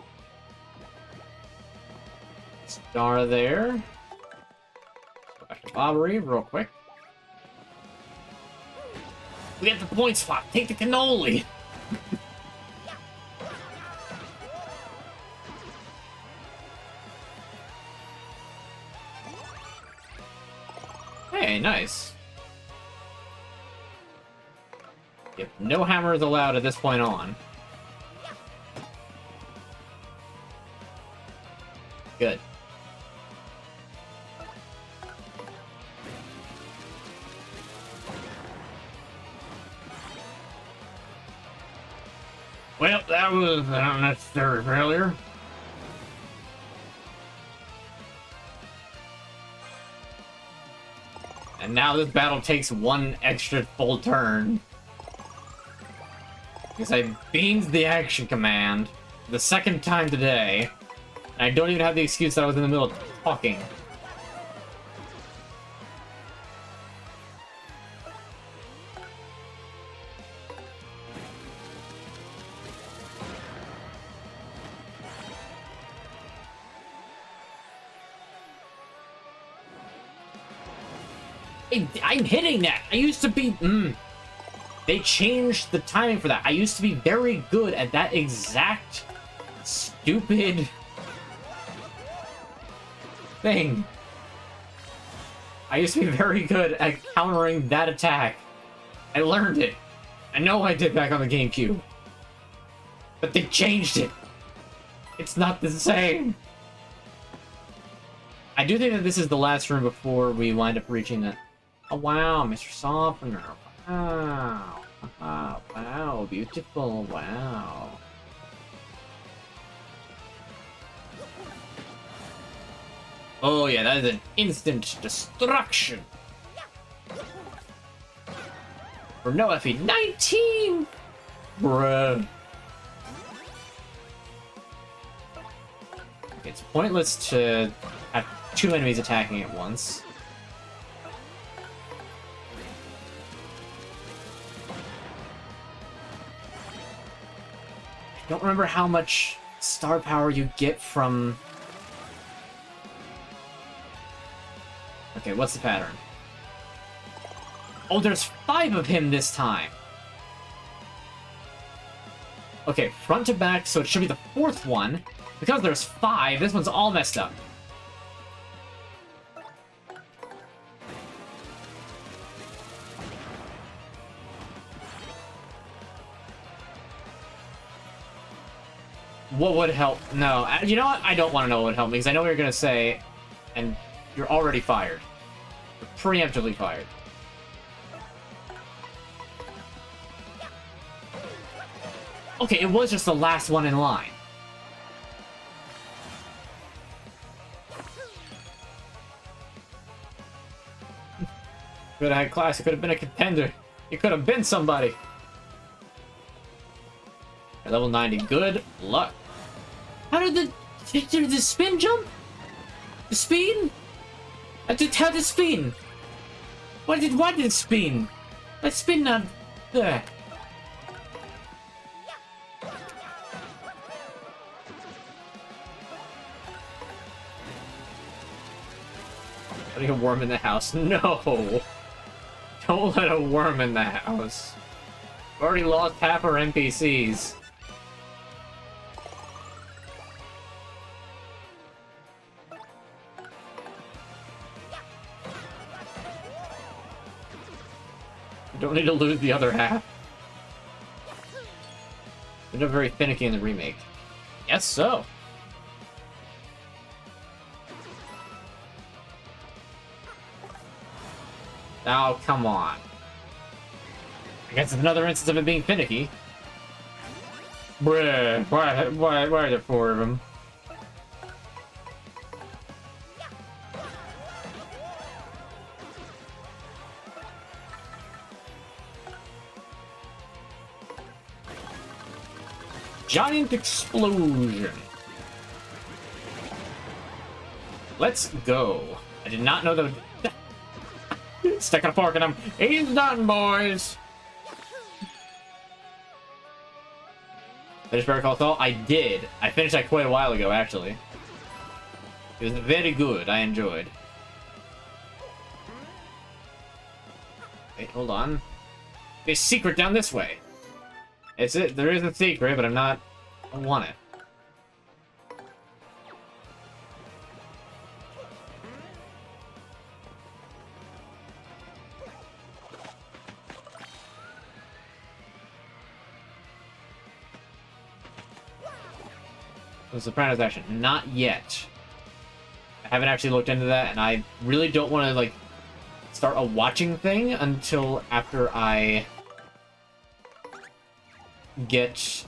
A: Star there. Go back to Bobbery real quick. We have the point swap. Take the cannoli. Hey, nice. Yep, no hammers allowed at this point on. Good. Well, that was an unnecessary failure. And now this battle takes 1 extra full turn. Because I beamed the action command the 2nd time today. And I don't even have the excuse that I was in the middle of talking. I'm hitting that. I used to be... They changed the timing for that. I used to be very good at that exact stupid thing. I used to be very good at countering that attack. I learned it. I know I did back on the GameCube. But they changed it. It's not the same. I do think that this is the last room before we wind up reaching that. Oh wow, Mr. Softener. Wow. Wow, beautiful. Wow. Oh yeah, that is an instant destruction. For no FE 19! Bruh. It's pointless to have two enemies attacking at once. I don't remember how much star power you get from... Okay, what's the pattern? Oh, there's 5 of him this time! Okay, front to back, so it should be the 4th one. Because there's 5, this one's all messed up. What would help? No, you know what? I don't want to know what would help me, because I know what you're going to say, and you're already fired. You're preemptively fired. Okay, it was just the last one in line. Could have had class, it could have been a contender. You could have been somebody. At level 90, good luck. How did the spin jump? The spin? How did it spin? Why did it spin? That spin not there. Letting a worm in the house. No! Don't let a worm in the house. We've already lost half our NPCs. We don't need to lose the other half. They're not very finicky in the remake. Yes, so. Oh, come on. I guess it's another instance of it being finicky. Bruh, why are there 4 of them? Giant explosion. Let's go. I did not know that. Sticking a fork in him. He's done, boys. Finish Better Call Saul? I did. I finished that quite a while ago, actually. It was very good. I enjoyed. Wait, hold on. There's a secret down this way. It's it. There is a secret, but I don't want it. The Sopranos action. Not yet. I haven't actually looked into that, and I really don't want to, like, start a watching thing until after I get,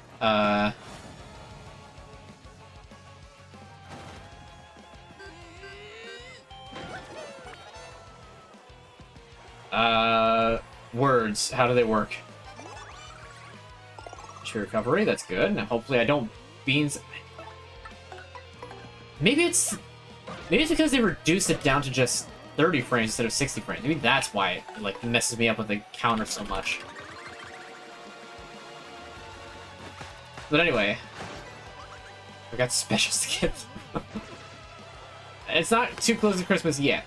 A: words. How do they work? True recovery, that's good. Now, hopefully I don't beans... Maybe it's because they reduced it down to just 30 frames instead of 60 frames. Maybe that's why it, like, messes me up with the counter so much. But anyway, I got specials to get through. It's not too close to Christmas yet.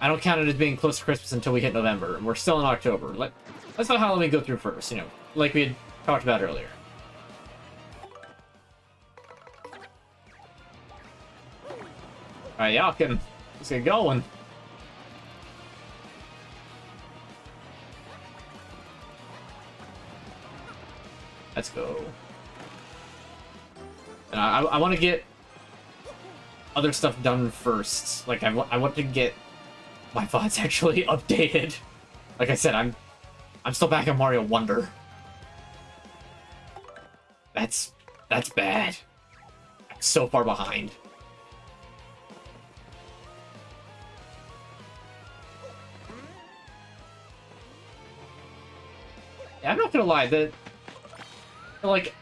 A: I don't count it as being close to Christmas until we hit November, and we're still in October. Let's let Halloween go through first, you know, like we had talked about earlier. Alright, y'all can let's get going. Let's go. And I want to get other stuff done first. Like, I want to get my VODs actually updated. Like I said, I'm still back on Mario Wonder. That's bad. I'm so far behind. Yeah, I'm not gonna lie, like,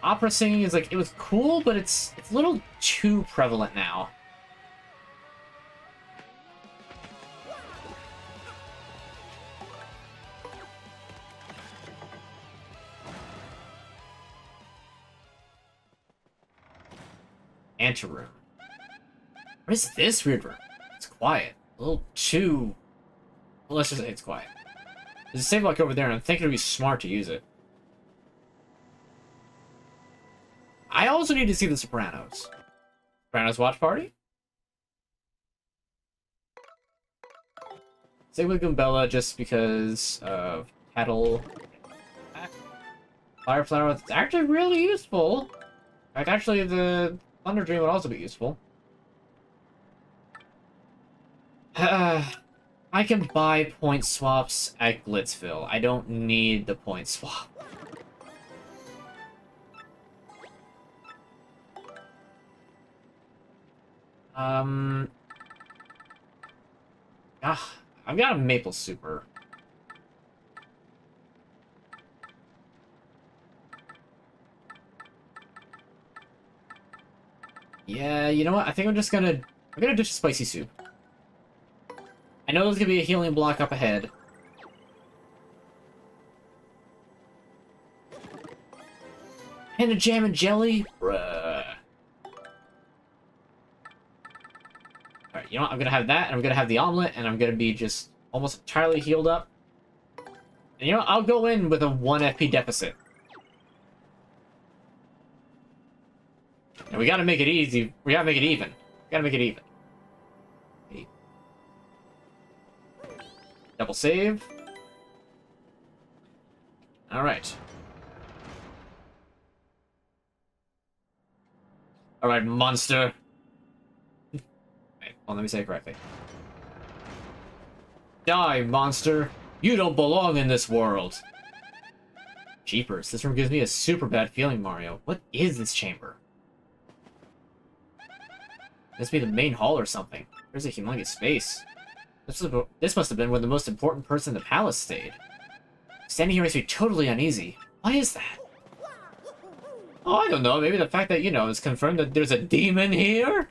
A: opera singing is like, it was cool, but it's a little too prevalent now. Anteroom. What is this weird room? It's quiet. A little too... Well, let's just say it's quiet. There's a save lock over there, and I'm thinking it'd be smart to use it. I also need to see The Sopranos. Sopranos watch party? Stay with Goombella just because of cattle. Fire flower, it's actually really useful. Like, actually, the Thunder Dream would also be useful. I can buy point swaps at Glitzville. I don't need the point swap. I've got a Maple Super. Yeah, you know what? I think I'm gonna ditch Spicy Soup. I know there's gonna be a healing block up ahead. And a jam and jelly? Bruh. Alright, you know what? I'm gonna have that, and I'm gonna have the omelet, and I'm gonna be just almost entirely healed up. And you know what? I'll go in with a 1 FP deficit. And we gotta make it easy. We gotta make it even. We gotta make it even. Okay. Double save. Alright. Alright, monster. Well, let me say it correctly. Die, monster! You don't belong in this world! Jeepers, this room gives me a super bad feeling, Mario. What is this chamber? This must be the main hall or something. There's a humongous space. This must have been where the most important person in the palace stayed. Standing here makes me totally uneasy. Why is that? Oh, I don't know. Maybe the fact that, you know, it's confirmed that there's a demon here?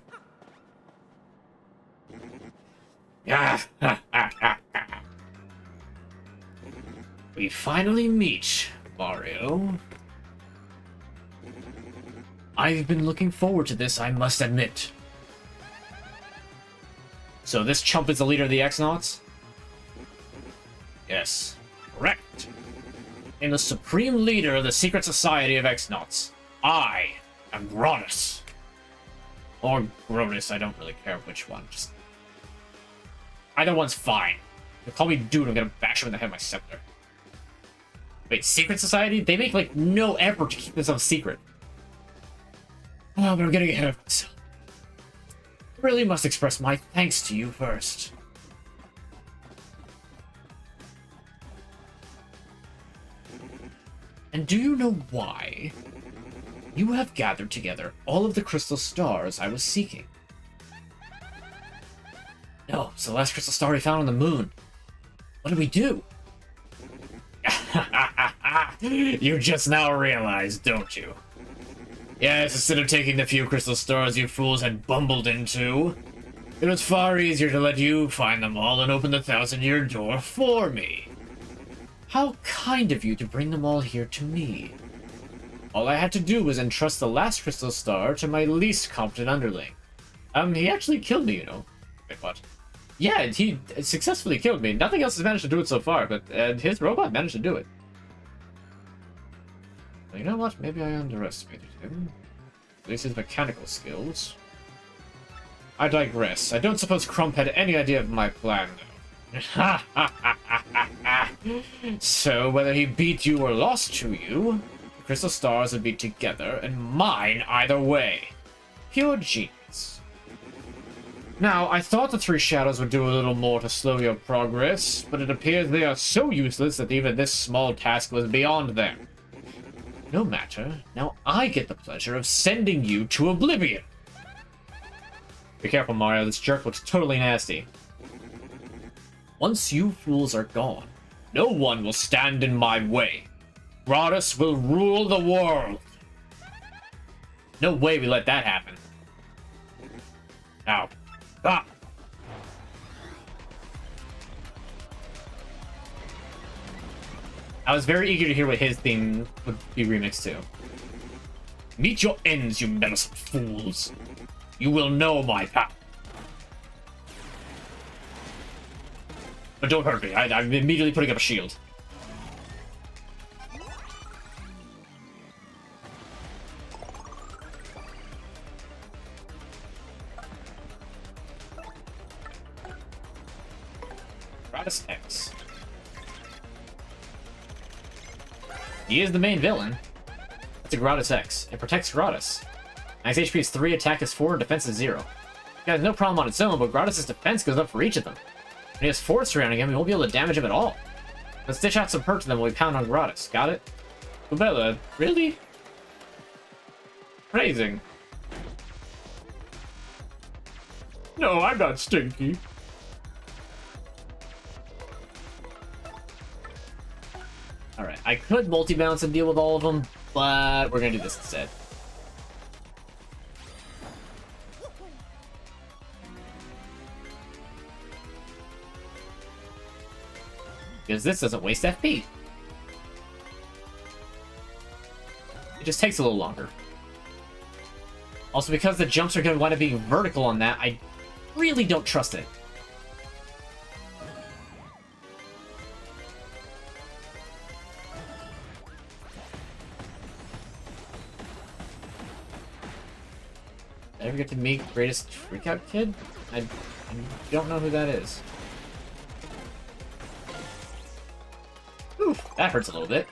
A: We finally meet, Mario. I've been looking forward to this, I must admit. So this chump is the leader of the X-Nauts? Yes, correct. And the supreme leader of the secret society of X-Nauts. I am Gronus. Or Gronus, I don't really care which one. Just... either one's fine. If you call me dude, I'm gonna bash him in the head with my scepter. Wait, secret society? They make, like, no effort to keep this a secret. Oh, but I'm getting ahead of myself. I really must express my thanks to you first. And do you know why? You have gathered together all of the crystal stars I was seeking. No, it's the last crystal star we found on the moon. What did we do? You just now realized, don't you? Yes, instead of taking the few crystal stars you fools had bumbled into, it was far easier to let you find them all and open the 1,000-year door for me. How kind of you to bring them all here to me. All I had to do was entrust the last crystal star to my least competent underling. He actually killed me, you know. Wait, what? Yeah, he successfully killed me. Nothing else has managed to do it so far, but his robot managed to do it. Well, you know what? Maybe I underestimated him. At least his mechanical skills. I digress. I don't suppose Crump had any idea of my plan, though. So, whether he beat you or lost to you, the Crystal Stars would be together, and mine either way. Pure genius. Now, I thought the three shadows would do a little more to slow your progress, but it appears they are so useless that even this small task was beyond them. No matter, now I get the pleasure of sending you to oblivion. Be careful, Mario, this jerk looks totally nasty. Once you fools are gone, no one will stand in my way. Grottus will rule the world. No way we let that happen. Ow. Ah! I was very eager to hear what his theme would be remixed to. Meet your ends, you meddlesome fools. You will know my power. But don't hurt me. I'm immediately putting up a shield. Grottus X. He is the main villain. It's a Grottus X. It protects Grottus. Max HP is 3, attack is 4, and defense is 0. He has no problem on its own, but Grottus' defense goes up for each of them. When he has force surrounding him, he won't be able to damage him at all. Let's dish out some perks to them while we pound on Grottus. Got it? Bubella, really? Praising. No, I'm not stinky. Alright, I could multi-bounce and deal with all of them, but we're gonna do this instead. Because this doesn't waste FP. It just takes a little longer. Also, because the jumps are going to wind up being vertical on that, I really don't trust it. Did I ever get to meet Greatest Freakout Kid? I don't know who that is. Oof, that hurts a little bit.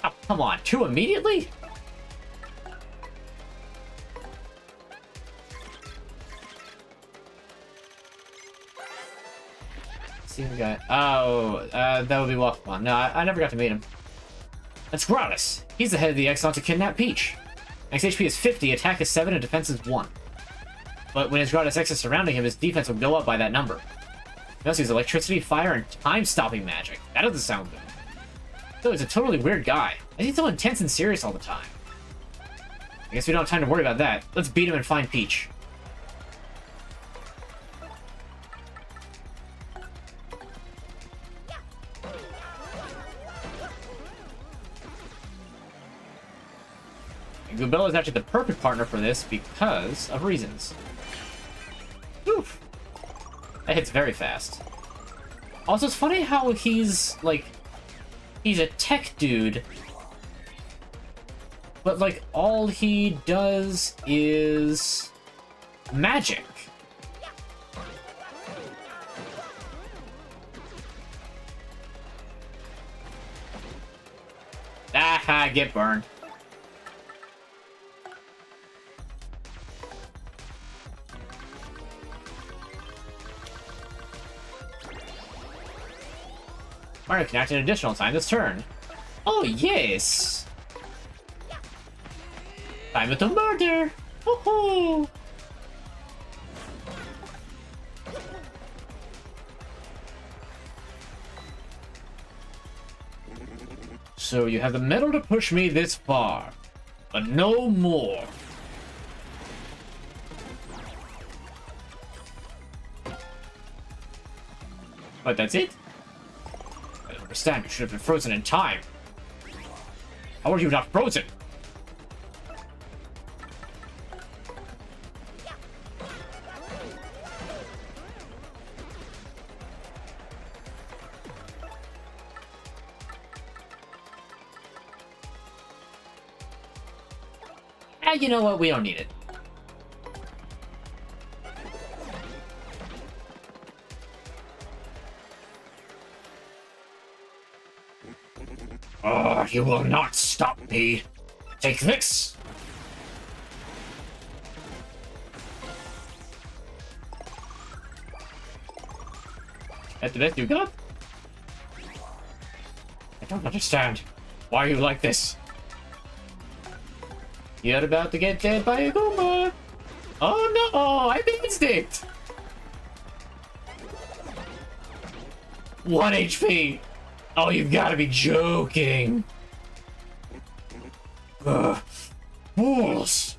A: Oh, come on, 2 immediately? See the guy. Oh, that would be Walkmon. No, I never got to meet him. That's Grottus. He's the head of the Exxon to kidnap Peach. Max HP is 50, attack is 7, and defense is 1. But when his Grottus X is surrounding him, his defense will go up by that number. He also uses electricity, fire, and time-stopping magic. That doesn't sound good. So he's a totally weird guy. I think he's so intense and serious all the time. I guess we don't have time to worry about that. Let's beat him and find Peach. And Goombella is actually the perfect partner for this because of reasons. Oof. That hits very fast. Also, it's funny how he's, like, he's a tech dude, but, like, all he does is magic. Ah, get burned. Mario can act an additional time this turn. Oh, yes! Time with the murder! Ho-ho! So you have the metal to push me this far, but no more. But that's it? I don't understand. You should have been frozen in time. How are you not frozen? you know what? We don't need it.
B: Oh, you will not stop me. Take this.
A: That's the best you got?
B: I don't understand. Why are you like this?
A: You're about to get dead by a Goomba. Oh no, I missed it. 1 HP. Oh, you've got to be joking.
B: Ugh. Fools.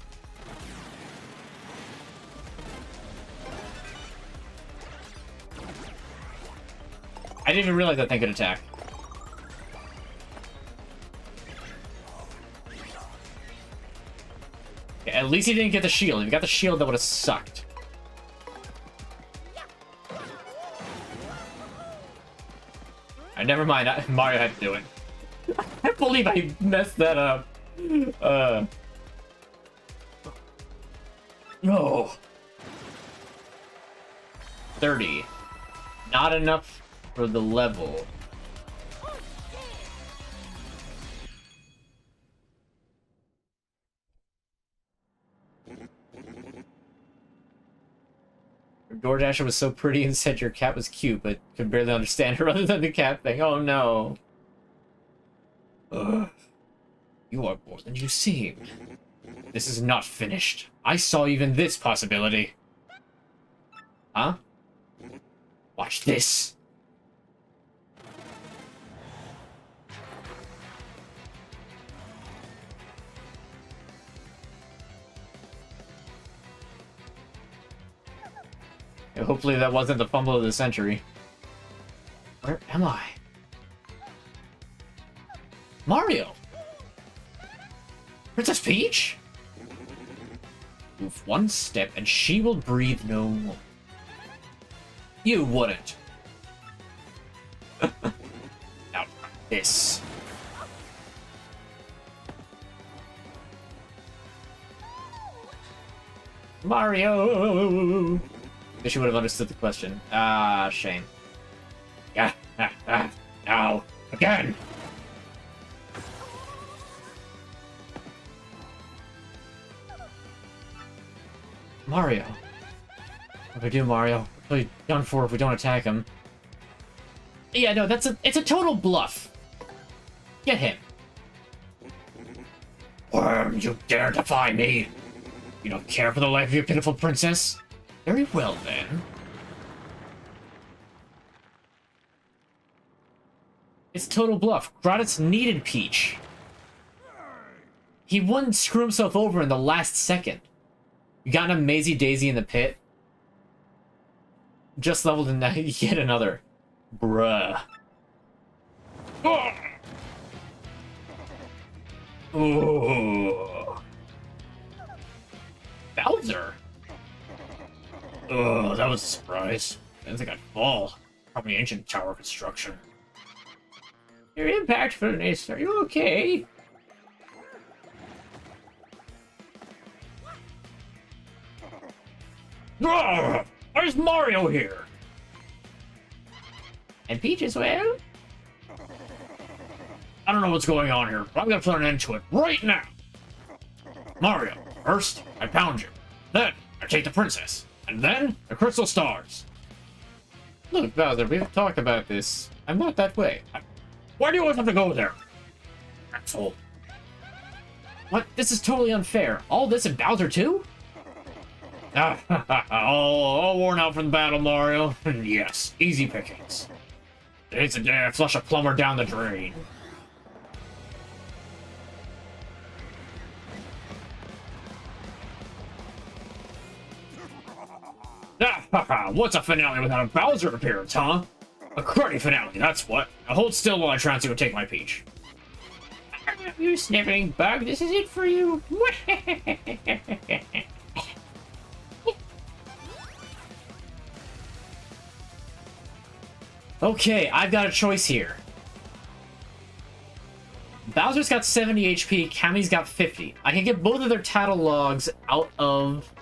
A: I didn't even realize that thing could attack. Okay, at least he didn't get the shield. If he got the shield, that would have sucked. Never mind. Mario had to do it. I can't believe I messed that up.
B: No.
A: 30. Not enough for the level. DoorDasher was so pretty and said your cat was cute, but could barely understand her other than the cat thing. Oh no.
B: Ugh.
A: You are more than you seem. This is not finished. I saw even this possibility. Huh? Watch this. Yeah, hopefully that wasn't the fumble of the century. Where am I? Mario! Princess Peach? Move one step and she will breathe no more. You wouldn't. Now, this. Mario! Wish you would have understood the question. Ah, shame.
B: Yeah. Now. Again.
A: Mario. What do we do, Mario? We're really done for if we don't attack him. Yeah, no, it's a total bluff. Get him.
B: Worm, you dare defy me? You don't care for the life of your pitiful princess?
A: Very well, then. It's total bluff. Grotitz needed Peach. He wouldn't screw himself over in the last second. You got an Mazy Daisy in the pit. Just leveled in that yet another. Bruh.
B: Ooh.
A: Bowser?
B: Oh, that was a surprise. I didn't think I'd fall. Probably ancient tower construction.
A: Your impactfulness, are you okay?
B: Ugh! Where's Mario here?
A: And Peach as well?
B: I don't know what's going on here, but I'm gonna put an end to it right now. Mario, first, I pound you. Then, I take the princess. And then, the crystal stars.
A: Look, Bowser, we've talked about this. I'm not that way.
B: Why do you always have to go there? Asshole.
A: What? This is totally unfair. All this and Bowser too?
B: all worn out from the battle, Mario. Yes, easy pickings. Today's the day I flush a plumber down the drain. What's a finale without a Bowser appearance, huh? A cruddy finale, that's what. Now hold still while I try to take my Peach.
A: You sniveling bug, this is it for you. Okay, I've got a choice here. Bowser Bowser's got 70 HP, Cammy's got 50. I can get both of their tattle logs out of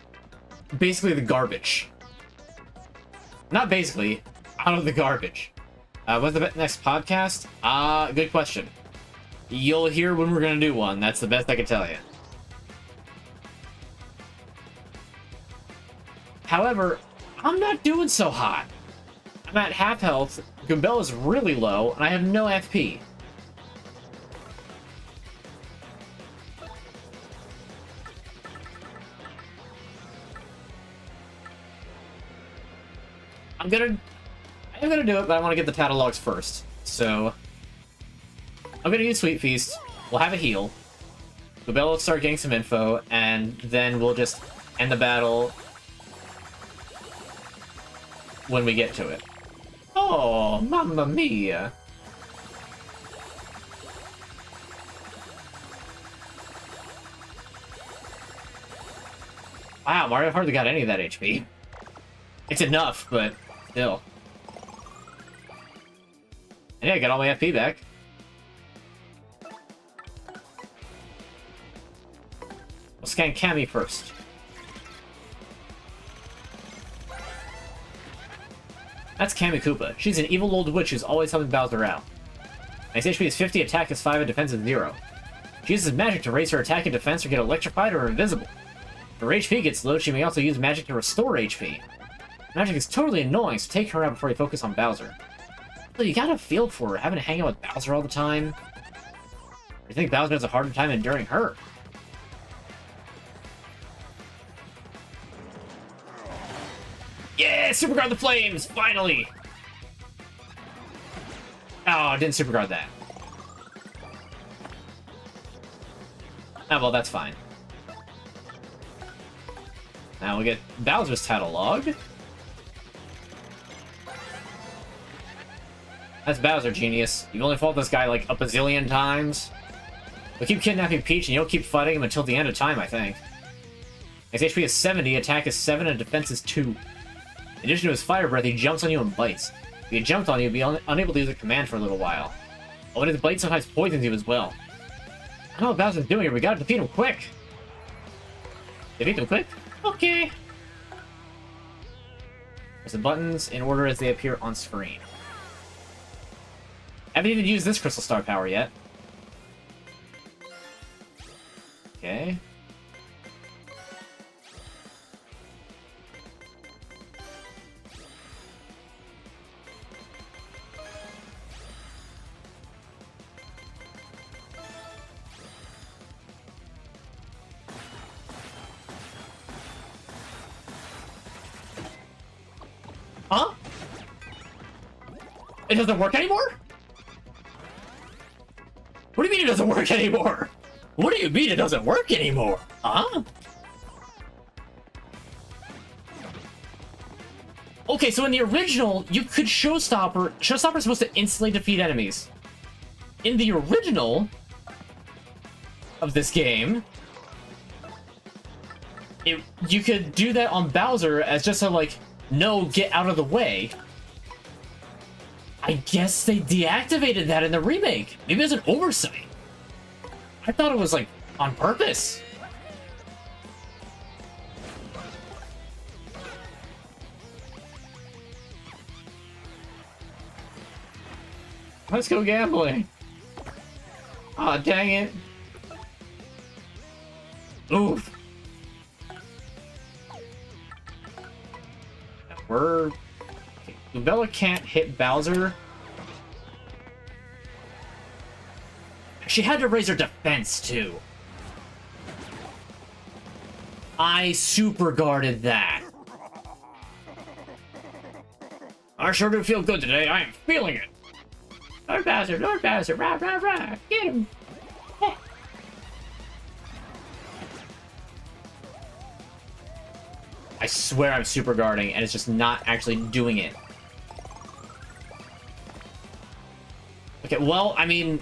A: basically the garbage. Not basically, out of the garbage. What's the next podcast? Good question. You'll hear when we're gonna do one. That's the best I can tell you. However, I'm not doing so hot. I'm at half health, Goombella's really low, and I have no FP. I'm gonna do it, but I want to get the tattle logs first. So I'm gonna use Sweet Feast. We'll have a heal. Goobella will start getting some info, and then we'll just end the battle when we get to it. Oh, mamma mia! Wow, Mario hardly got any of that HP. It's enough, but still. And yeah, I got all my FP back. We'll scan Cammy first. That's Cammy Koopa. She's an evil old witch who's always helping Bowser out. Max HP is 50, attack is 5, and defense is 0. She uses magic to raise her attack and defense or get electrified or invisible. If her HP gets low, she may also use magic to restore HP. Magic is totally annoying, so take her out before you focus on Bowser. But you gotta feel for her, having to hang out with Bowser all the time. Or you think Bowser has a harder time enduring her? Yeah! Super Guard the Flames! Finally! Oh, I didn't Super Guard that. Oh, well, that's fine. Now we'll get Bowser's tattle log. That's Bowser, genius. You've only fought this guy like a bazillion times. We'll keep kidnapping Peach and you'll keep fighting him until the end of time, I think. His HP is 70, attack is 7, and defense is 2. In addition to his fire breath, he jumps on you and bites. If he jumped on you, you'd be unable to use a command for a little while. Oh, and his bite sometimes poisons you as well. I don't know what Bowser's doing here, we gotta defeat him quick! Defeat him quick? Okay. There's the buttons in order as they appear on screen. I haven't even used this Crystal Star power yet. Okay. Huh? It doesn't work anymore? What do you mean it doesn't work anymore? What do you mean it doesn't work anymore? Huh? Okay, so in the original, you could Showstopper. Showstopper's supposed to instantly defeat enemies. In the original of this game, you could do that on Bowser as just a, like, no, get out of the way. I guess they deactivated that in the remake. Maybe it's an oversight. I thought it was, like, on purpose. Let's go gambling. Aw, dang it. Oof. We're... Bella can't hit Bowser. She had to raise her defense, too. I super guarded that. I sure do feel good today. I am feeling it. Lord Bowser, rah, rah, rah. Get him. Heh. I swear I'm super guarding, and it's just not actually doing it. Okay, well, I mean...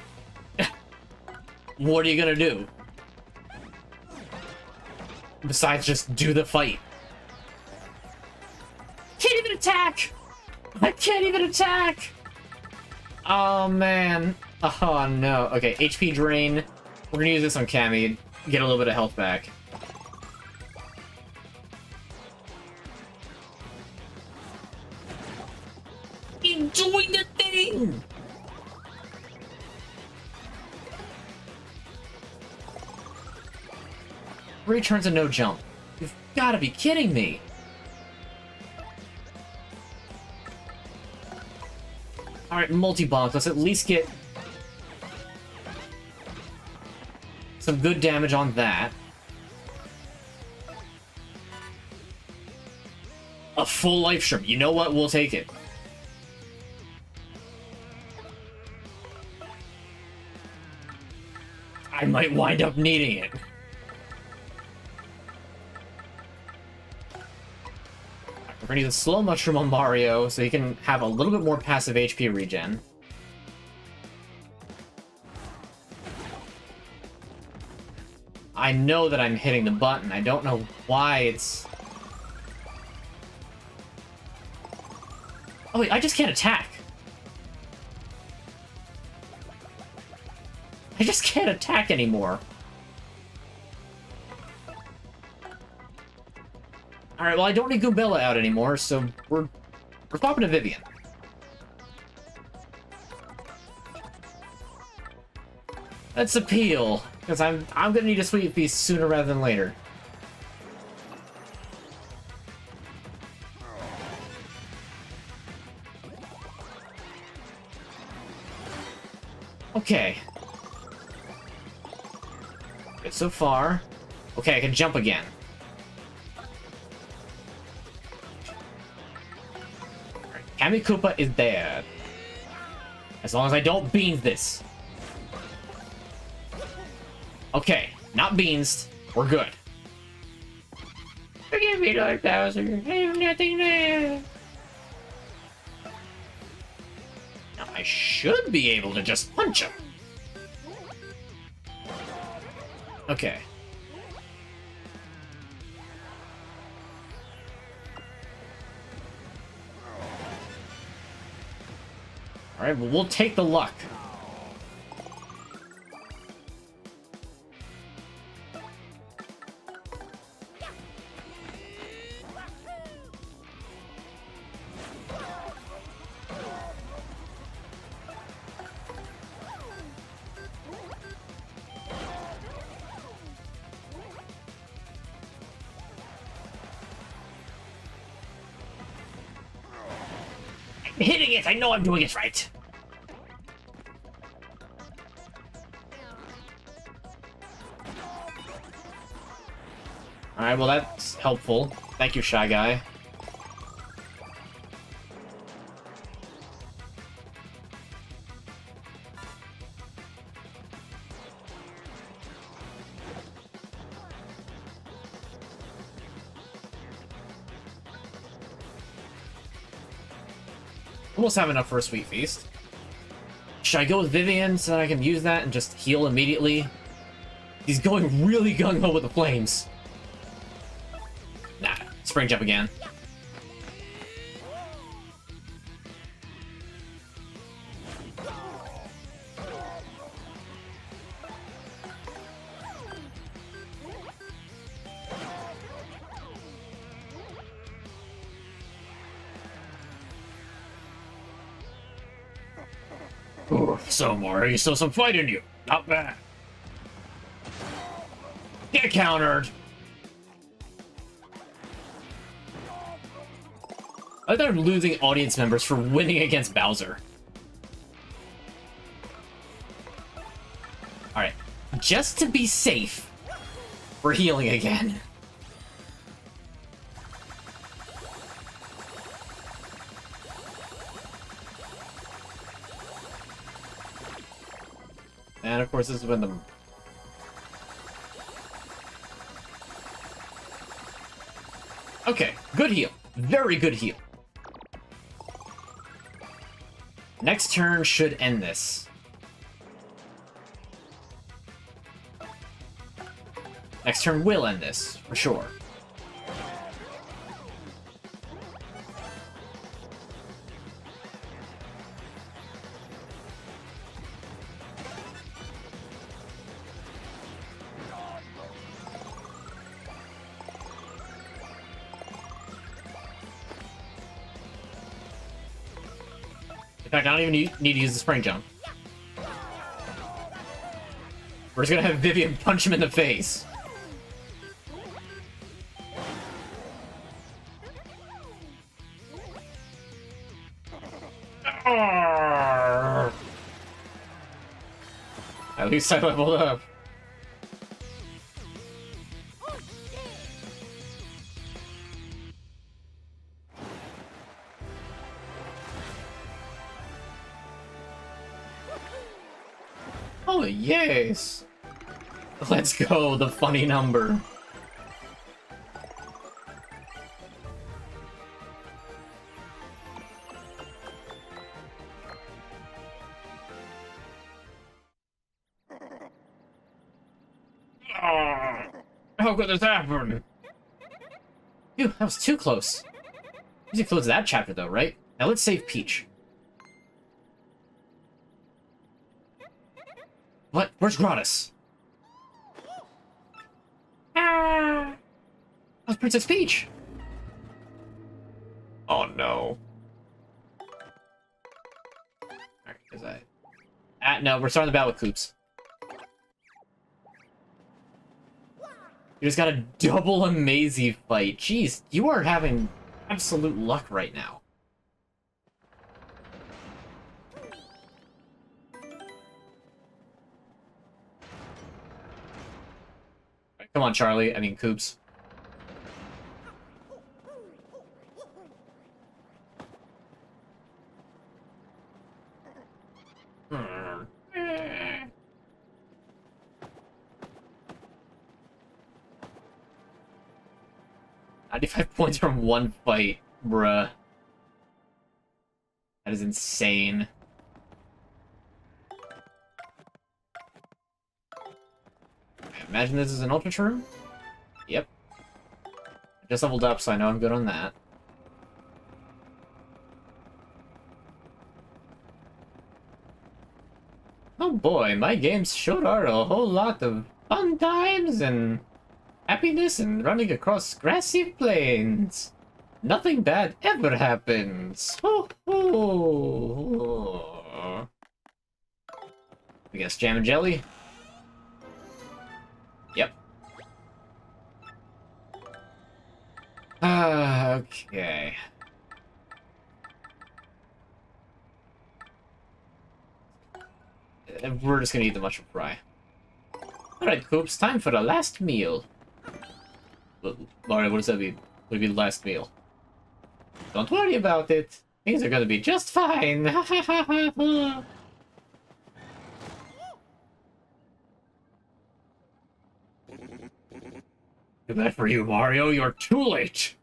A: what are you gonna do? Besides just do the fight. Can't even attack! I can't even attack! Oh, man. Oh no. Okay, HP drain. We're gonna use this on Cammy. Get a little bit of health back. He's doing the thing! Returns a no jump. You've gotta be kidding me! Alright, multi-bonk. Let's at least get some good damage on that. A full life shrimp. You know what? We'll take it. I might wind up needing it. We're gonna use a slow mushroom on Mario so he can have a little bit more passive HP regen. I know that I'm hitting the button. I don't know why it's... Oh wait, I just can't attack. I just can't attack anymore. Alright, well I don't need Goombella out anymore, so we're swapping to Vivian. Let's appeal, because I'm gonna need a sweet feast sooner rather than later. Okay. Good so far. Okay, I can jump again. Kami Koopa is dead. As long as I don't beans this. Okay, not beans. We're good. Forgive me, Lord Bowser. I have nothing left. Now I should be able to just punch him. Okay. Alright, well, we'll take the luck. I'm hitting it! I know I'm doing it right! Alright, well that's helpful. Thank you, Shy Guy. Almost have enough for a sweet feast. Should I go with Vivian so that I can use that and just heal immediately? He's going really gung-ho with the flames. Nah, spring jump again. So, Mario, you still some fight in you. Not bad. Get countered. I thought I'm losing audience members for winning against Bowser. Alright. Just to be safe, we're healing again. And of course, this is when the... Okay, good heal. Very good heal. Next turn should end this. Next turn will end this, for sure. In fact, I don't even need to use the spring jump. We're just gonna have Vivian punch him in the face. At least I leveled up. Oh, yes! Let's go, the funny number. How could this happen? Phew, that was too close. Music closes that chapter, though, right? Now let's save Peach. What? Where's Gratis? Ah! That's Princess Peach! Oh no. Alright, is that... no, we're starting the battle with Coops. You just got a double Amazy fight. Jeez, you are having absolute luck right now. Come on, Charlie. I mean, Coops. Hmm. 95 points from one fight, bruh. That is insane. Imagine this is an Ultra Room? Yep. I just leveled up, so I know I'm good on that. Oh boy, my games sure are a whole lot of fun times and happiness and running across grassy plains. Nothing bad ever happens. Ho ho! I guess jam and jelly? Yep. Okay. We're just gonna eat the mushroom fry. Alright, Coops, time for the last meal. Mario, what does that mean? What do you mean last meal? Don't worry about it. Things are gonna be just fine. Too bad for you, Mario. You're too late.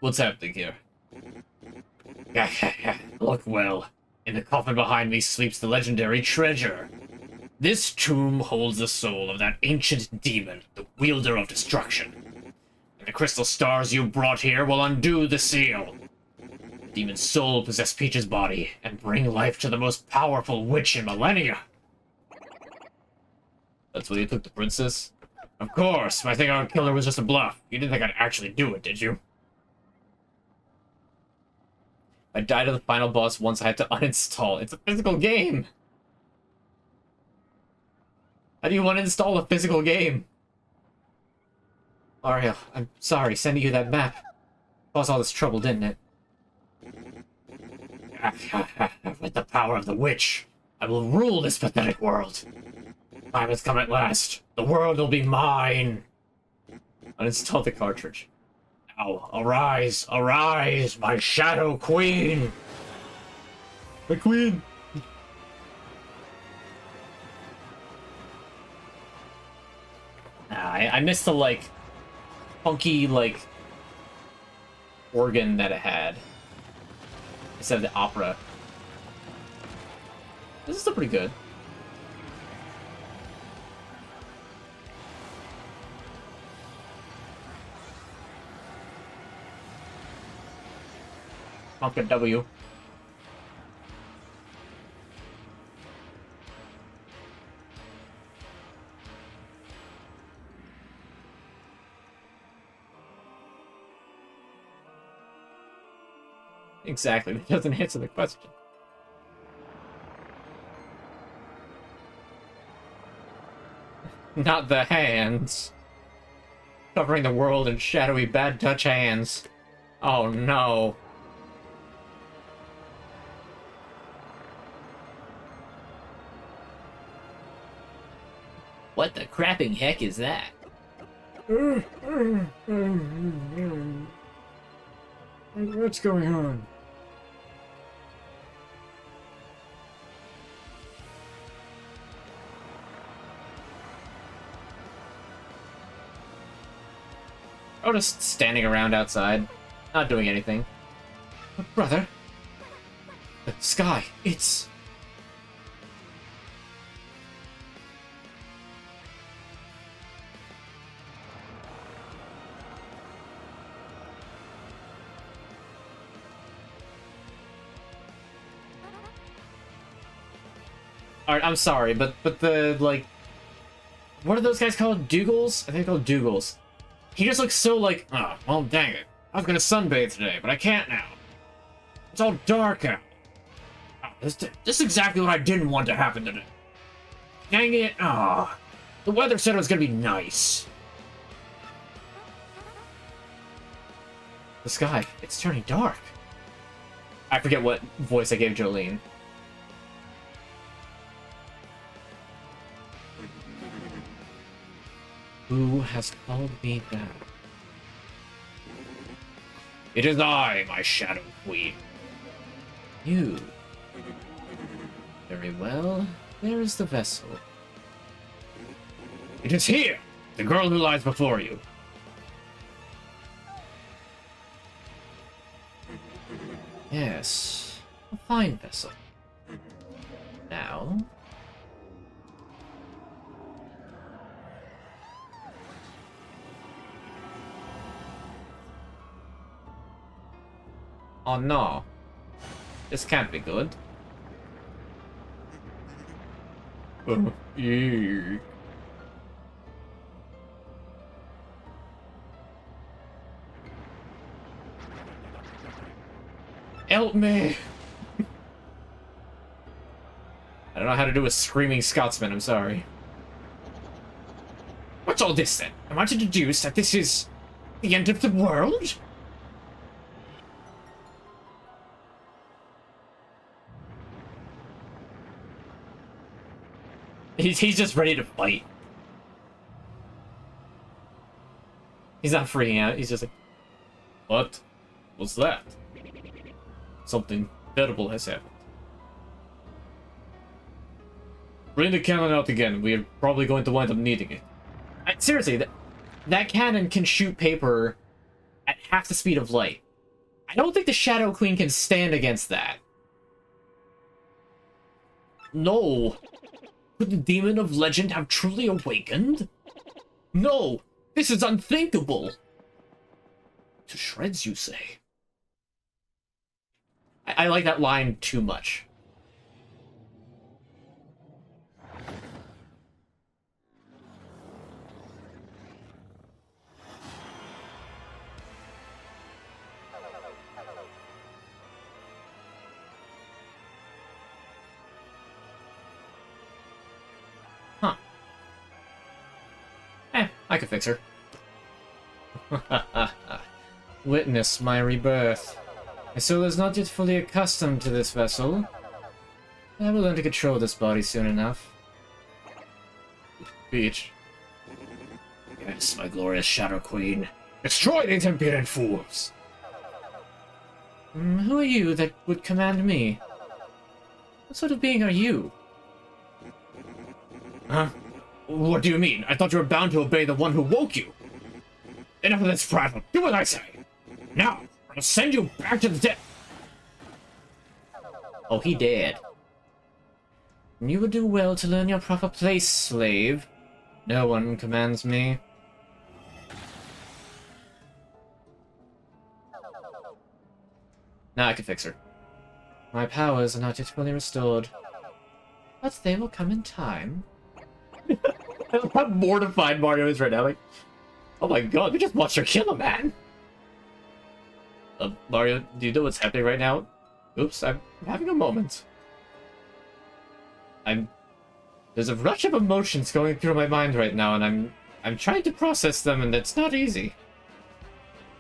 A: What's happening here? Look well. In the coffin behind me sleeps the legendary treasure. This tomb holds the soul of that ancient demon, the wielder of destruction. And the crystal stars you brought here will undo the seal. The demon's soul possessed Peach's body and bring life to the most powerful witch in millennia. That's why you took the princess? Of course, my thing on killer was just a bluff. You didn't think I'd actually do it, did you? I died of the final boss once I had to uninstall. It's a physical game! How do you want to install a physical game? Mario, I'm sorry, sending you that map caused all this trouble, didn't it? With the power of the witch, I will rule this pathetic world. Time has come at last. The world will be mine. Uninstall the cartridge. Now, arise, arise, my Shadow Queen! My queen! I missed the, like, funky, like, organ that it had. Instead of the opera. This is still pretty good. Pumpkin W. Exactly, that doesn't answer the question. Not the hands. Covering the world in shadowy bad touch hands. Oh no. What the crapping heck is that?
B: What's going on?
A: Oh, just standing around outside, not doing anything. But brother, the sky, it's... Alright, I'm sorry, but the, like... What are those guys called? Dougals? I think they're called Dougals. He just looks so like, oh, well, dang it. I was gonna sunbathe today, but I can't now. It's all dark out. Oh, this is exactly what I didn't want to happen today. Dang it. Ah, oh, the weather said it was gonna be nice. The sky, it's turning dark. I forget what voice I gave Jolene. Who has called me back? It is I, my Shadow Queen. You. Very well. There is the vessel. It is here! The girl who lies before you. Yes. A fine vessel. Now... Oh no. This can't be good. Eek. Help me! I don't know how to do a screaming Scotsman, I'm sorry. What's all this then? Am I to deduce that this is the end of the world? He's just ready to fight. He's not freaking out, he's just like, what? What's that? Something terrible has happened. Bring the cannon out again, we're probably going to wind up needing it. Seriously, that cannon can shoot paper at half the speed of light. I don't think the Shadow Queen can stand against that. No. Could the demon of legend have truly awakened? No! This is unthinkable! To shreds, you say? I like that line too much. Huh. I could fix her. Witness my rebirth. My soul is not yet fully accustomed to this vessel. I will learn to control this body soon enough. Beach. Yes, my glorious Shadow Queen. Destroy these impudent fools! Who are you that would command me? What sort of being are you? Huh? What do you mean? I thought you were bound to obey the one who woke you. Enough of this prattle. Do what I say. Now, I'll send you back to the dead. Oh, he dead. You would do well to learn your proper place, slave. No one commands me. Now I can fix her. My powers are not yet fully restored. But they will come in time. How mortified Mario is right now. Like, oh my god, we just watched her kill a man. Mario, do you know what's happening right now? Oops, I'm having a moment. There's a rush of emotions going through my mind right now, and I'm trying to process them, and it's not easy.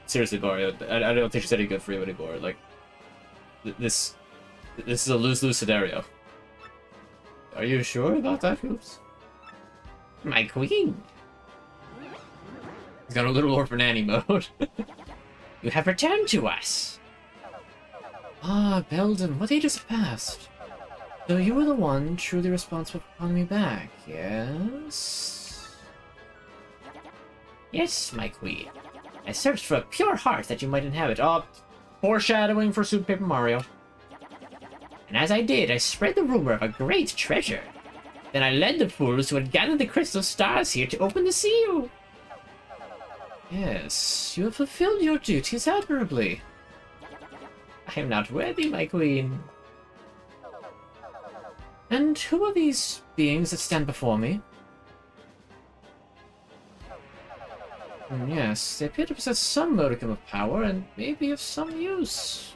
A: Seriously, Mario, I don't think it's any good for you anymore. Like, this is a lose-lose scenario. Are you sure about that, Oops? My queen. He's got a little Orphan Annie mode. You have returned to us. Ah, Belden, what ages have passed? So you were the one truly responsible for calling me back, yes? Yes, my queen. I searched for a pure heart that you might inhabit. Oh, foreshadowing for Super Paper Mario. And as I did, I spread the rumor of a great treasure. Then I led the fools who had gathered the crystal stars here to open the seal. Yes, you have fulfilled your duties admirably. I am not worthy, my queen. And who are these beings that stand before me? Yes, they appear to possess some modicum of power and may be of some use.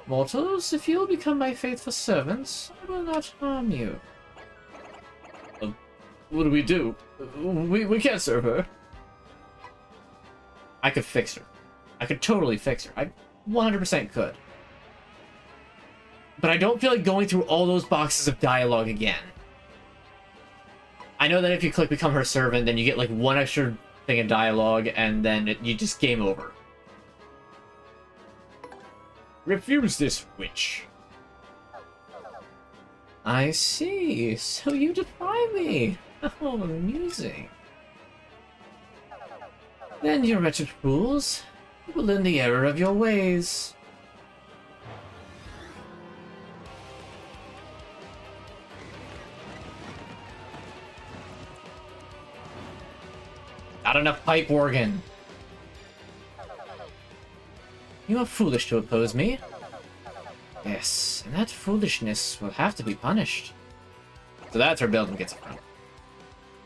A: Mortals, if you'll become my faithful servants, I will not harm you. What do we do? We can't serve her. I could fix her. I could totally fix her. I 100% could. But I don't feel like going through all those boxes of dialogue again. I know that if you click Become Her Servant, then you get like one extra thing of dialogue, and then you just game over. Refuse this, witch. I see. So you defy me. Oh, amusing. Then, you wretched fools, you will learn the error of your ways. Not enough pipe organ. You are foolish to oppose me. Yes, and that foolishness will have to be punished. So that's where Belden gets it from.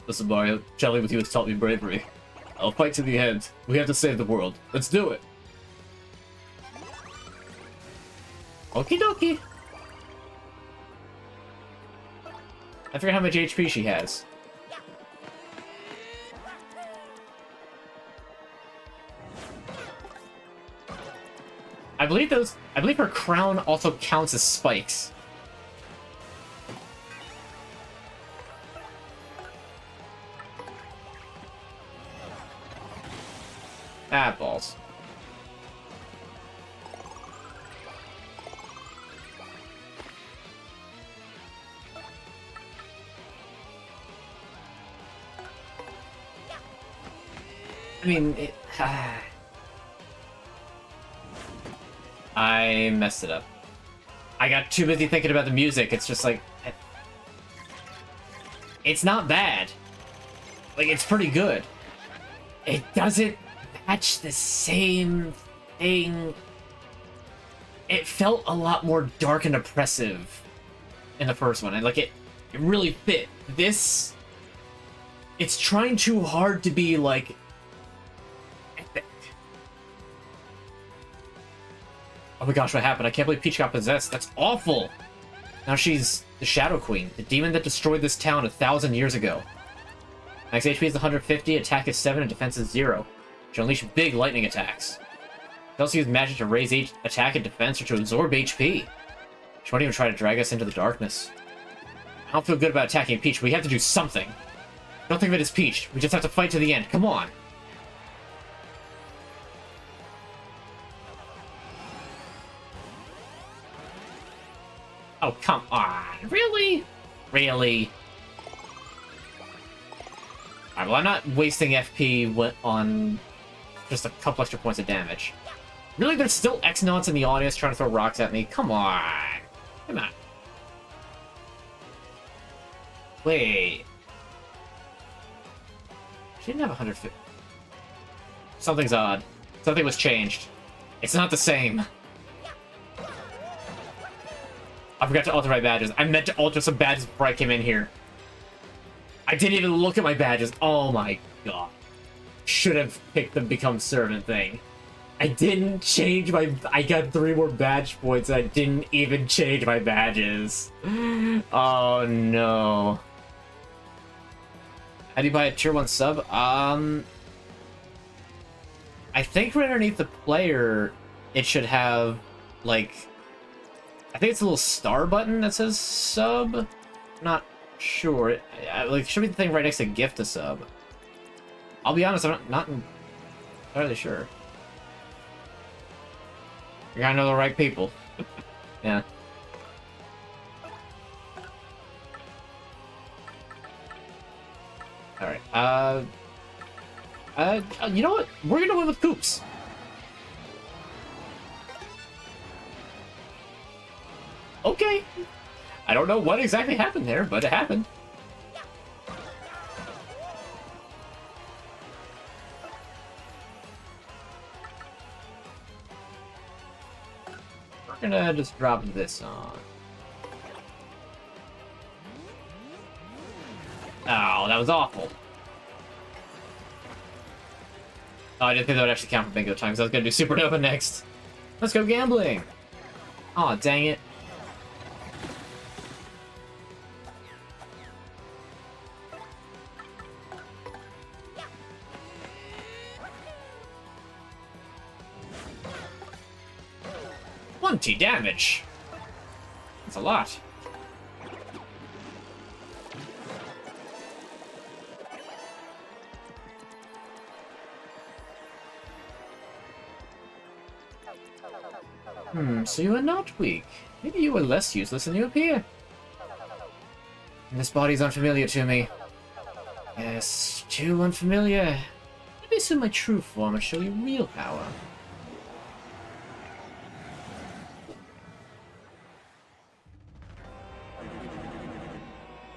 A: Listen, Mario, chatting with you has taught me bravery. I'll fight to the end. We have to save the world. Let's do it. Okie dokie. I forget how much HP she has. I believe her crown also counts as spikes. Ah, balls. I mean, I messed it up. I got too busy thinking about the music. It's just like... It's not bad. Like, it's pretty good. It doesn't match the same thing. It felt a lot more dark and oppressive in the first one. And, like, it really fit. This... It's trying too hard to be, like... epic. Oh my gosh, what happened? I can't believe Peach got possessed. That's awful! Now she's the Shadow Queen, the demon that destroyed this town 1,000 years ago. Max HP is 150, attack is 7, and defense is 0. She'll unleash big lightning attacks. She also use magic to raise attack and defense or to absorb HP. She won't even try to drag us into the darkness. I don't feel good about attacking Peach. We have to do something. Don't think of it as Peach. We just have to fight to the end. Come on. Oh, come on. Really? Really? Alright, well, I'm not wasting FP on just a couple extra points of damage. Really? There's still X-Nauts in the audience trying to throw rocks at me? Come on. Come on. Wait. She didn't have 150. Something's odd. Something was changed. It's not the same. I forgot to alter my badges. I meant to alter some badges before I came in here. I didn't even look at my badges. Oh my god. Should have picked the Become Servant thing. I didn't change my... I got 3 more badge points and I didn't even change my badges. Oh, no. How do you buy a tier 1 sub? I think right underneath the player, it should have, like... I think it's a little star button that says sub. Not sure. Like, it should be the thing right next to gift a sub. I'll be honest, I'm not entirely sure. You gotta know the right people. Yeah. Alright, you know what? We're gonna win with Coops. Okay. I don't know what exactly happened there, but it happened. We're gonna just drop this on. Oh, that was awful. Oh, I didn't think that would actually count for bingo time, because I was gonna do Supernova next. Let's go gambling! Aw, dang it. Damage. That's a lot. So you are not weak. Maybe you were less useless than you appear. This body's unfamiliar to me. Yes, too unfamiliar. Let me assume my true form and show you real power.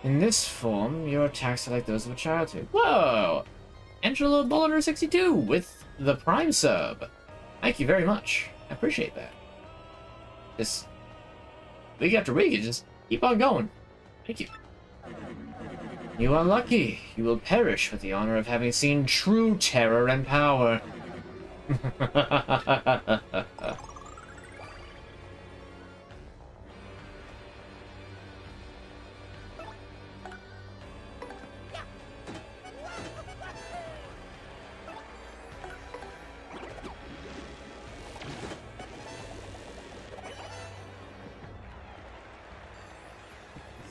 A: In this form, your attacks are like those of a childhood. Whoa! Angela Bulliner 62 with the Prime sub. Thank you very much. I appreciate that. Just week after week, you just keep on going. Thank you. You are lucky. You will perish with the honor of having seen true terror and power.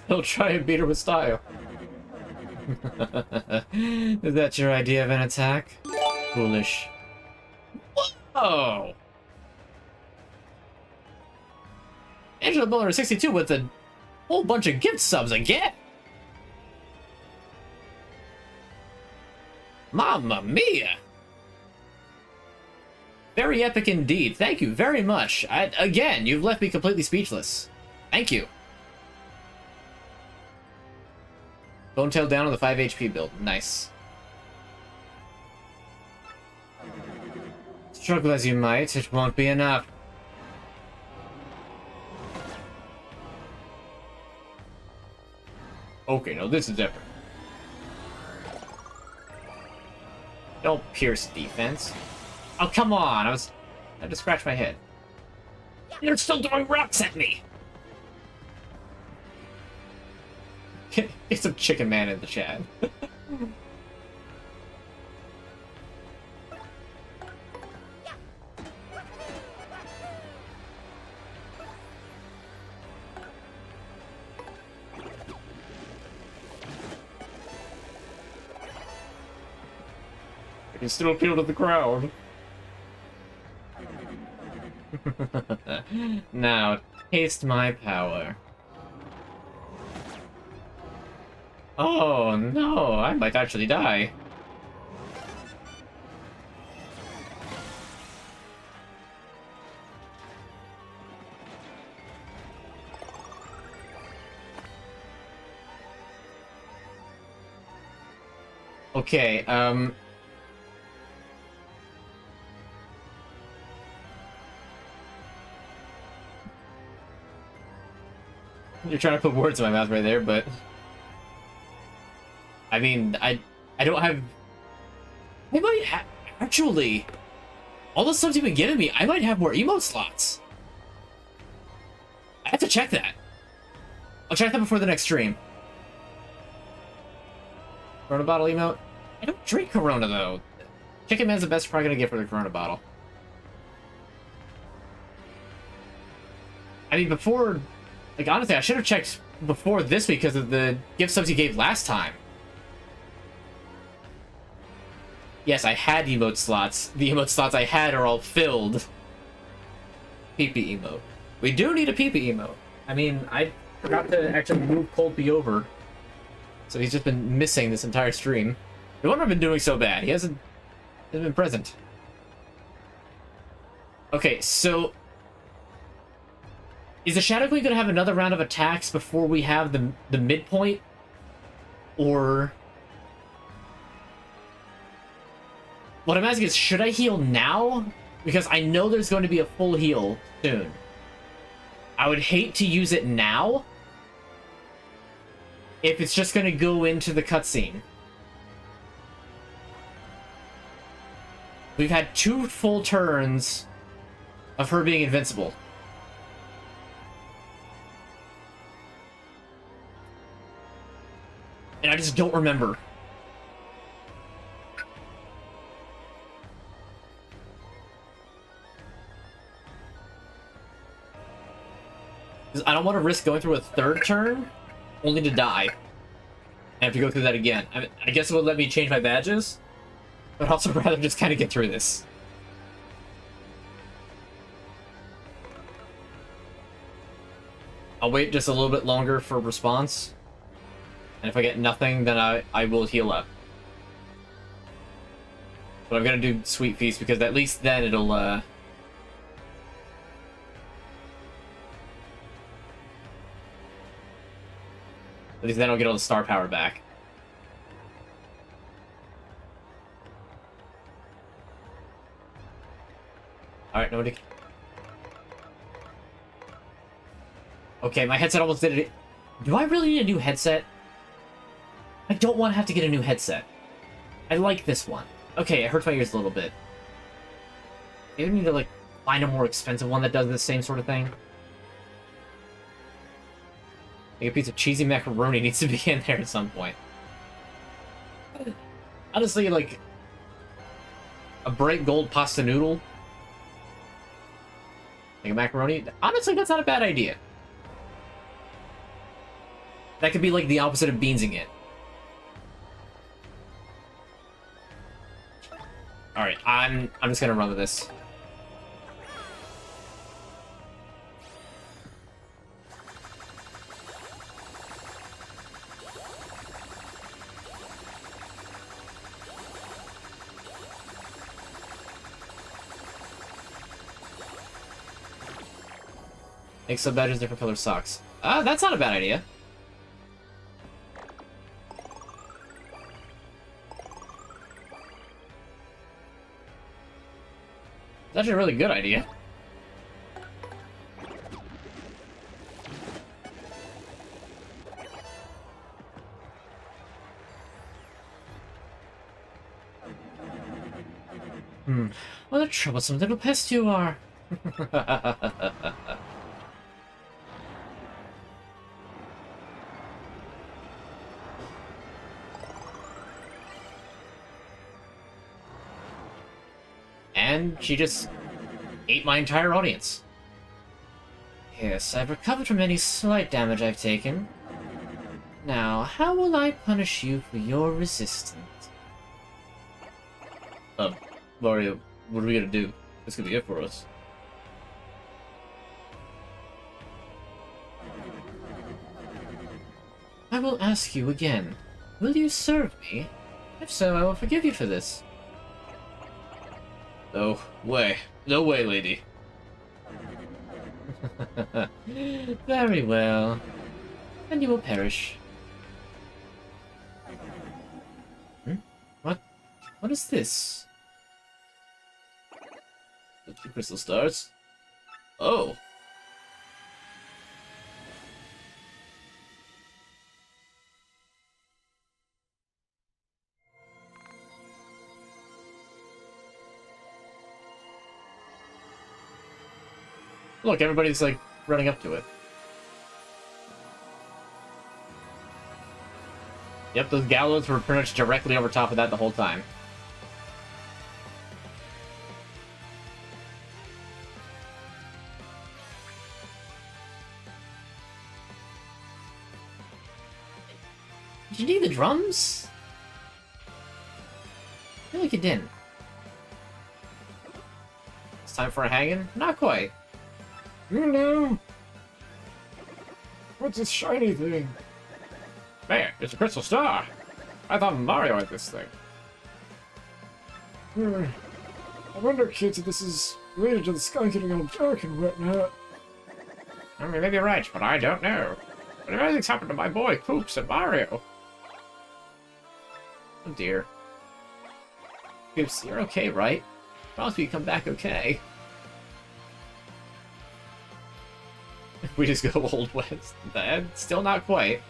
A: He'll try and beat her with style. Is that your idea of an attack? Foolish. Whoa! Angela Bulliner 62 with a whole bunch of gift subs again! Mamma mia! Very epic indeed. Thank you very much. Again, you've left me completely speechless. Thank you. Bone tail down on the 5 HP build. Nice. Struggle as you might, it won't be enough. Okay, now this is epic. Don't pierce defense. Oh, come on! I had to scratch my head. You're still throwing rocks at me! Get some chicken man in the chat. I can still appeal to the crowd. Now, taste my power. Oh no, I might actually die. Okay, you're trying to put words in my mouth right there, but I mean, I don't have... I might actually... All the subs you've been giving me, I might have more emote slots. I have to check that. I'll check that before the next stream. Corona bottle emote? I don't drink Corona, though. Chicken Man's the best you're probably gonna get for the Corona bottle. I mean, before... Like, honestly, I should have checked before this week because of the gift subs you gave last time. Yes, I had emote slots. The emote slots I had are all filled. PP emote. We do need a PP emote. I mean, I forgot to actually move Colby over. So he's just been missing this entire stream. He wouldn't have been doing so bad. He hasn't been present. Okay, so... Is the Shadow Queen going to have another round of attacks before we have the midpoint? Or... What I'm asking is, should I heal now? Because I know there's going to be a full heal soon. I would hate to use it now if it's just going to go into the cutscene. We've had 2 full turns of her being invincible. And I just don't remember. Because I don't want to risk going through a 3rd turn only to die. And have to go through that again. I guess it would let me change my badges, but I'd also rather just kind of get through this. I'll wait just a little bit longer for response. And if I get nothing, then I will heal up. But I'm gonna do Sweet Feast because at least then it'll, At least then I'll get all the star power back. Alright, nobody... Okay, my headset almost did it. Do I really need a new headset? I don't want to have to get a new headset. I like this one. Okay, it hurts my ears a little bit. Maybe I need to, like, find a more expensive one that does the same sort of thing. Like a piece of cheesy macaroni needs to be in there at some point. Honestly, like, a bright gold pasta noodle. Like a macaroni. Honestly, that's not a bad idea. That could be like the opposite of beansing it. Alright, I'm just gonna run with this. Make sub badges different color socks. That's not a bad idea. That's actually a really good idea. What a troublesome little pest you are. And she just ate my entire audience. Yes, I've recovered from any slight damage I've taken. Now, how will I punish you for your resistance? Mario, what are we gonna do? This could be it for us. I will ask you again. Will you serve me? If so, I will forgive you for this. No way. No way, lady. Very well. And you will perish. What? What is this? The crystal stars? Oh. Look, everybody's like running up to it. Yep, those gallows were pretty much directly over top of that the whole time. Did you need the drums? I feel like you didn't. It's time for a hanging? Not quite.
B: No. What's this shiny thing?
A: Man, it's a crystal star. I thought Mario had this thing.
B: I wonder, kids, if this is related to the sky getting all dark and whatnot.
A: I mean, maybe you're right, but I don't know. But if anything's happened to my boy, Poops and Mario. Oh dear. Poops, you're okay, right? Promise me you come back okay. We just go Old West. Still not quite.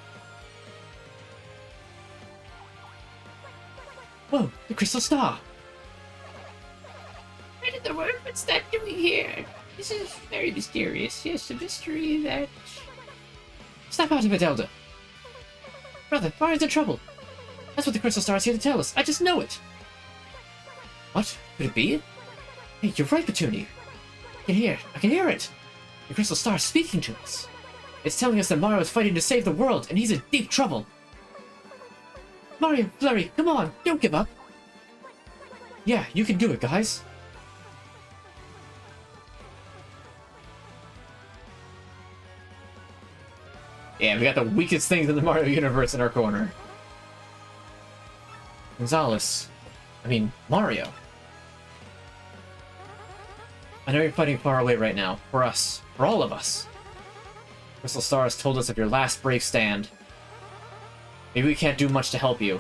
A: Whoa, the crystal star! What in the world? What's that doing here? This is very mysterious. Yes, a mystery that... Snap out of it, Elder! Brother, Mario's in trouble! That's what the crystal star is here to tell us. I just know it! What? Could it be? Hey, you're right, Petunia. I can hear it! The crystal star is speaking to us. It's telling us that Mario is fighting to save the world, and he's in deep trouble. Mario, Flurry, come on, don't give up. Yeah, you can do it, guys. Yeah, we got the weakest things in the Mario universe in our corner. Mario. I know you're fighting far away right now. For us. For all of us. Crystal Star has told us of your last brave stand. Maybe we can't do much to help you.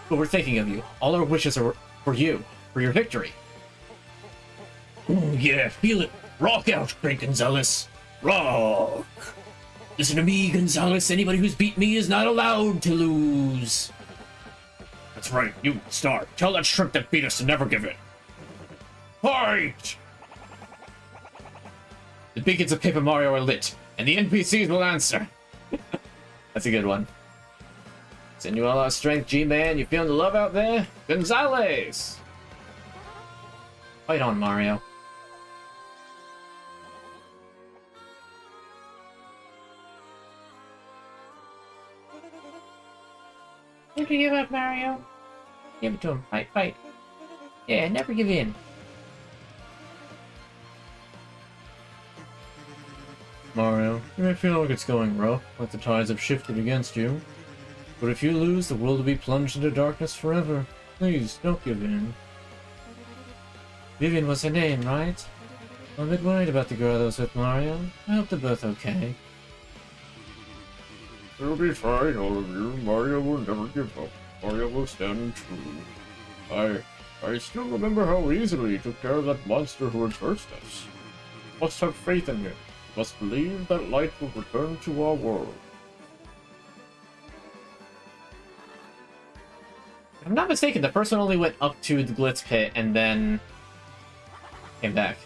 A: But we're thinking of you. All our wishes are for you. For your victory.
B: Ooh, yeah, feel it. Rock out, Great Gonzalez. Rock. Listen to me, Gonzalez. Anybody who's beat me is not allowed to lose. That's right, you, Star. Tell that shrimp that beat us to never give in. Fight!
A: The beacons of Paper Mario are lit, and the NPCs will answer. That's a good one. Send you all our strength, G-Man. You feeling the love out there? Gonzalez! Fight on, Mario. Never give up, Mario. Give it to him. Fight, fight. Yeah, never give in. Mario, you may feel like it's going rough, like the tides have shifted against you. But if you lose, the world will be plunged into darkness forever. Please, don't give in. Vivian was her name, right? I'm a bit worried about the girl that was with Mario. I hope they're both okay.
B: It'll be fine, all of you. Mario will never give up. Mario will stand true. I still remember how easily he took care of that monster who had cursed us. Must have faith in him. Must believe that light will return to our world.
A: If I'm not mistaken, the first one only went up to the Glitz Pit and then came back.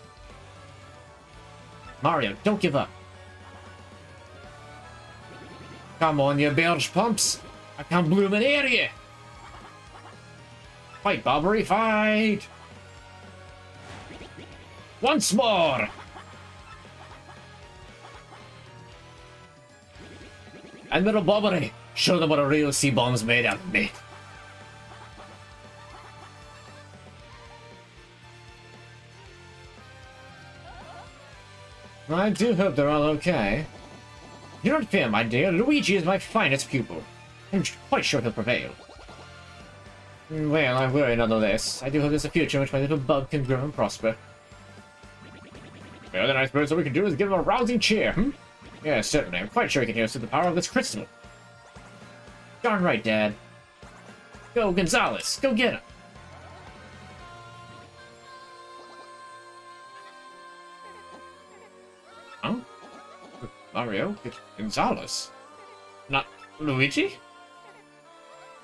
A: Mario, don't give up. Come on, you bilge pumps. I can't bloomin' hear you. Fight, Bobbery, fight! Once more! And little Bobbery, show them what a real sea bomb's made out of me. I do hope they're all okay. Do not fear, my dear. Luigi is my finest pupil. I'm quite sure he'll prevail. Well, I worry nonetheless. I do hope there's a future in which my little bug can grow and prosper. Well, then I suppose what we can do is give him a rousing cheer, hmm? Yes, certainly. I'm quite sure he can hear us through the power of this crystal. Darn right, Dad. Go, Gonzalez. Go get him. Huh? Mario? Gonzalez? Not Luigi?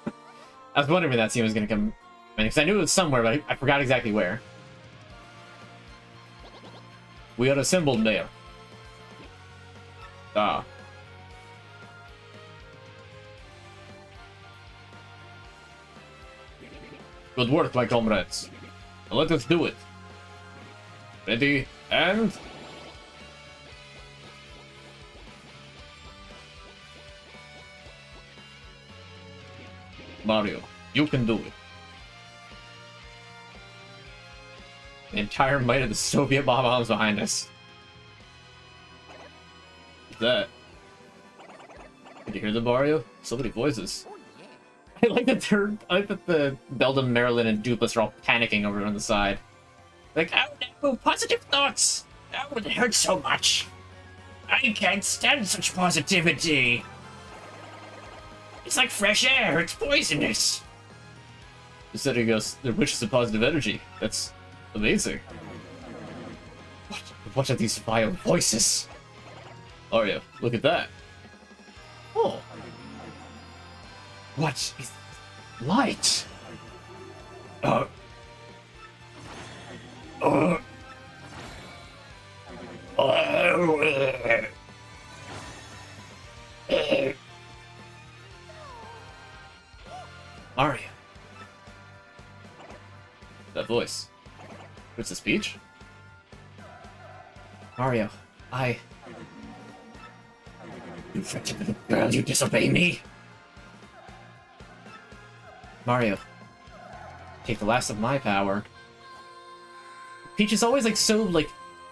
A: I was wondering when that scene was going to come. Because I knew it was somewhere, but I forgot exactly where. We are assembled there. Ah. Good work, my comrades. Now let us do it. Ready, and... Mario, you can do it. The entire might of the Soviet bomb bombs behind us. What's that? Did you hear the Mario? So many voices. I like that the Beldam, Marilyn, and Dupless are all panicking over on the side. Like, oh no, positive thoughts! Oh, it hurts so much! I can't stand such positivity! It's like fresh air, it's poisonous! Considering us, they're witches of positive energy. That's amazing. What are these vile voices? Mario, look at that. Oh. What is light? Mario. That voice. What's the speech? Mario, You wretched little girl, you disobey me? Mario, take the last of my power. Peach is always like so like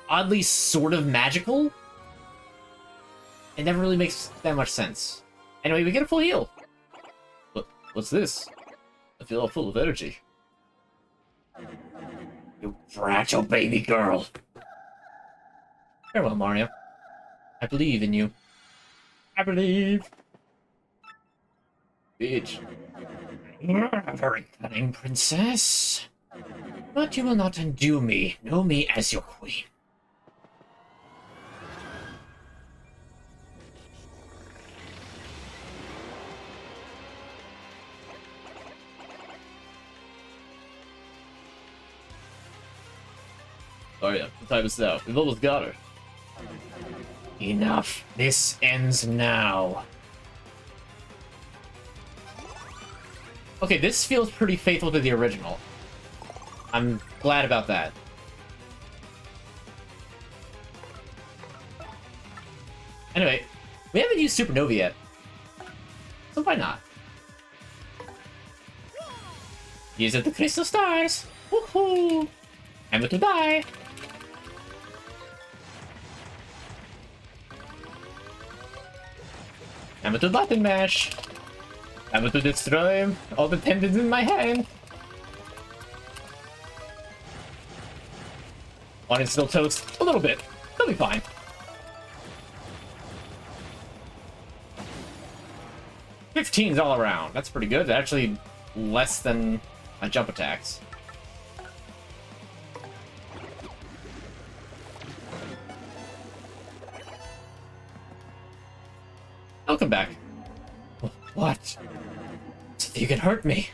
A: oddly sort of magical. It never really makes that much sense. Anyway, we get a full heal. What's this? I feel all full of energy. You fragile baby girl. Farewell, Mario. I believe in you. I believe. Peach. You're a very cunning princess. But you will not undo me. Know me as your queen. Oh yeah, the time is now. We've almost got her. Enough. This ends now. Okay, this feels pretty faithful to the original. I'm glad about that. Anyway, we haven't used Supernova yet. So why not? These are the crystal stars! Woohoo! I'm to die! I'm to button mash! I'm to destroy all the tendons in my hand! Want to still toast a little bit. They'll be fine. $15 all around. That's pretty good. Actually, less than my jump attacks. I'll come back. What? So you can hurt me.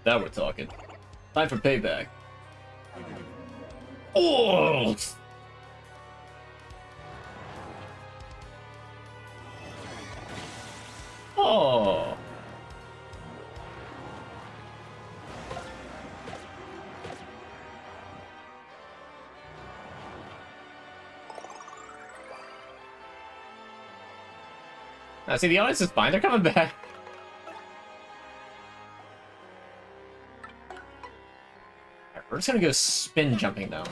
A: Now we're talking. Time for payback. Oh! Oh! Now, see, the audience is fine. They're coming back. Alright, we're just gonna go spin jumping, though.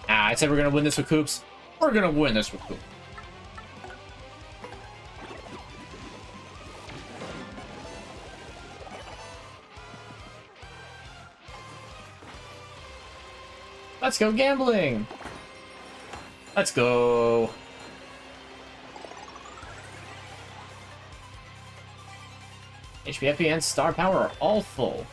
A: I said we're gonna win this with Koops. We're gonna win this with Koops. Let's go gambling! Let's go! HP, FP, and star power are all full.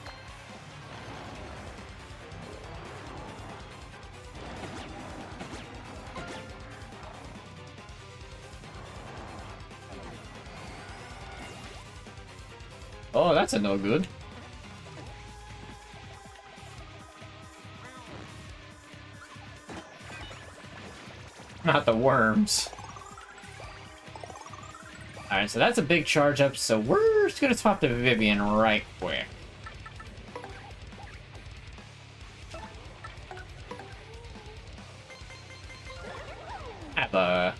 A: Oh, that's a no good. Not the worms. Alright, so that's a big charge up, so we're just gonna swap to Vivian right quick. Have a...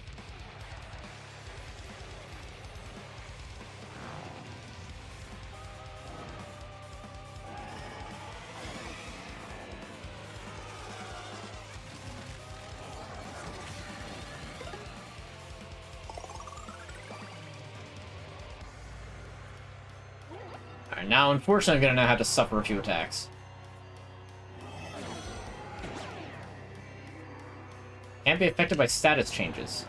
A: Alright, now unfortunately I'm gonna now have to suffer a few attacks. Can't be affected by status changes.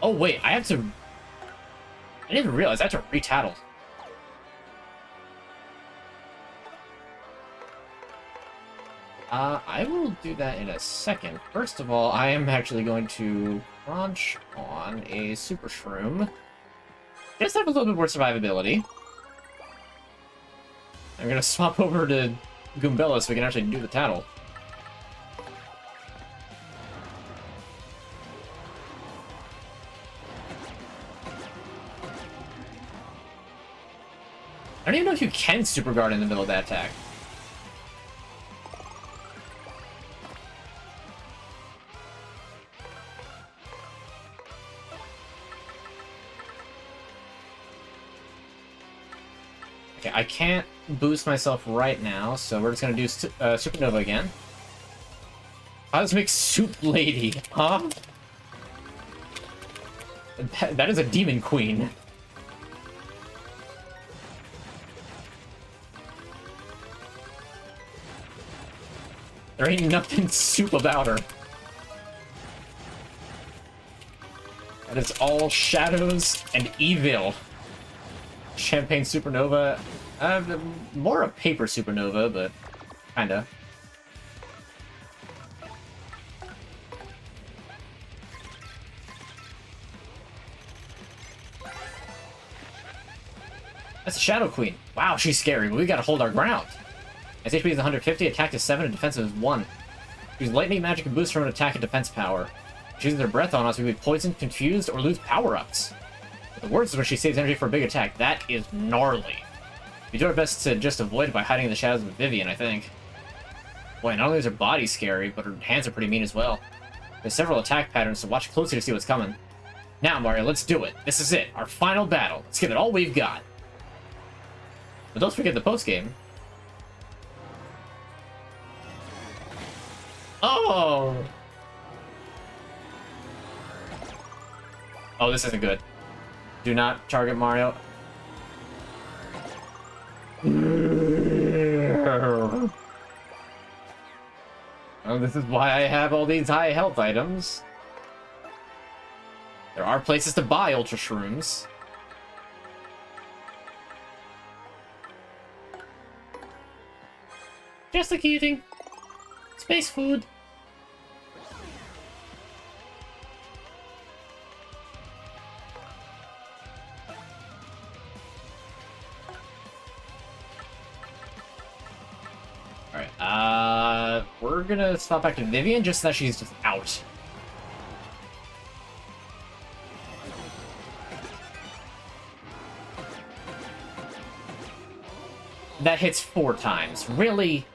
A: Oh wait, I have to... I didn't even realize I have to re-tattle. I will do that in a second. First of all, I am actually going to launch on a Super Shroom. Just have a little bit more survivability. I'm gonna swap over to Goombella so we can actually do the tattle. I don't even know if you can Super Guard in the middle of that attack. Okay, I can't boost myself right now, so we're just gonna do Supernova again. Cosmic Soup Lady, huh? That is a Demon Queen. There ain't nothing soup about her. That is all shadows and evil. Champagne Supernova. More a paper Supernova, but kinda. That's a Shadow Queen. Wow, she's scary, but we gotta hold our ground. Its HP is 150, attack is 7, and defensive is 1. Use lightning, magic, and boost from an attack and defense power. If she uses their breath on us, we will be poisoned, confused, or lose power-ups. But the worst is when she saves energy for a big attack. That is gnarly. We do our best to just avoid it by hiding in the shadows with Vivian, I think. Boy, not only is her body scary, but her hands are pretty mean as well. There's several attack patterns, so watch closely to see what's coming. Now, Mario, let's do it. This is it. Our final battle. Let's give it all we've got. But don't forget the post-game. Oh! Oh, this isn't good. Do not target Mario. Oh, this is why I have all these high health items. There are places to buy Ultra Shrooms. Just like eating space food. Alright, we're gonna swap back to Vivian just so that she's just out. That hits 4 times. Really?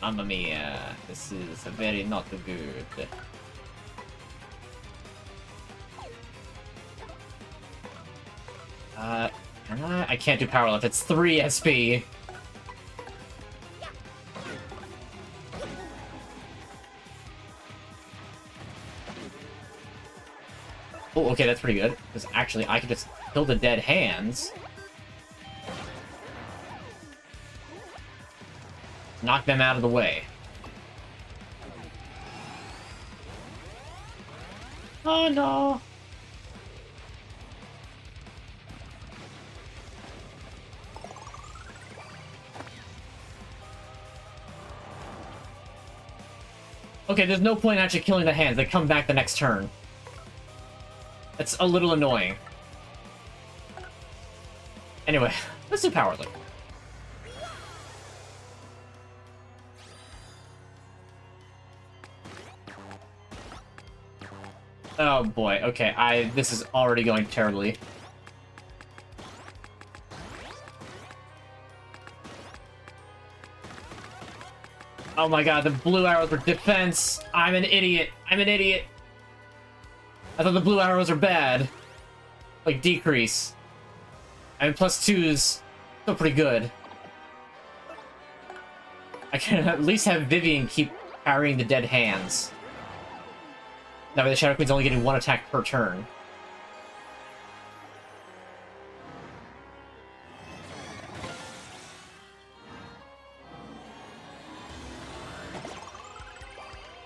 A: Mamma mia. This is very not good. Can I? I can't do power lift. It's 3 SP. Oh, okay, that's pretty good. Because actually, I can just kill the dead hands. Knock them out of the way. Oh no. Okay, there's no point in actually killing the hands. They come back the next turn. That's a little annoying. Anyway, let's do Power Lick. Oh boy, okay, this is already going terribly. Oh my god, the blue arrows were defense! I'm an idiot! I'm an idiot! I thought the blue arrows are bad. Like, decrease. I mean, +2's still pretty good. I can at least have Vivian keep carrying the dead hands. That way the Shadow Queen's only getting 1 attack per turn.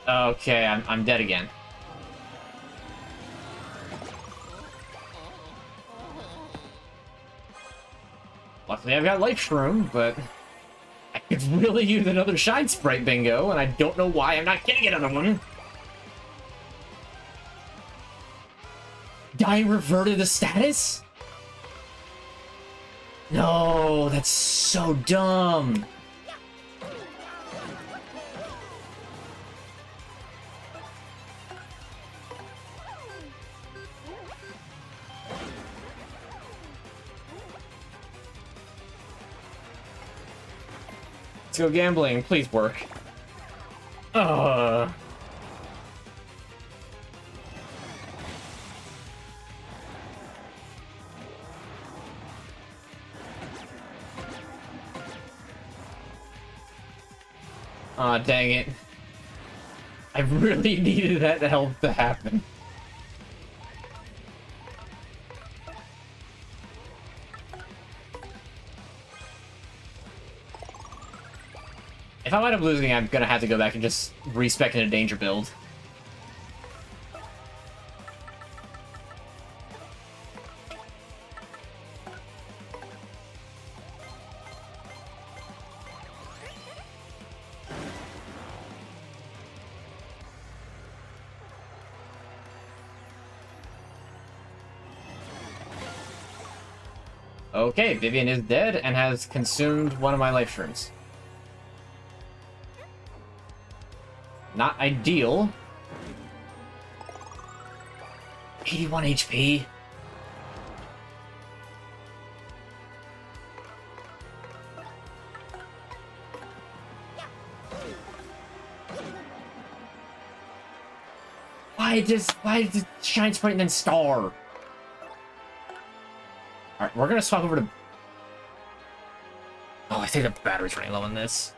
A: Okay, I'm dead again. Luckily I've got Life Shroom, but I could really use another Shine Sprite bingo, and I don't know why I'm not getting another one. Dying reverted the status? No, that's so dumb. Let's go gambling. Please work. Aw, dang it. I really needed that help to happen. If I wind up losing, I'm gonna have to go back and just respec in a danger build. Okay, Vivian is dead and has consumed one of my life shrooms. Not ideal. 81 HP. Why did Shine Sprite and then Star? Alright, we're gonna swap over to... Oh, I think the battery's running low on this.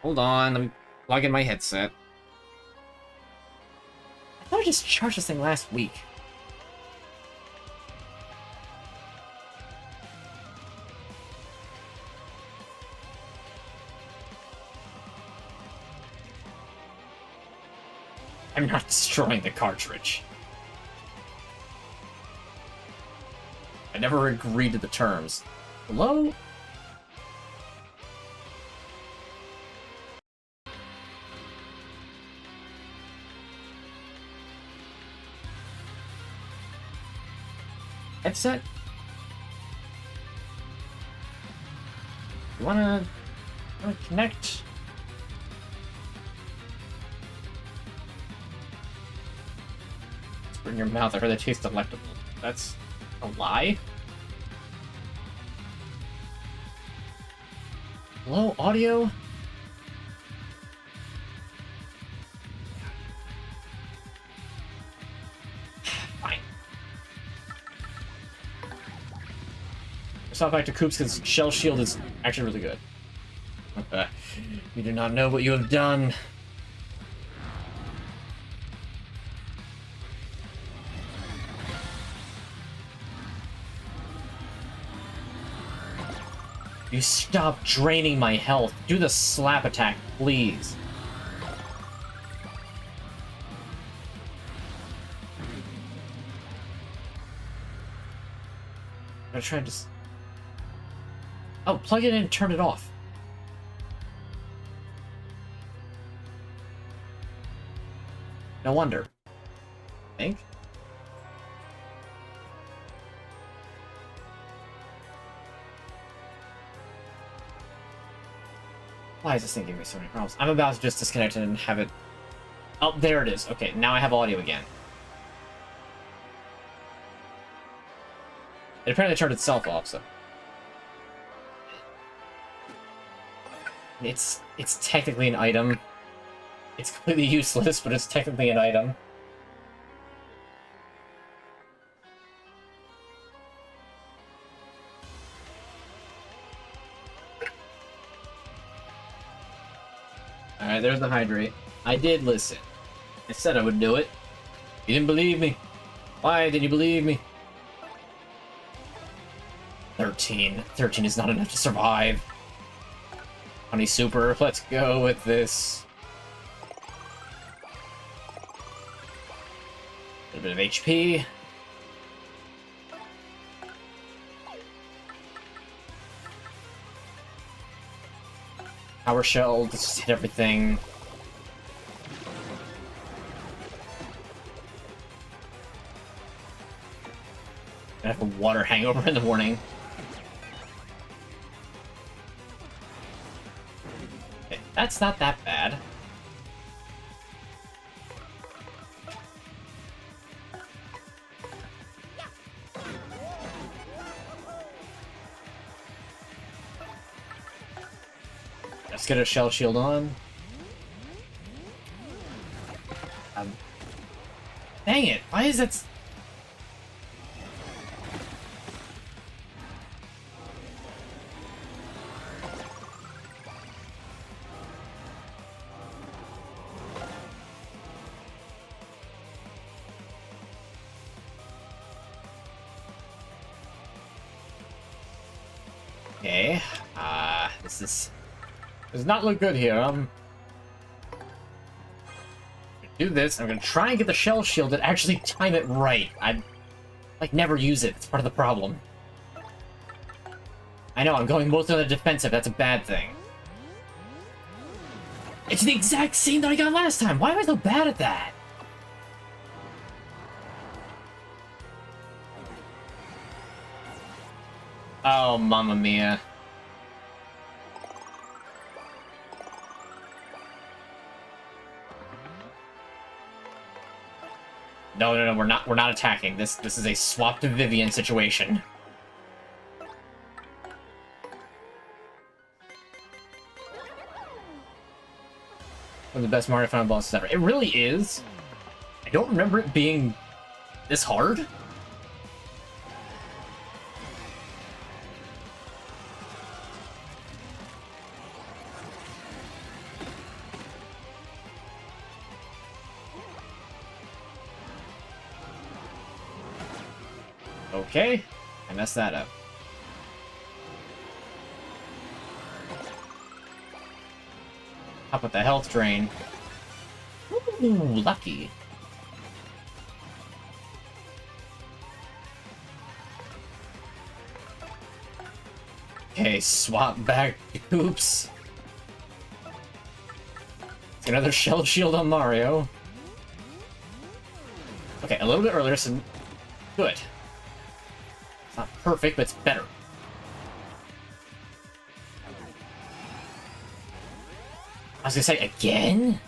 A: Hold on, let me plug in my headset. I thought I just charged this thing last week. I'm not destroying the cartridge. I never agreed to the terms. Hello? Headset? You wanna connect? Spit in your mouth, I heard they taste delectable. That's a lie? Hello, audio? Fine. Let's not back to Coops because Shell Shield is actually really good. You do not know what you have done. You stop draining my health. Do the slap attack, please. gonna try and just... Oh, plug it in and turn it off. No wonder. I think. Why is this thing giving me so many problems? I'm about to just disconnect it and have it... Oh, there it is. Okay, now I have audio again. It apparently turned itself off, so... It's technically an item. It's completely useless, but it's technically an item. Alright, there's the hydrate. I did listen. I said I would do it. You didn't believe me. Why didn't you believe me? 13. 13 is not enough to survive. Honey Super, let's go with this. A little bit of HP. Power Shell, just hit everything. I have a water hangover in the morning. Okay, that's not that bad. Let's get a shell shield on. Dang it! Why is that? Okay. This does not look good here. Do this. I'm gonna try and get the shell shield and actually time it right. I like never use it. It's part of the problem. I know I'm going mostly on the defensive. That's a bad thing. It's the exact same that I got last time. Why am I so bad at that? Oh, Mamma Mia. No, we're not attacking. This is a swap to Vivian situation. One of the best Mario Final bosses ever. It really is. I don't remember it being this hard. Okay, I messed that up. Up with the health drain. Ooh, lucky. Okay, swap back to Oops. Another shell shield on Mario. Okay, a little bit earlier, so good. It's not perfect, but it's better. I was gonna say, again?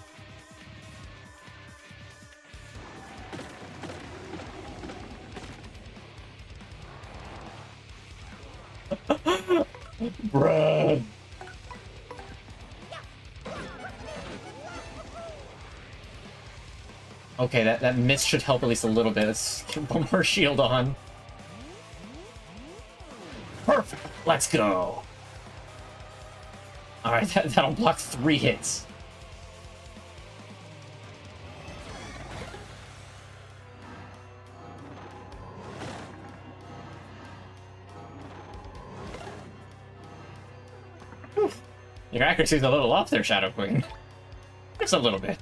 A: Bruh. Okay, that miss should help at least a little bit. Let's get one more shield on. Perfect! Let's go! Alright, that'll block 3 hits. Whew. Your accuracy's a little off there, Shadow Queen. Just a little bit.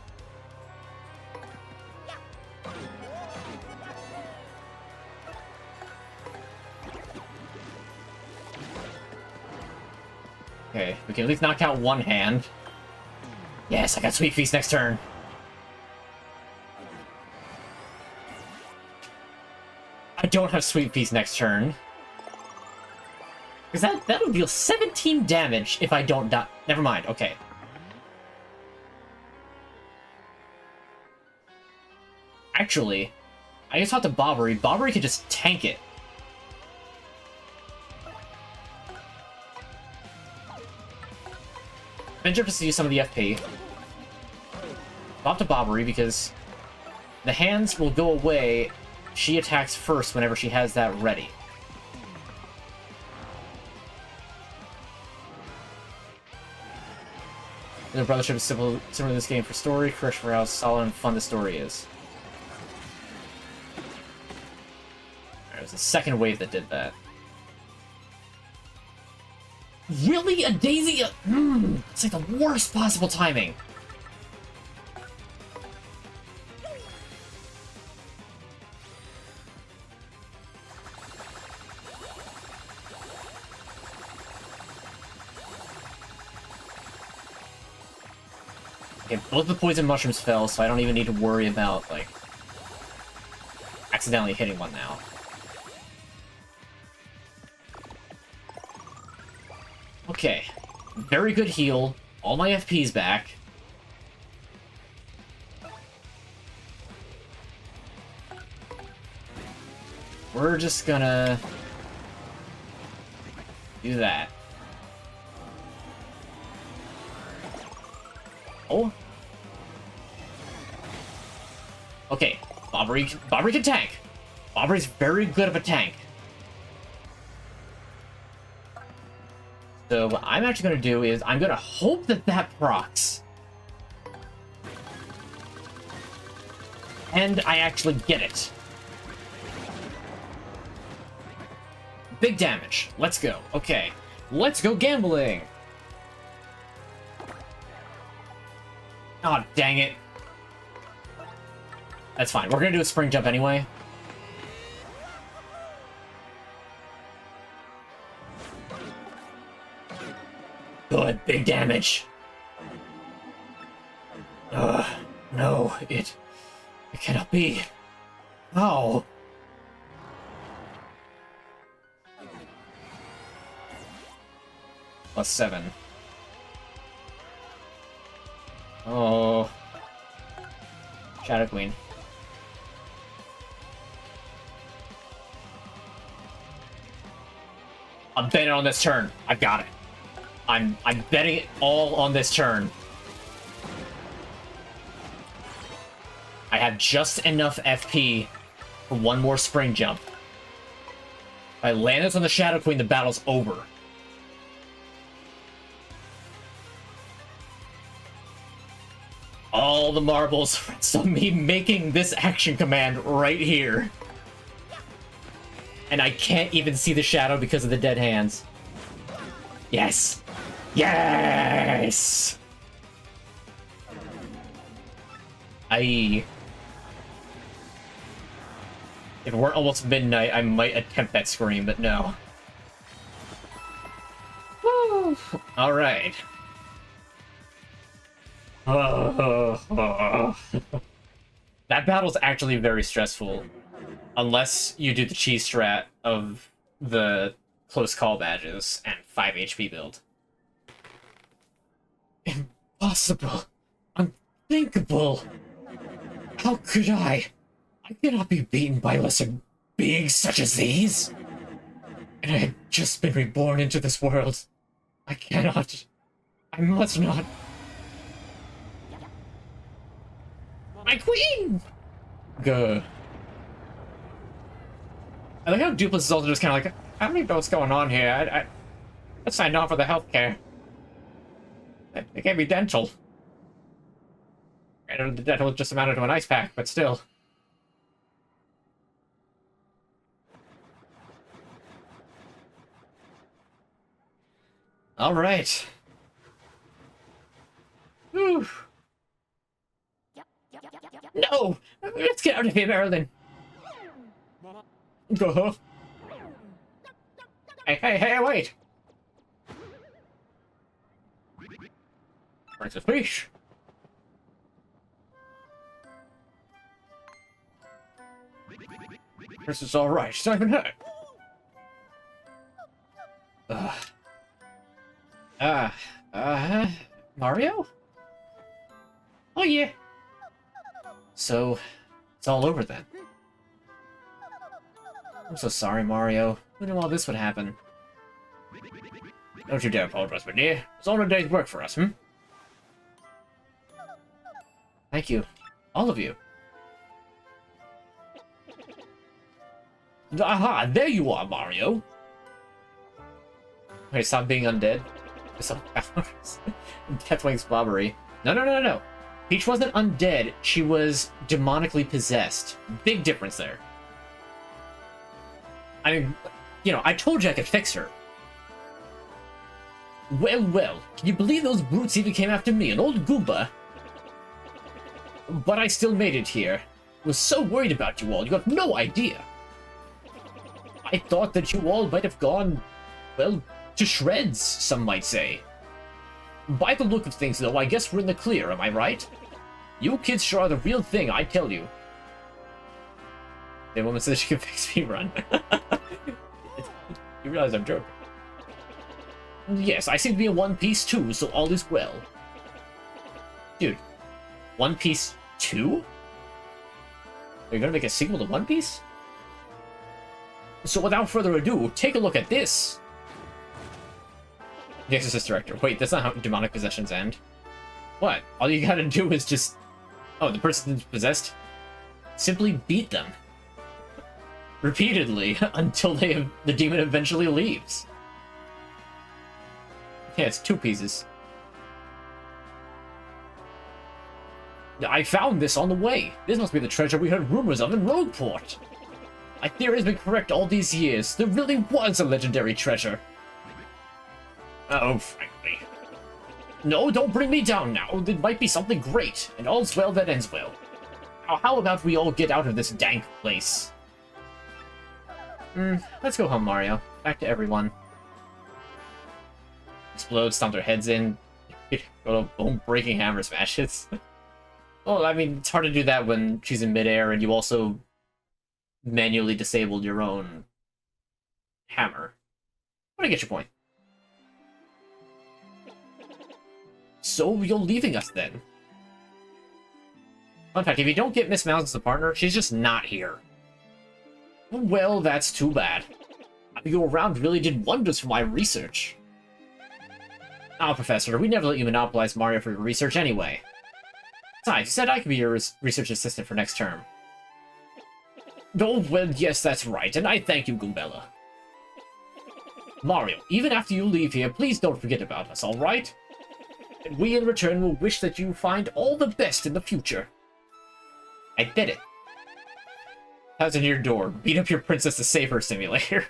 A: can at least knock out one hand. Yes, I got Sweet Feast next turn. I don't have Sweet Feast next turn. Because that'll deal 17 damage if I don't die. Never mind, okay. Actually, I just talked to Bobbery. Bobbery could just tank it. Venture to see some of the FP. Talk to Bobbery because the hands will go away. She attacks first whenever she has that ready. The brothership is similar to this game for story. Correction for how solid and fun the story is. There was the second wave that did that. Really? A Daisy? It's like the worst possible timing. Okay, both the poison mushrooms fell, so I don't even need to worry about, like, accidentally hitting one now. Okay. Very good heal. All my FP's back. We're just gonna do that. Oh. Okay, Bobbery can tank. Bobbery's very good of a tank. So what I'm actually going to do is I'm going to hope that that procs. And I actually get it. Big damage. Let's go. Okay. Let's go gambling. Oh, dang it. That's fine. We're going to do a spring jump anyway. Good, big damage. No, it cannot be. Oh. +7. Oh. Shadow Queen. I'm betting on this turn. I've got it. I'm betting it all on this turn. I have just enough FP for one more spring jump. If I land this on the Shadow Queen, the battle's over. All the marbles rest on me making this action command right here. And I can't even see the shadow because of the dead hands. Yes! Yes! If it weren't almost midnight, I might attempt that scream, but no. Woo! Alright. That battle's actually very stressful. Unless you do the cheese strat of the close call badges and 5 HP build. Impossible. Unthinkable. How could I? I cannot be beaten by lesser beings such as these. And I had just been reborn into this world. I cannot. I must not. My queen! Good. I like how Dupless is also just kind of like, I don't even know what's going on here. I signed on for the healthcare. They gave me dental. I know the dental just amounted to an ice pack, but still. All right. Whew. No! Let's get out of here, Marilyn. Hey, wait!
B: Princess Peach! This is alright, it's not even hurt.
A: Mario? Oh, yeah. So, it's all over then. I'm so sorry, Mario. Who knew all this would happen?
B: Don't you dare apologize, my dear. It's all a day's work for us, hmm?
A: Thank you. All of you.
B: Aha, there you are, Mario.
A: Wait, stop being undead? Deathwing's bobbery. No. Peach wasn't undead. She was demonically possessed. Big difference there. I mean, you know, I told you I could fix her.
B: Well, can you believe those brutes even came after me, an old Goomba? But I still made it here. I was so worried about you all, you have no idea. I thought that you all might have gone, well, to shreds, some might say. By the look of things, though, I guess we're in the clear, am I right? You kids sure are the real thing, I tell you.
A: The woman says she can fix me run.
B: You realize I'm joking. Yes, I seem to be in One Piece too, so all is well.
A: Dude, One Piece 2? Are you gonna make a sequel to One Piece?
B: So without further ado, take a look at this.
A: The Exorcist director. Wait, that's not how demonic possessions end. What? All you gotta do is just... Oh, the person's possessed? Simply beat them. Repeatedly, until the demon eventually leaves. Yeah, it's 2 pieces.
B: I found this on the way. This must be the treasure we heard rumors of in Rogueport. My theory has been correct all these years. There really was a legendary treasure. Oh, frankly. No, don't bring me down now. There might be something great, and all's well that ends well. Now, how about we all get out of this dank place?
A: Let's go home, Mario. Back to everyone. Explode, stomp their heads in. Go to bone-breaking hammer smashes. Well, I mean, it's hard to do that when she's in midair and you also manually disabled your own hammer. But I get your point.
B: So you're leaving us then?
A: Fun fact, if you don't get Miss Mouse as a partner, she's just not here.
B: Well, that's too bad. Your round really did wonders for my research.
A: Oh, Professor, we never let you monopolize Mario for your research anyway. Besides, you said I could be your research assistant for next term.
B: Oh, well, yes, that's right, and I thank you, Goombella. Mario, even after you leave here, please don't forget about us, alright? And we, in return, will wish that you find all the best in the future.
A: I did it. How's in your door? Beat up your princess to save her simulator.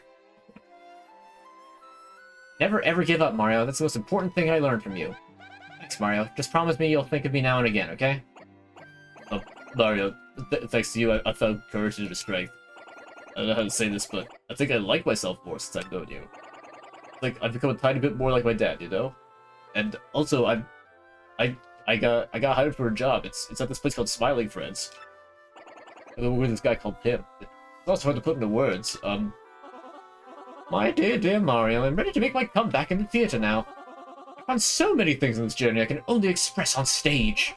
A: Never ever give up, Mario. That's the most important thing I learned from you. Thanks, Mario. Just promise me you'll think of me now and again, okay?
B: Oh, Mario, thanks to you, I found courage and strength. I don't know how to say this, but I think I like myself more since I've known you. Like, I've become a tiny bit more like my dad, you know? And also, I got hired for a job. It's at this place called Smiling Friends. And then we're with this guy called Tim. It's also hard to put into words.
A: My dear Mario, I'm ready to make my comeback in the theater now. I found so many things in this journey I can only express on stage.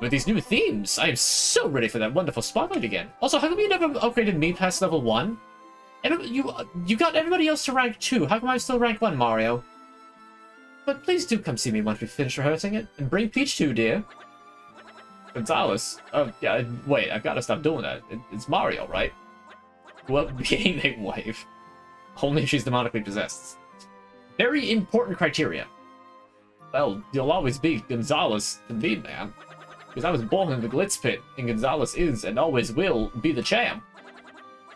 A: With these new themes, I am so ready for that wonderful spotlight again. Also, how come you never upgraded me past level 1? You got everybody else to rank 2. How come I'm still rank 1, Mario? But please do come see me once we finish rehearsing it. And bring Peach too, dear.
B: Gonzalez? Oh, yeah, wait, I've got to stop doing that. It's Mario, right?
A: Well, gaming wife. Only if she's demonically possessed. Very important criteria.
B: Well, you'll always be Gonzalez to me, man. Because I was born in the Glitz Pit, and Gonzalez is and always will be the champ.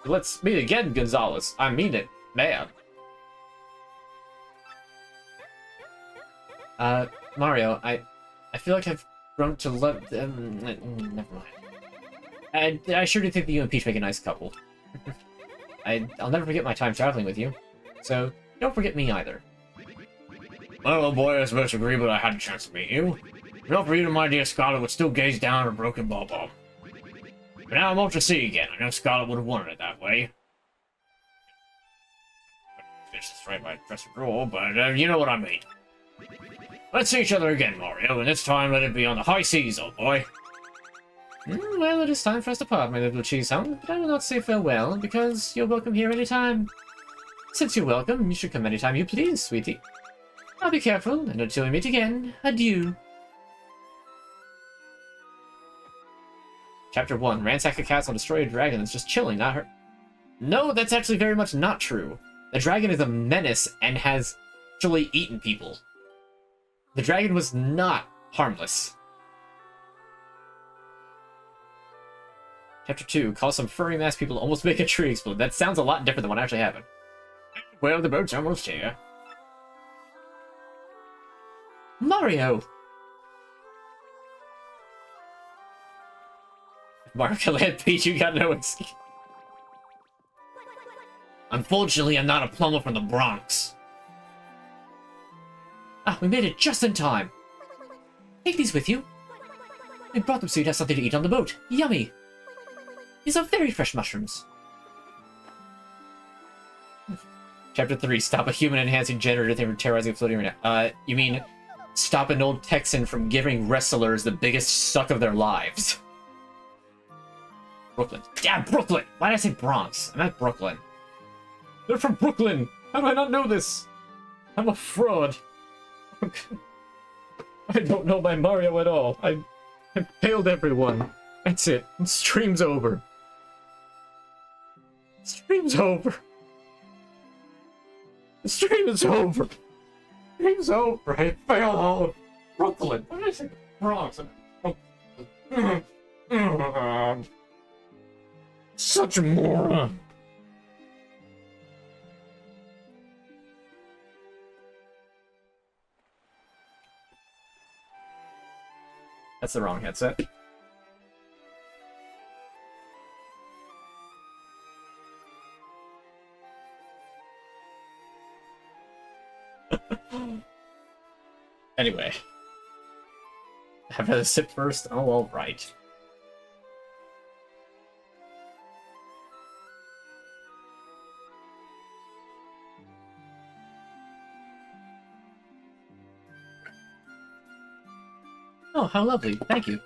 B: So let's meet again, Gonzalez. I mean it, man.
A: Mario, I feel like I've grown to love... never mind. I sure do think that you and Peach make a nice couple. I'll never forget my time traveling with you. So, don't forget me either.
B: Well, old boy, I was supposed to agree, but I had a chance to meet you. Not for you, my dear Scarlet would still gaze down at a broken ball ball. But now I'm off to sea again. I know Scarlet would have wanted it that way. This is right by dresser drawer, but you know what I mean. Let's see each other again, Mario, and this time let it be on the high seas, old boy.
A: Well, it is time for us to part, my little cheese hound, but I will not say farewell, because you're welcome here anytime. Since you're welcome, you should come anytime you please, sweetie. I'll be careful, and until we meet again, adieu. Chapter 1. Ransack a castle and destroy a dragon that's just chilling, not hurt. No, that's actually very much not true. The dragon is a menace and has actually eaten people. The dragon was not harmless. Chapter 2. Call some furry mass people to almost make a tree explode. That sounds a lot different than what actually happened.
B: Well, the boat's almost here.
A: Mario! If Mario can land Peach, you got no excuse.
B: Unfortunately, I'm not a plumber from the Bronx.
A: Ah, we made it just in time. Take these with you. We brought them so you'd have something to eat on the boat. Yummy! These are very fresh mushrooms. Chapter 3. Stop a human-enhancing generator thing from terrorizing a floating arena. You mean stop an old Texan from giving wrestlers the biggest suck of their lives. Brooklyn. Yeah, Brooklyn! Why did I say Bronx? I meant Brooklyn. They're from Brooklyn! How do I not know this? I'm a fraud. I don't know my Mario at all. I failed everyone. That's it. Stream's over. Stream's over. The stream is over. Stream's over. I failed all of Brooklyn. What did I say? Bronx. Such a moron. That's the wrong headset. Anyway. Have a sip first? Oh, alright. Oh, how lovely. Thank you.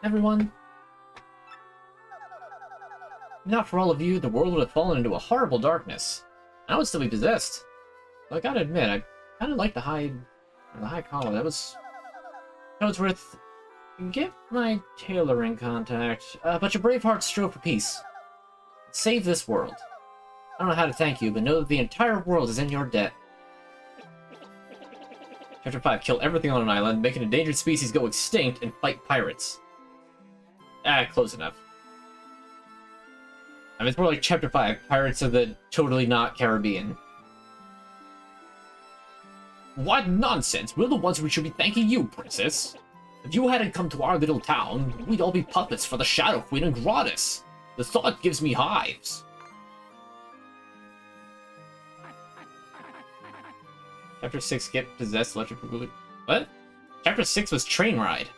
A: Everyone. Not for all of you, the world would have fallen into a horrible darkness. I would still be possessed. But I gotta admit, I kinda like the high collar. That was worth. Get my tailor in contact. But your brave hearts strove for peace. Save this world. I don't know how to thank you, but know that the entire world is in your debt. Chapter 5. Kill everything on an island, make an endangered species go extinct, and fight pirates. Ah, close enough. I mean, it's more like Chapter 5. Pirates of the totally not Caribbean. What nonsense! We're the ones who should be thanking you, Princess. If you hadn't come to our little town, we'd all be puppets for the Shadow Queen and Gratis. The thought gives me hives. Chapter 6, get possessed, electric boogaloo. What? Chapter 6 was train ride.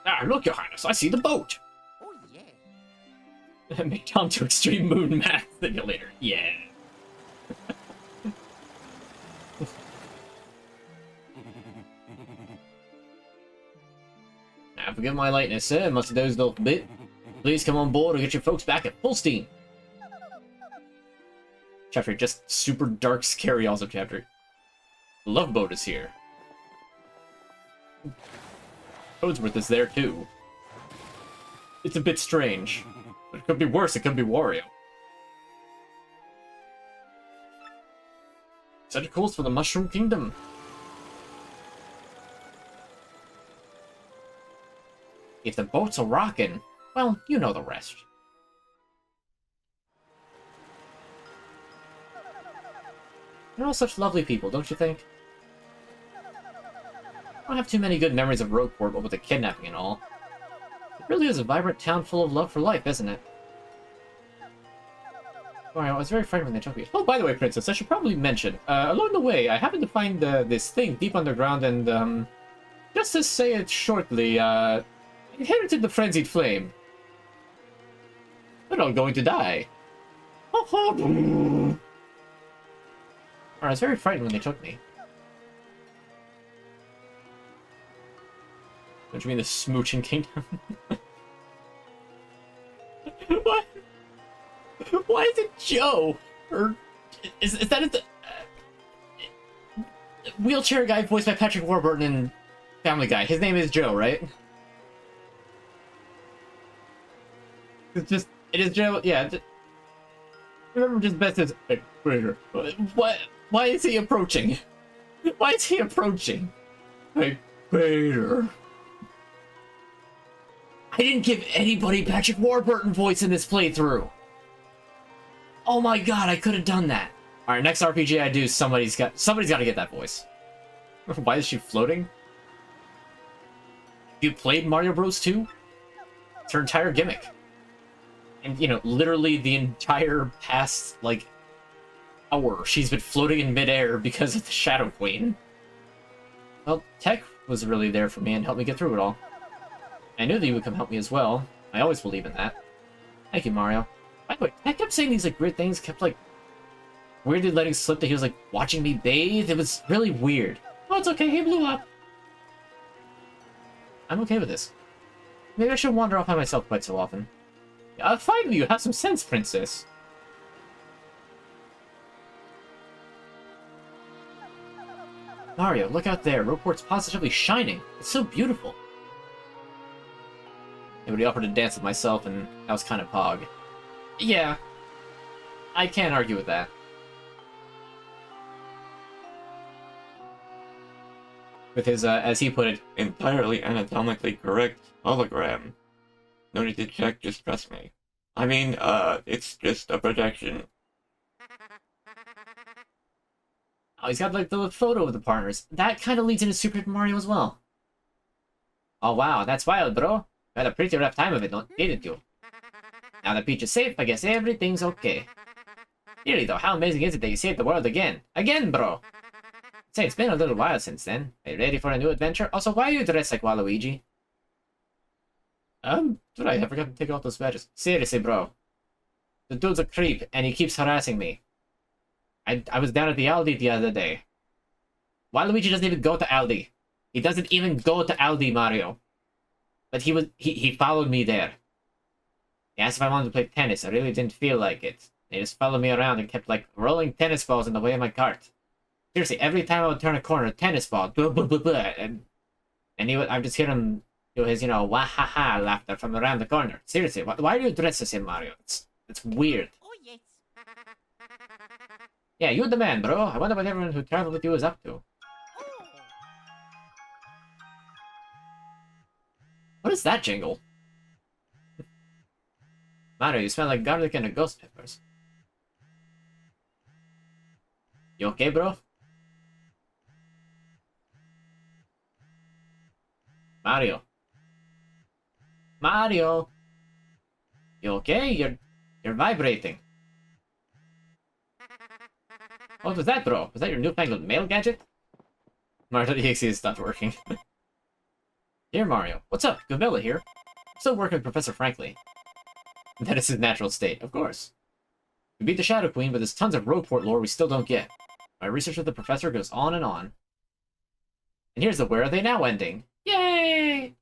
A: Ah, look, Your Highness, I see the boat. Oh, yeah. Make Tom to Extreme Moon Math Simulator. Yeah. Now, forgive my lateness, sir. I must have dozed off a bit. Please come on board or get your folks back at full steam. Chapter, just super dark, scary also chapter. Love Boat is here. Codsworth is there too. It's a bit strange. But it could be worse, it could be Wario. Such calls for the Mushroom Kingdom. If the boats are rocking, well, you know the rest. They're all such lovely people, don't you think? I don't have too many good memories of Rogueport, but with the kidnapping and all. Really is a vibrant town full of love for life, isn't it? Mario, I was very frightened when they took me. Oh, by the way, Princess, I should probably mention, along the way, I happened to find this thing deep underground, and, just to say it shortly, inherited the frenzied flame. We're all going to die. I was very frightened when they took me. Don't you mean the smooching kingdom? What? Why is it Joe? Or is that it? Wheelchair guy voiced by Patrick Warburton in Family Guy. His name is Joe, right? It is Joe. Yeah. Remember, just best as Vader. What? Why is he approaching? Why is he approaching? Hey, Vader. I didn't give anybody Patrick Warburton voice in this playthrough. Oh my god, I could have done that. All right, next RPG I do, somebody's got to get that voice. Why is she floating? You played Mario Bros. 2? It's her entire gimmick. And, you know, literally the entire past, like, hour, she's been floating in midair because of the Shadow Queen. Well, Tech was really there for me and helped me get through it all. I knew that you would come help me as well. I always believe in that. Thank you, Mario. By the way, Tech kept saying these, like, weird things, kept, like, weirdly letting slip that he was, like, watching me bathe. It was really weird. Oh, it's okay, he blew up. I'm okay with this. Maybe I should wander off by myself quite so often. Finally, you have some sense, Princess. Mario, look out there. Roport's positively shining. It's so beautiful. Nobody offered to dance with myself, and that was kind of pog. Yeah. I can't argue with that. With his, as he put it, entirely anatomically correct hologram. No need to check, just trust me. I mean, it's just a projection. Oh, he's got, like, the photo of the partners. That kind of leads into Super Paper Mario as well. Oh, wow, that's wild, bro. You had a pretty rough time of it, didn't you? Now that Peach is safe, I guess everything's okay. Really, though, how amazing is it that you saved the world again? Again, bro! Say, it's been a little while since then. Are you ready for a new adventure? Also, why are you dressed like Waluigi? Right, I forgot to take off those badges. Seriously, bro. The dude's a creep, and he keeps harassing me. I was down at the Aldi the other day. Waluigi doesn't even go to Aldi. He doesn't even go to Aldi, Mario. But he followed me there. He asked if I wanted to play tennis. I really didn't feel like it. He just followed me around and kept, like, rolling tennis balls in the way of my cart. Seriously, every time I would turn a corner, a tennis ball, blah, blah, blah, blah, and I just hear him do his, you know, wah-ha-ha laughter from around the corner. Seriously, why do you dress as him, Mario? It's weird.
C: Oh, yes.
A: Yeah, you're the man, bro. I wonder what everyone who traveled with you is up to.
C: Oh.
A: What is that jingle? Mario, you smell like garlic and ghost peppers. You okay, bro? Mario. Mario! You okay? You're vibrating. What was that, bro? Was that your newfangled mail gadget? Mario.exe has stopped working. Dear Mario, what's up? Gavella here. I'm still working with Professor Frankly. That is his natural state, of course. We beat the Shadow Queen, but there's tons of Roadport lore we still don't get. My research with the professor goes on and on. And here's the Where Are They Now ending. Yay!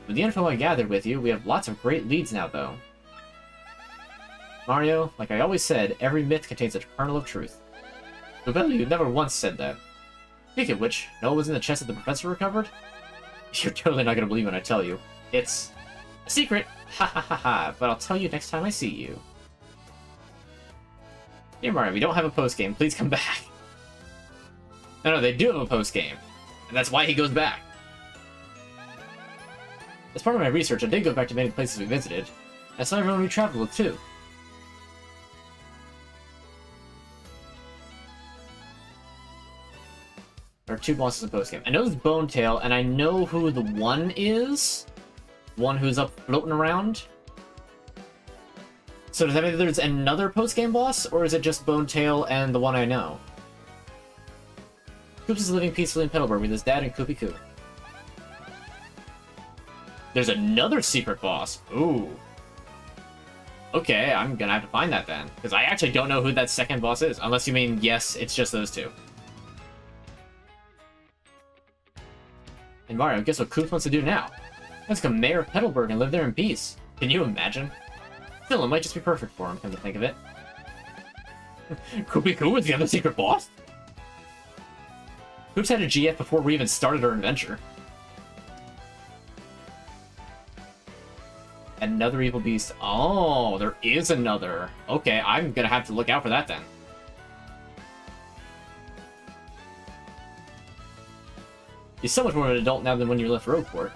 A: With the info I gathered with you, we have lots of great leads now, though. Mario, like I always said, every myth contains a kernel of truth. Gavella, you never once said that. Speaking of which, know what was in the chest that the professor recovered? You're totally not gonna believe when I tell you. It's a secret! Ha ha ha ha, but I'll tell you next time I see you. Dear Mario, we don't have a post-game, please come back. No, they do have a post-game. And that's why he goes back. As part of my research, I did go back to many places we visited. I saw everyone we traveled with, too. two bosses in post-game. I know it's Bone Tail, and I know who the one is. One who's up floating around. So does that mean there's another post-game boss, or is it just Bone Tail and the one I know? Koops is living peacefully in Petalburg with his dad and Koopy Koo. There's another secret boss. Ooh. Okay, I'm gonna have to find that then. Because I actually don't know who that second boss is. Unless you mean, yes, it's just those two. And Mario, guess what Koops wants to do now? Let's become mayor of Petalburg and live there in peace. Can you imagine? Still, it might just be perfect for him, come to think of it. Koopy Koo is the other secret boss? Koops had a GF before we even started our adventure. Another evil beast. Oh, there is another. Okay, I'm gonna have to look out for that then. He's so much more of an adult now than when you left Rogueport.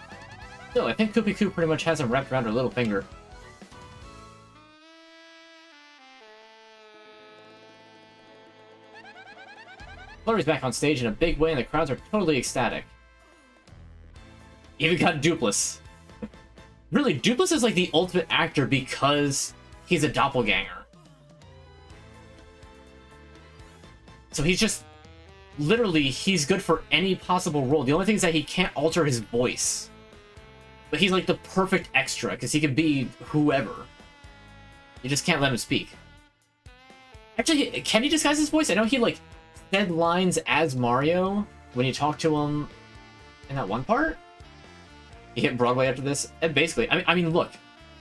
A: Still, I think Koopy Koo pretty much has him wrapped around her little finger. Flurry's back on stage in a big way and the crowds are totally ecstatic. Even got Dupless. Really, Dupless is like the ultimate actor because he's a doppelganger. So he's just... Literally, he's good for any possible role. The only thing is that he can't alter his voice. But he's like the perfect extra, because he can be whoever. You just can't let him speak. Actually, can he disguise his voice? I know he, like, said lines as Mario when you talk to him in that one part. You hit Broadway after this. And basically, I mean, look.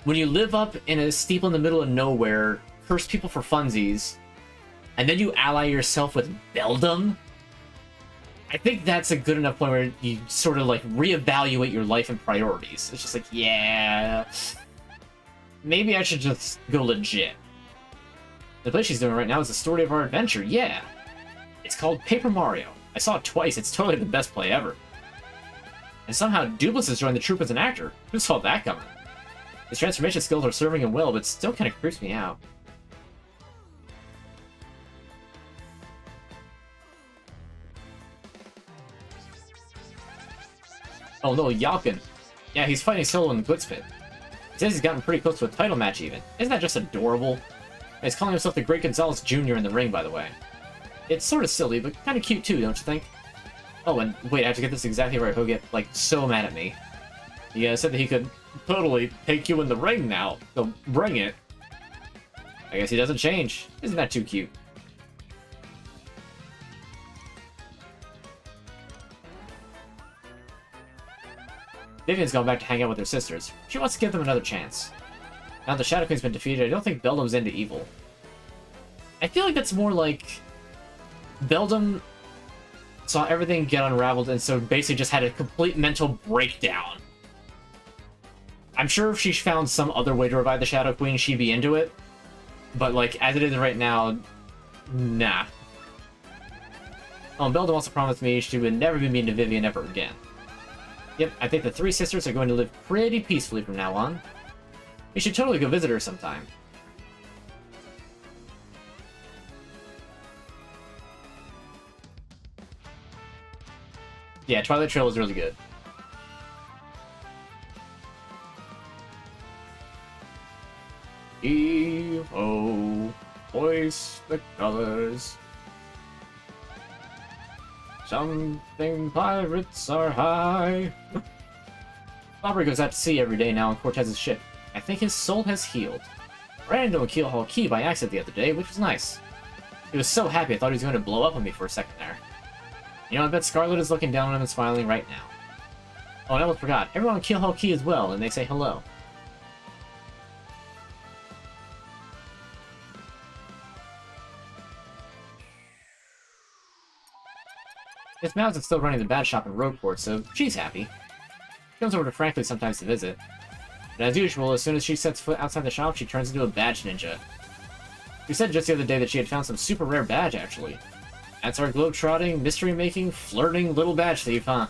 A: When you live up in a steeple in the middle of nowhere, curse people for funsies, and then you ally yourself with Beldum, I think that's a good enough point where you sort of, like, reevaluate your life and priorities. It's just like, yeah... Maybe I should just go legit. The play she's doing right now is the story of our adventure, yeah! It's called Paper Mario. I saw it twice, it's totally the best play ever. And somehow Dupless has joined the troupe as an actor. Who saw that coming? His transformation skills are serving him well, but still kind of creeps me out. Oh no, Yalkin. Yeah, he's fighting solo in the Glitz Pit. He says he's gotten pretty close to a title match even. Isn't that just adorable? And he's calling himself the Great Gonzalez Jr. in the ring, by the way. It's sort of silly, but kind of cute too, don't you think? Oh, and wait, I have to get this exactly right. He'll get, like, so mad at me. He said that he could totally take you in the ring now, so bring it. I guess he doesn't change. Isn't that too cute? Vivian's gone back to hang out with her sisters. She wants to give them another chance. Now the Shadow Queen's been defeated, I don't think Beldum's into evil. I feel like that's more like... Beldum saw everything get unraveled and so basically just had a complete mental breakdown. I'm sure if she found some other way to revive the Shadow Queen, she'd be into it. But, like, as it is right now, nah. Oh, and Beldum also promised me she would never be mean to Vivian ever again. Yep, I think the three sisters are going to live pretty peacefully from now on. We should totally go visit her sometime. Yeah, Twilight Trail was really good. E-O, voice the colors. Something pirates are high. Plumber goes out to sea every day now on Cortez's ship. I think his soul has healed. Ran into a Keelhaul Key by accident the other day, which was nice. He was so happy I thought he was going to blow up on me for a second there. You know, I bet Scarlet is looking down on him and smiling right now. Oh, and I almost forgot. Everyone on Keelhaul Key is well, and they say hello. Miss Mouse is still running the bad shop in Rogueport, so she's happy. She comes over to Frankly sometimes to visit. And as usual, as soon as she sets foot outside the shop, she turns into a badge ninja. She said just the other day that she had found some super rare badge, actually. That's our globe-trotting, mystery-making, flirting little badge thief, huh?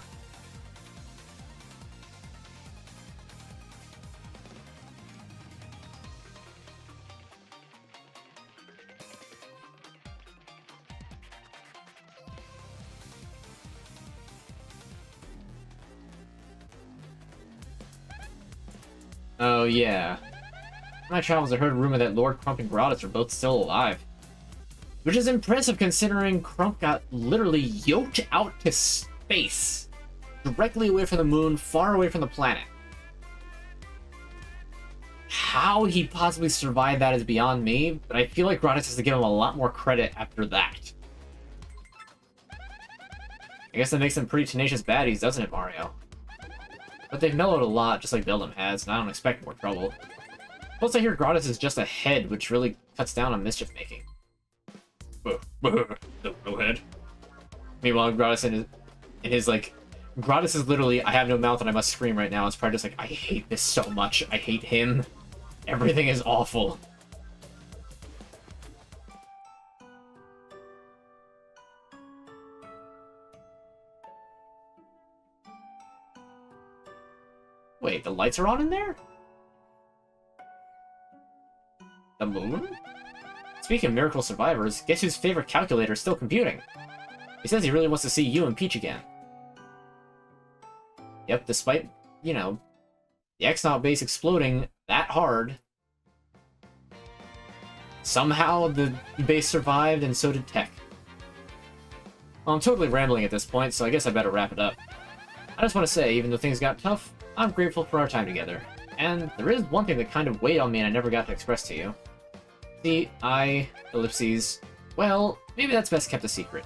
A: Oh, yeah. In my travels, I heard a rumor that Lord Crump and Gratis are both still alive. Which is impressive considering Crump got literally yoked out to space. Directly away from the moon, far away from the planet. How he possibly survived that is beyond me, but I feel like Gratis has to give him a lot more credit after that. I guess that makes them pretty tenacious baddies, doesn't it, Mario? But they've mellowed a lot, just like Bellum has, and I don't expect more trouble. Plus, I hear Gratis is just a head, which really cuts down on mischief-making.
B: No head.
A: Meanwhile, Gratis in his, like... Gratis is literally, I have no mouth and I must scream right now. It's probably just like, I hate this so much. I hate him. Everything is awful. Wait, the lights are on in there? The moon? Speaking of miracle survivors, guess whose favorite calculator is still computing? He says he really wants to see you and Peach again. Yep, despite, you know, the Exnaut base exploding that hard, somehow the base survived and so did Tech. Well, I'm totally rambling at this point, so I guess I better wrap it up. I just want to say, even though things got tough, I'm grateful for our time together. And there is one thing that kind of weighed on me and I never got to express to you. See, ellipses, well, maybe that's best kept a secret.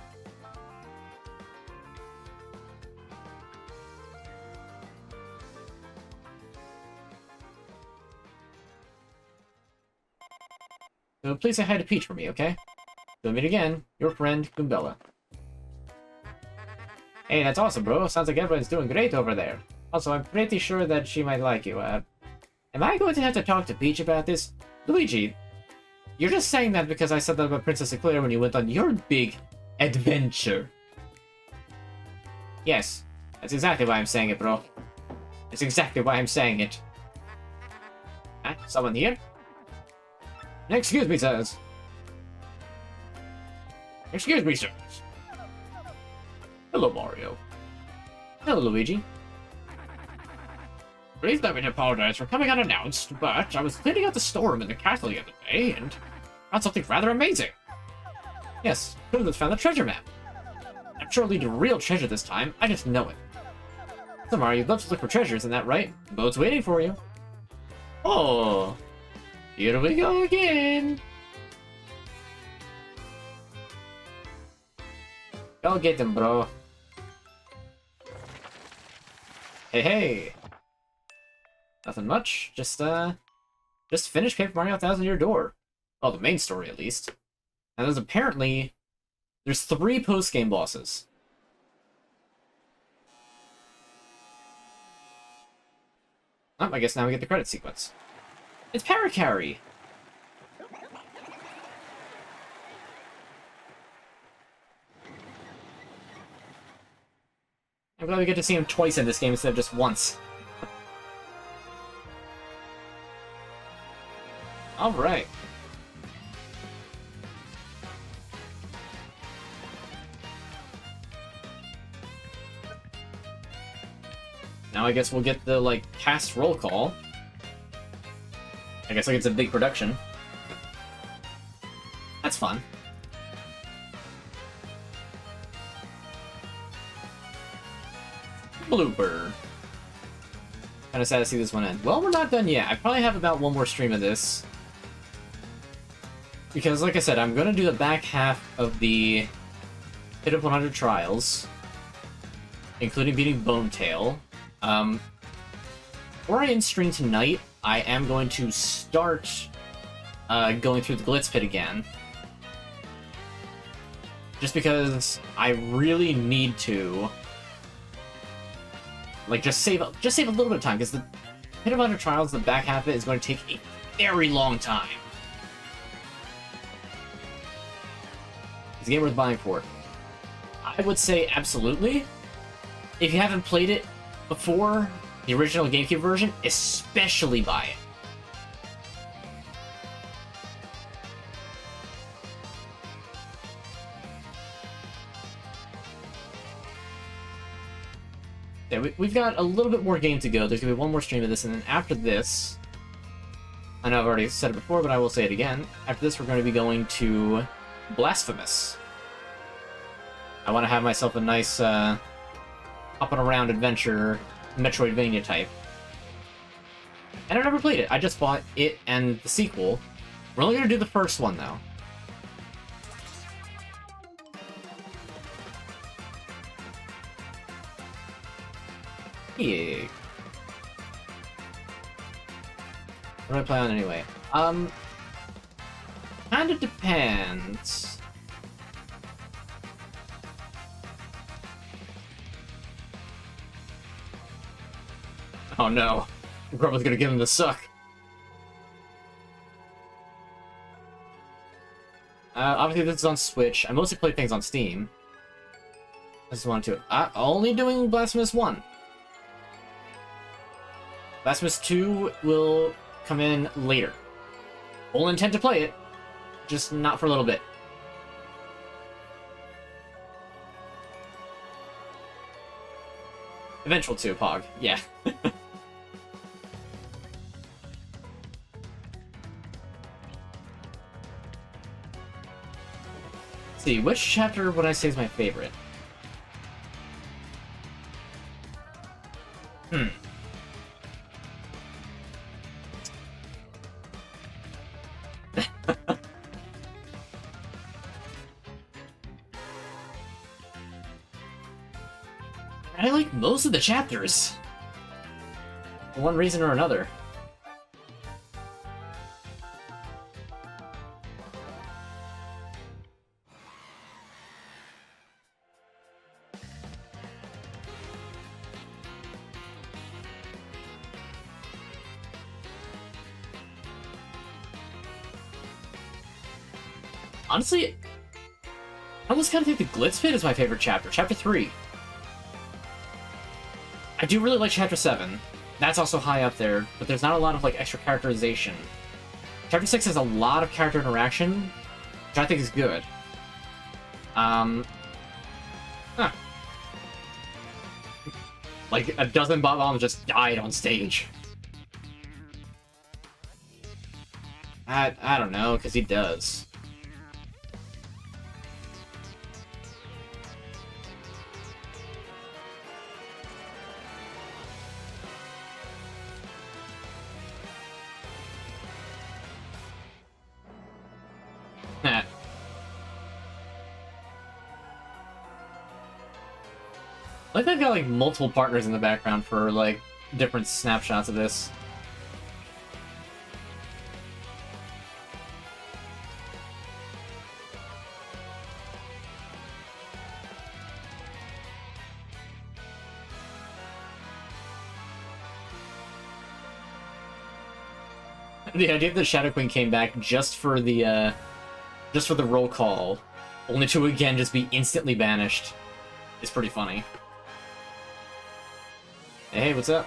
A: So please say hi to Peach for me, okay? Till we meet again, your friend, Goombella. Hey, that's awesome, bro. Sounds like everyone's doing great over there. Also, I'm pretty sure that she might like you. Am I going to have to talk to Peach about this? Luigi, you're just saying that because I said that about Princess Eclair when you went on your big adventure. Yes, that's exactly why I'm saying it, bro. That's exactly why I'm saying it. Huh? Someone here? Excuse me, sirs. Excuse me, sirs. Hello, Mario. Hello, Luigi. Please let me apologize for coming unannounced, but I was cleaning out the storeroom in the castle the other day, and found something rather amazing. Yes, could have found the treasure map. I'm sure it'll lead to real treasure this time, I just know it. So Mario, you'd love to look for treasures, isn't that right? The boat's waiting for you. Oh, here we go again. Go get them, bro. Hey, hey. Nothing much. Just finished Paper Mario 1000 Year Door. Well, the main story, at least. And there's 3 post-game bosses. Oh, I guess now we get the credit sequence. It's Parakarry! I'm glad we get to see him twice in this game instead of just once. Alright. Now I guess we'll get the, like, cast roll call. I guess like it's a big production. That's fun. Blooper. Kinda sad to see this one end. Well, we're not done yet. I probably have about one more stream of this. Because, like I said, I'm gonna do the back half of the Hit of 100 Trials, including beating Bonetail. Before I end stream tonight, I am going to start going through the Glitz Pit again. Just because I really need to, like, just save a little bit of time, because the Hit of 100 Trials, the back half of it, is going to take a very long time. It's a game worth buying for. I would say absolutely. If you haven't played it before, the original GameCube version, especially buy it. Yeah, we've got a little bit more game to go. There's going to be one more stream of this, and then after this, I know I've already said it before, but I will say it again. After this, we're going to be going to Blasphemous. I want to have myself a nice, hopping around adventure, Metroidvania type. And I've never played it. I just bought it and the sequel. We're only going to do the first one, though. Yeah. What do I play on anyway? Kinda depends. Oh no. Grubba's gonna give him the suck. Obviously this is on Switch. I mostly play things on Steam. I just wanted to... only doing Blasphemous 1. Blasphemous 2 will come in later. Full intent to play it, just not for a little bit. Eventual 2, Pog. Yeah. Let's see, which chapter would I say is my favorite? I like most of the chapters. For one reason or another. Honestly, I almost kind of think the Glitz Pit is my favorite chapter. Chapter 3. I do really like Chapter 7. That's also high up there, but there's not a lot of, like, extra characterization. Chapter 6 has a lot of character interaction, which I think is good. Like, a dozen bot bombs just died on stage. I don't know, because he does. Like they've got like multiple partners in the background for like different snapshots of this. The idea that Shadow Queen came back just for the roll call, only to again just be instantly banished, is pretty funny. Hey, what's up?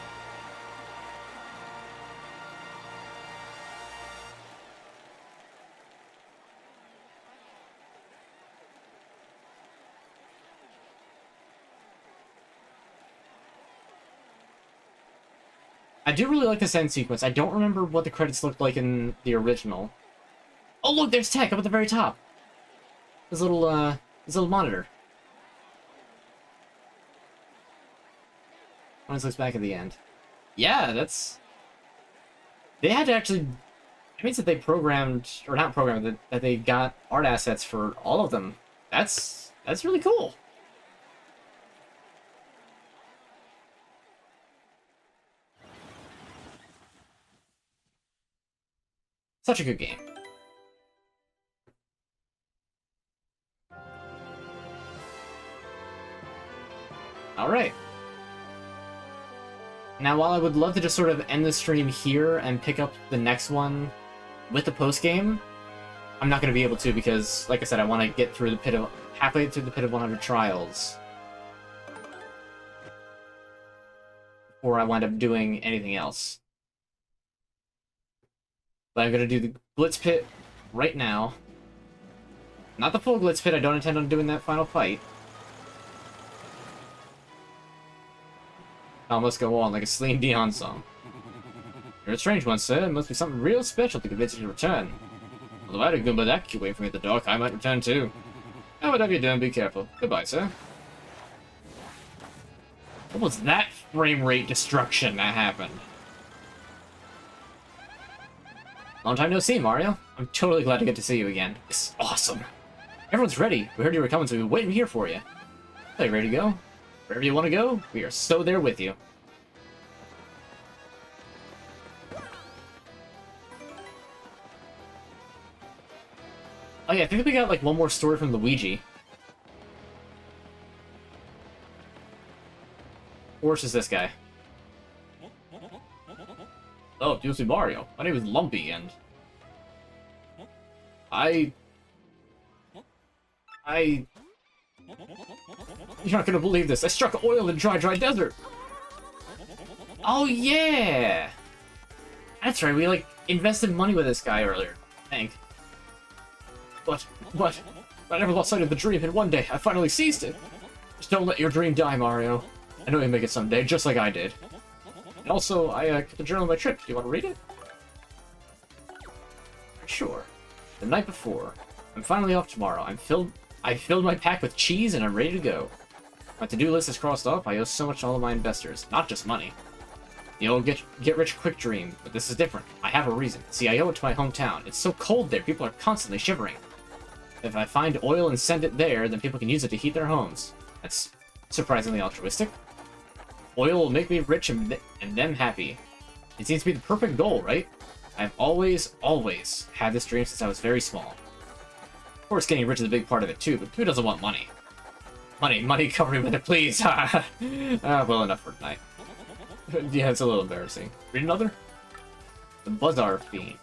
A: I do really like this end sequence. I don't remember what the credits looked like in the original. Oh look, there's Tech up at the very top. His little monitor. Always looks back at the end. Yeah, that's... They had to actually... It means that they programmed, or not programmed, that they got art assets for all of them. That's really cool. Such a good game. Alright. Now, while I would love to just sort of end the stream here and pick up the next one with the post-game, I'm not going to be able to because, like I said, I want to get through the pit of... halfway through the Pit of 100 Trials before I wind up doing anything else. But I'm going to do the Glitz Pit right now. Not the full Glitz Pit, I don't intend on doing that final fight. I almost go on like a Celine Dion song. You're a strange one, sir. It must be something real special to convince you to return. Although I had a Goomba that keep waiting for me at the dock, I might return too. Oh, whatever you're doing, be careful. Goodbye, sir. What was that frame rate destruction that happened? Long time no see, Mario. I'm totally glad to get to see you again. This is awesome. Everyone's ready. We heard you were coming, so we've been waiting here for you. Are you ready to go? Wherever you want to go, we are so there with you. Oh yeah, I think we got like one more story from Luigi. Or is this guy? Oh, you'll see Mario. My name is Lumpy, and You're not gonna believe this. I struck oil in dry desert. Oh yeah! That's right, we like invested money with this guy earlier, I think. But I never lost sight of the dream, and one day I finally seized it. Just don't let your dream die, Mario. I know you'll make it someday, just like I did. And also, I kept a journal of my trip. Do you want to read it? Sure. The night before. I'm finally off tomorrow. I filled my pack with cheese and I'm ready to go. My to-do list is crossed off. I owe so much to all of my investors. Not just money. The old get rich quick dream, but this is different. I have a reason. See, I owe it to my hometown. It's so cold there, people are constantly shivering. If I find oil and send it there, then people can use it to heat their homes. That's surprisingly altruistic. Oil will make me rich and them happy. It seems to be the perfect goal, right? I've always had this dream since I was very small. Of course, getting rich is a big part of it too, but who doesn't want money? Money, cover me with it, please! Well, enough for tonight. Yeah, it's a little embarrassing. Read another? The Buzzar Fiend.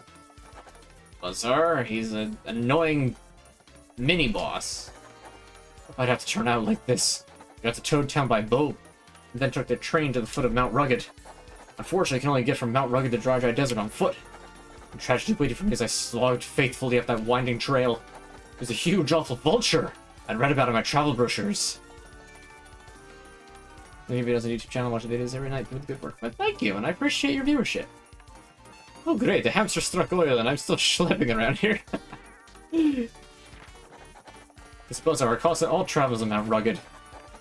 A: Buzzar, he's an annoying mini-boss. I'd have to turn out like this. Got to Toad Town by boat, and then took the train to the foot of Mount Rugged. Unfortunately, I can only get from Mount Rugged to Dry Desert on foot. And tragedy waited for me as I slogged faithfully up that winding trail. It was a huge, awful vulture I'd read about in my travel brochures. Leave videos on YouTube channel, watch the videos every night, doing good work. But thank you, and I appreciate your viewership. Oh great, the hamster struck oil and I'm still schlepping around here. This Buzzar cost all travels on Mount Rugged.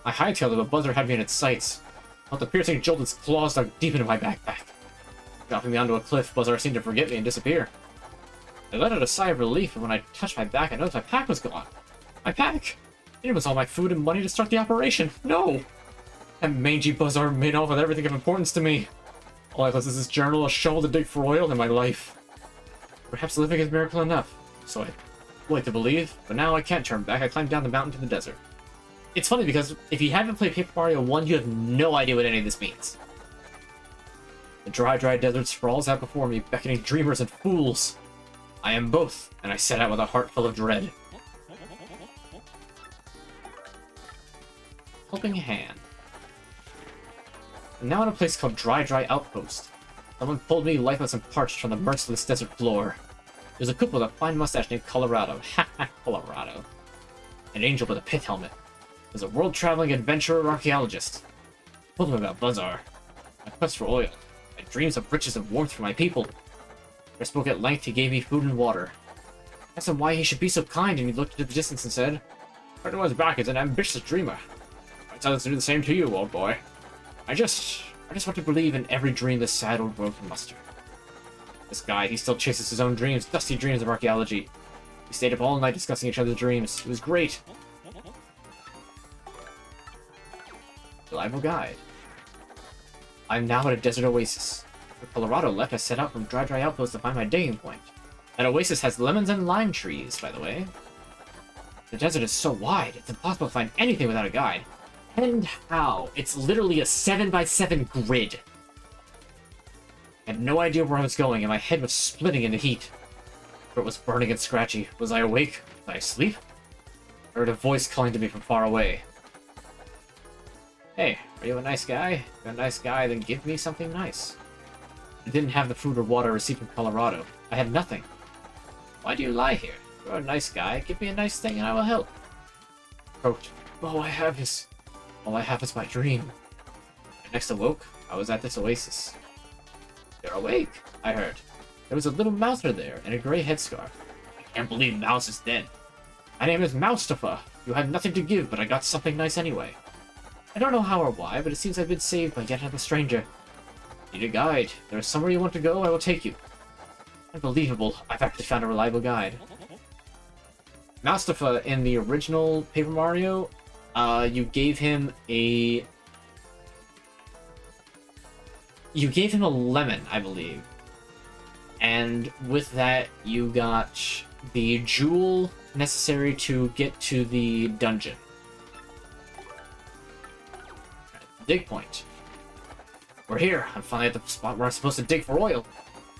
A: I hightailed it, but Buzzar had me in its sights. I felt the piercing jolt its claws dug deep into my backpack. Dropping me onto a cliff, Buzzar seemed to forget me and disappear. I let out a sigh of relief, and when I touched my back, I noticed my pack was gone. My pack! It was all my food and money to start the operation. No! That mangy Buzzar made off with everything of importance to me. All I left is this journal, a shovel to dig for oil, in my life. Perhaps living is miracle enough, so I'd like to believe, but now I can't turn back. I climbed down the mountain to the desert. It's funny because if you haven't played Paper Mario 1, you have no idea what any of this means. The dry desert sprawls out before me, beckoning dreamers and fools. I am both, and I set out with a heart full of dread. Helping hand. I'm now in a place called Dry Outpost. Someone pulled me lifeless and parched from the merciless desert floor. There's a cook with a fine mustache named Colorado. Haha, Colorado. An angel with a pith helmet. There's a world-traveling adventurer archaeologist. Told him about Buzzar. My quest for oil. My dreams of riches and warmth for my people. I spoke at length, he gave me food and water. I asked him why he should be so kind, and he looked into the distance and said, "Everyone's back is an ambitious dreamer. I tell us to do the same to you, old boy. I just want to believe in every dream this sad old world can muster." This guy, he still chases his own dreams, dusty dreams of archaeology. We stayed up all night discussing each other's dreams. It was great. Reliable guide. I'm now at a desert oasis. When Colorado left, I set out from Dry Outpost to find my digging point. That oasis has lemons and lime trees, by the way. The desert is so wide, it's impossible to find anything without a guide. And how? It's literally a 7x7 grid. I had no idea where I was going, and my head was splitting in the heat. It was burning and scratchy. Was I awake? Was I asleep? I heard a voice calling to me from far away. Hey, are you a nice guy? If you're a nice guy, then give me something nice. I didn't have the food or water received from Colorado. I had nothing. Why do you lie here? You're a nice guy. Give me a nice thing and I will help. Quote, all I have is my dream. I next awoke, I was at this oasis. You're awake. I heard. There was a little mouser there in a gray headscarf. I can't believe Mouse is dead. My name is Moustafa. You have nothing to give, but I got something nice anyway. I don't know how or why, but it seems I've been saved by yet another stranger. Need a guide. If there is somewhere you want to go, I will take you. Unbelievable. I've actually found a reliable guide. Moustafa in the original Paper Mario, you gave him a lemon, I believe. And with that, you got the jewel necessary to get to the dungeon. Dig point. We're here. I'm finally at the spot where I'm supposed to dig for oil.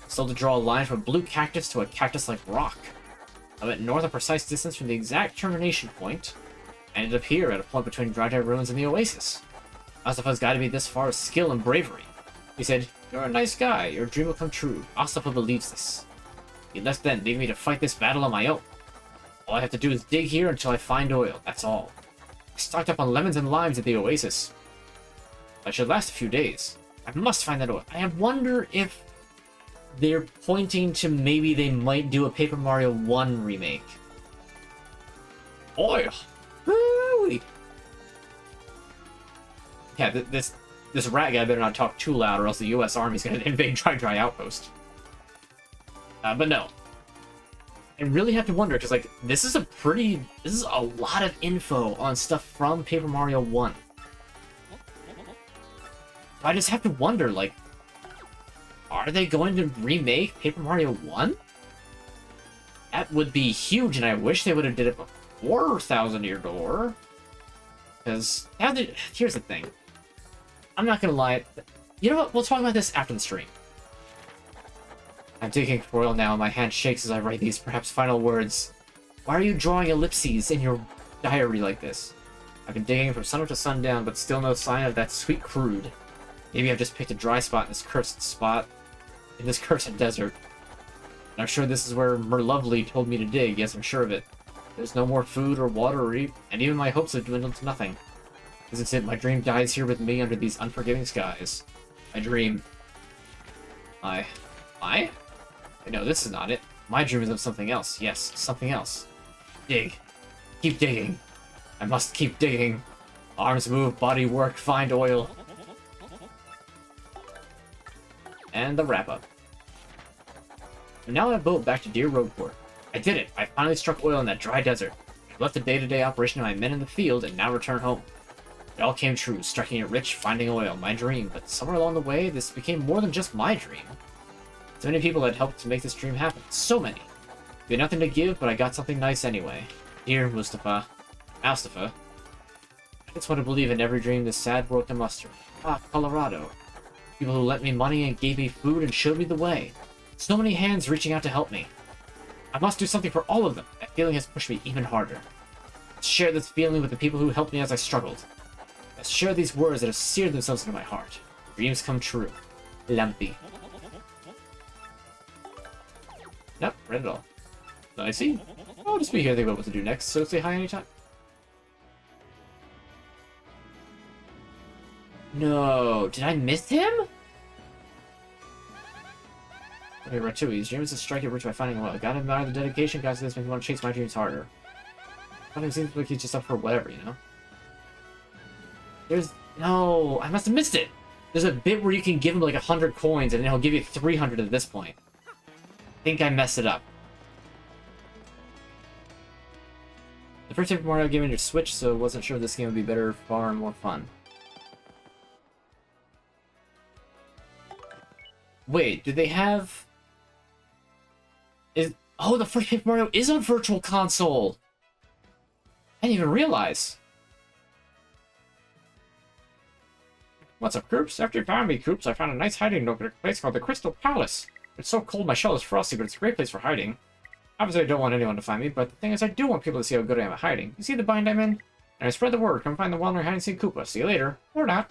A: Still to draw a line from a blue cactus to a cactus-like rock. I went north a precise distance from the exact termination point. I ended up here at a point between Dry Ruins and the Oasis. Astafa's guided me this far with skill and bravery. He said, "You're a nice guy. Your dream will come true." Astafa believes this. He left then, leaving me to fight this battle on my own. All I have to do is dig here until I find oil. That's all. I stocked up on lemons and limes at the Oasis. I should last a few days. I must find that oil. I wonder if they're pointing to maybe they might do a Paper Mario 1 remake. Oil! Woo-wee. Yeah, this rat guy better not talk too loud or else the US Army's gonna invade Dry Outpost. But no. I really have to wonder, because, like, this is a lot of info on stuff from Paper Mario 1. I just have to wonder, like, are they going to remake Paper Mario 1? That would be huge, and I wish they would have did it before Thousand Year Door. Because, here's the thing. I'm not gonna lie. You know what? We'll talk about this after the stream. I'm digging for oil now, and my hand shakes as I write these perhaps final words. Why are you drawing ellipses in your diary like this? I've been digging from sunup to sundown, but still no sign of that sweet crude. Maybe I've just picked a dry spot in this cursed desert. And I'm sure this is where Merlovely told me to dig. Yes, I'm sure of it. There's no more food or water and even my hopes have dwindled to nothing. Isn't it? My dream dies here with me under these unforgiving skies. My dream. My? No, this is not it. My dream is of something else. Yes, something else. Dig. Keep digging. I must keep digging. Arms move, body work, find oil. And the wrap-up. Now I boat back to Deer Roadport. I did it! I finally struck oil in that dry desert. I left the day-to-day operation of my men in the field and now return home. It all came true, striking it rich, finding oil, my dream, but somewhere along the way, this became more than just my dream. So many people had helped to make this dream happen. So many. We had nothing to give, but I got something nice anyway. Dear Moustafa. I just want to believe in every dream this sad world can muster. Ah, Colorado. People who lent me money and gave me food and showed me the way. So many hands reaching out to help me. I must do something for all of them. That feeling has pushed me even harder. Let's share this feeling with the people who helped me as I struggled. Let's share these words that have seared themselves into my heart. Dreams come true. Lumpy. Yep, read it all. I see. I'll just be here thinking about what to do next, so say hi anytime. No, did I miss him? Okay, Ratui's dreams to strike it rich by finding oil. Gotta admire the dedication, guys. This makes me want to chase my dreams harder. Sometimes it seems like he's just up for whatever, you know? No, I must have missed it. There's a bit where you can give him like 100 coins, and then he'll give you 300 at this point. I think I messed it up. The first Paper Mario game on your Switch, so wasn't sure this game would be better, far, and more fun. Wait, did they have... Oh, the first Paper Mario is on Virtual Console! I didn't even realize. What's up, Koops? After you found me, Koops, I found a nice hiding nook at a place called the Crystal Palace. It's so cold my shell is frosty, but it's a great place for hiding. Obviously, I don't want anyone to find me, but the thing is, I do want people to see how good I am at hiding. You see the bind I'm in? And I spread the word. Come find the wandering hide-and-seek Koopa. See you later. Or not.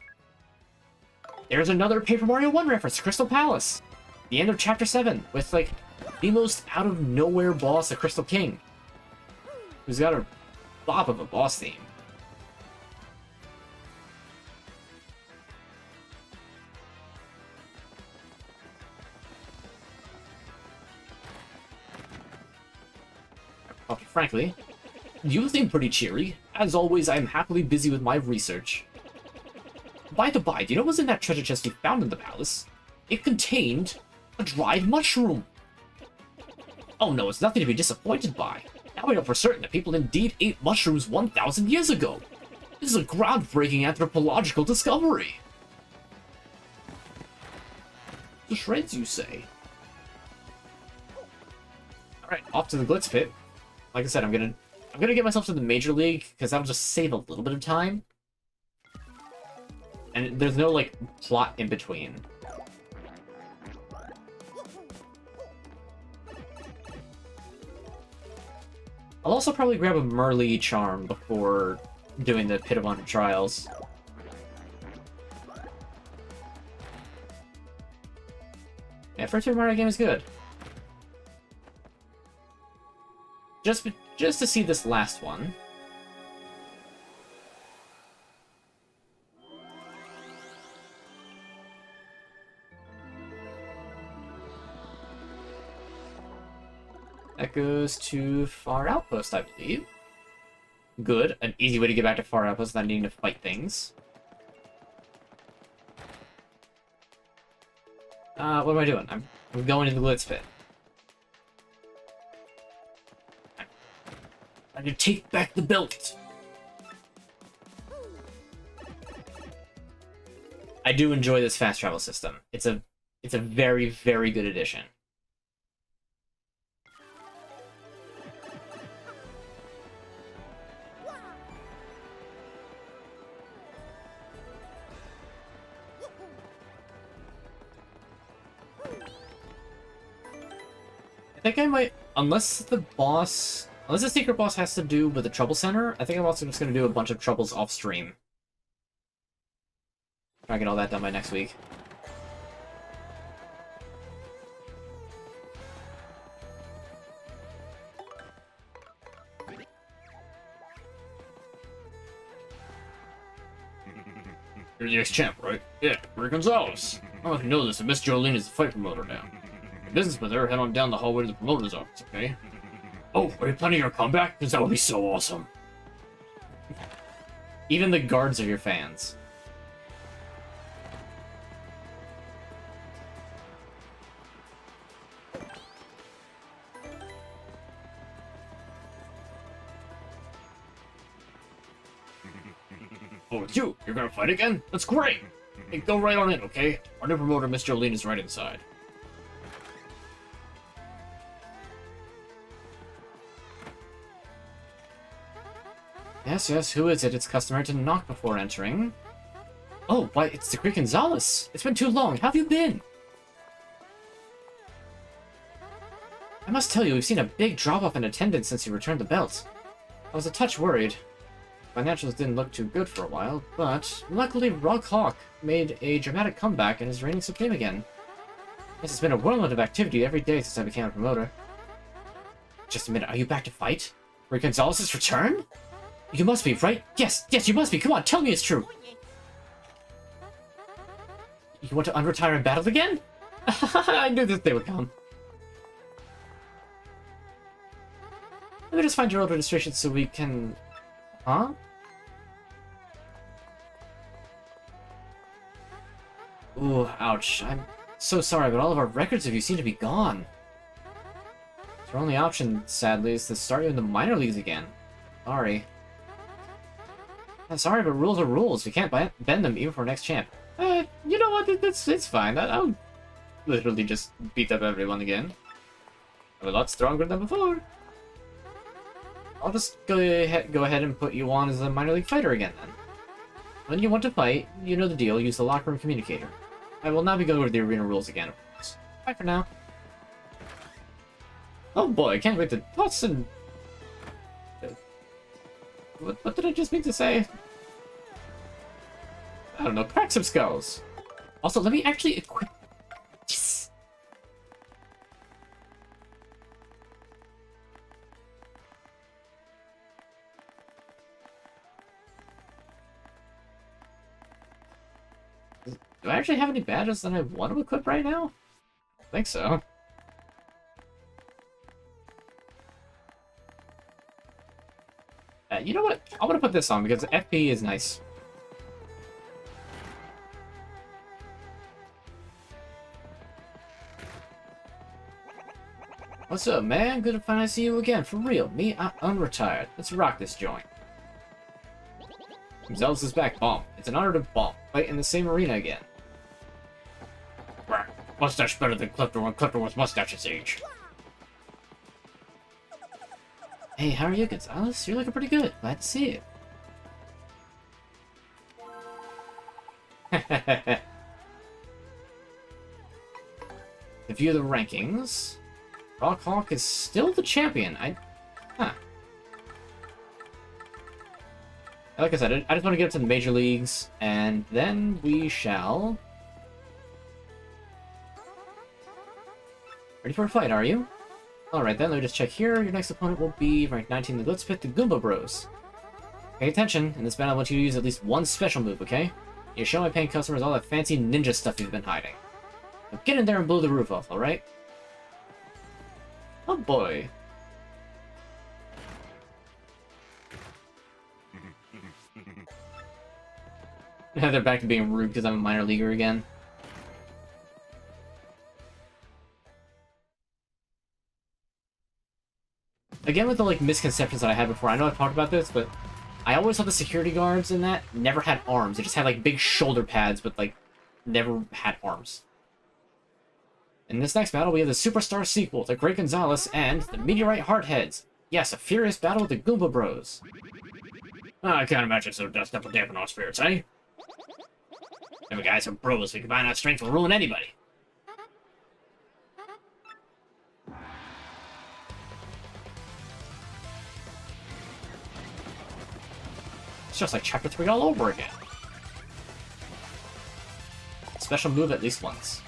A: There's another Paper Mario 1 reference, Crystal Palace. The end of Chapter 7, with, like, the most out-of-nowhere boss, the Crystal King. Who's got a bop of a boss theme. Frankly, you seem pretty cheery. As always, I am happily busy with my research. By the by, do you know what was in that treasure chest we found in the palace? It contained a dried mushroom. Oh no, it's nothing to be disappointed by. Now we know for certain that people indeed ate mushrooms 1,000 years ago. This is a groundbreaking anthropological discovery. The shreds, you say? Alright, off to the Glitz Pit. Like I said, I'm gonna get myself to the Major League, because that'll just save a little bit of time. And there's no, like, plot in between. I'll also probably grab a Merlee charm before doing the Pit of Honor Trials. Yeah, first Super Mario game is good. Just to see this last one. That goes to Far Outpost, I believe. Good. An easy way to get back to Far Outpost without needing to fight things. What am I doing? I'm going to the Glitz Pit. I need to take back the belt. I do enjoy this fast travel system. It's a very, very good addition. I think I might, unless the secret boss has to do with the Trouble Center, I think I'm also just going to do a bunch of troubles off stream. Try to get all that done by next week.
B: You're the ex-champ, right? Yeah, Rick Gonzalez. I don't know if you know this, but Miss Jolene is the fight promoter now. Business with her, head on down the hallway to the promoter's office, okay? Oh, are you planning your comeback? Because that would be so awesome.
A: Even the guards are your fans.
B: Oh, it's you! You're gonna fight again? That's great! Hey, go right on in, okay? Our new promoter, Miss Jolene, is right inside.
A: Yes, yes, who is it? It's customary to knock before entering. Oh, why, it's the Greek Gonzalez! It's been too long, how have you been? I must tell you, we've seen a big drop-off in attendance since you returned the belt. I was a touch worried. Financials didn't look too good for a while, but luckily Rock Hawk made a dramatic comeback and is reigning supreme again. Yes, it's been a whirlwind of activity every day since I became a promoter. Just a minute, are you back to fight? Greek Gonzalez's return? You must be, right? Yes, you must be. Come on, tell me it's true. You want to unretire in battle again? I knew this day would come. Let me just find your old registration so we can... Huh? Ooh, ouch. I'm so sorry, but all of our records of you seem to be gone. Your only option, sadly, is to start you in the minor leagues again. Sorry. I'm sorry, but rules are rules. We can't bend them even for our next champ. You know what? It's fine. I'll literally just beat up everyone again. I'm a lot stronger than before. I'll just go ahead and put you on as a minor league fighter again, then. When you want to fight, you know the deal. Use the locker room communicator. I will now be going over the arena rules again, of course. Bye for now. Oh boy, I can't wait to toss and... What did I just mean to say? I don't know, crack some skulls. Also, let me actually equip... Yes! Do I actually have any badges that I want to equip right now? I think so. You know what? I'm gonna put this on because FP is nice. What's up, man? Good to finally see you again. For real. Me, I'm unretired. Let's rock this joint. Zealous is back. Bomb. It's an honor to bomb. Fight in the same arena again.
B: Mustache better than Clifton when Clifton was mustache's age.
A: Hey, how are you, Gonzalez? You're looking pretty good. Glad to see you. To view the rankings, Rockhawk is still the champion. Huh. Like I said, I just want to get up to the major leagues, and then we shall... Ready for a fight, are you? Alright then, let me just check here. Your next opponent will be ranked 19 in the Glitz Pit, the Goomba Bros. Pay attention. In this battle, I want you to use at least one special move, okay? You show my paying customers all that fancy ninja stuff you've been hiding. Now get in there and blow the roof off, alright? Oh boy. Now they're back to being rude because I'm a minor leaguer again. Again, with the like misconceptions that I had before, I know I've talked about this, but I always thought the security guards in that never had arms. They just had like big shoulder pads, but like never had arms. In this next battle, we have the Superstar sequel, the Great Gonzalez, and the Meteorite Heartheads. Yes, a furious battle with the Goomba Bros.
B: I can't imagine so dust up a dampen our spirits, eh? Them guys are bros. We combine our strength will ruin anybody.
A: It's just like Chapter 3 all over again. Special move at least once.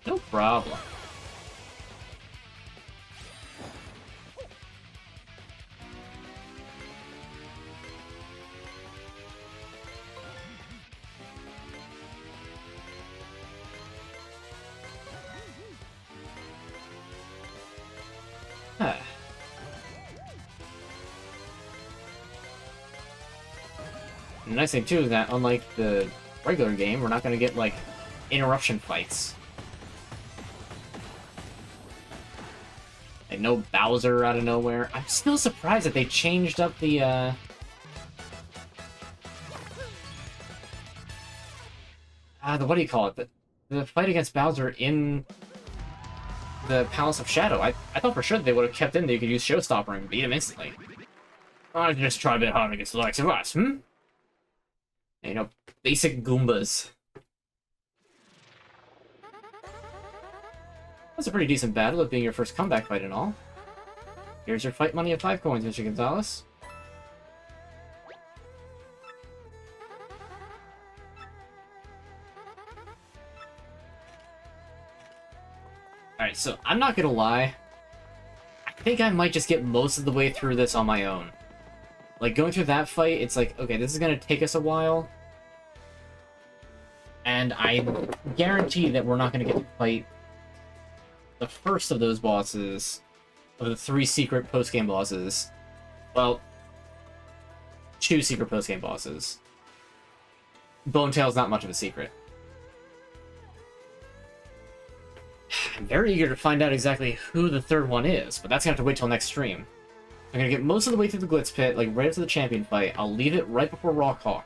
A: No problem. Huh. The nice thing too is that unlike the regular game, we're not going to get like interruption fights. Like no Bowser out of nowhere. I'm still surprised that they changed up the what do you call it? The fight against Bowser in the Palace of Shadow. I thought for sure that they would have kept in that you could use Showstopper and beat him instantly.
B: I just try a bit hard against the likes of us, hmm?
A: You know, basic Goombas. That's a pretty decent battle, it being your first comeback fight and all. Here's your fight money of 5 coins, Mr. Gonzalez. Alright, so I'm not gonna lie. I think I might just get most of the way through this on my own. Like, going through that fight, it's like, okay, this is gonna take us a while. And I guarantee that we're not gonna get to fight the first of those bosses, of the 3 secret post-game bosses. Well, 2 secret post-game bosses. Bonetail's not much of a secret. I'm very eager to find out exactly who the third one is, but that's gonna have to wait till next stream. I'm gonna get most of the way through the Glitz Pit, like right up to the champion fight. I'll leave it right before Rockhawk.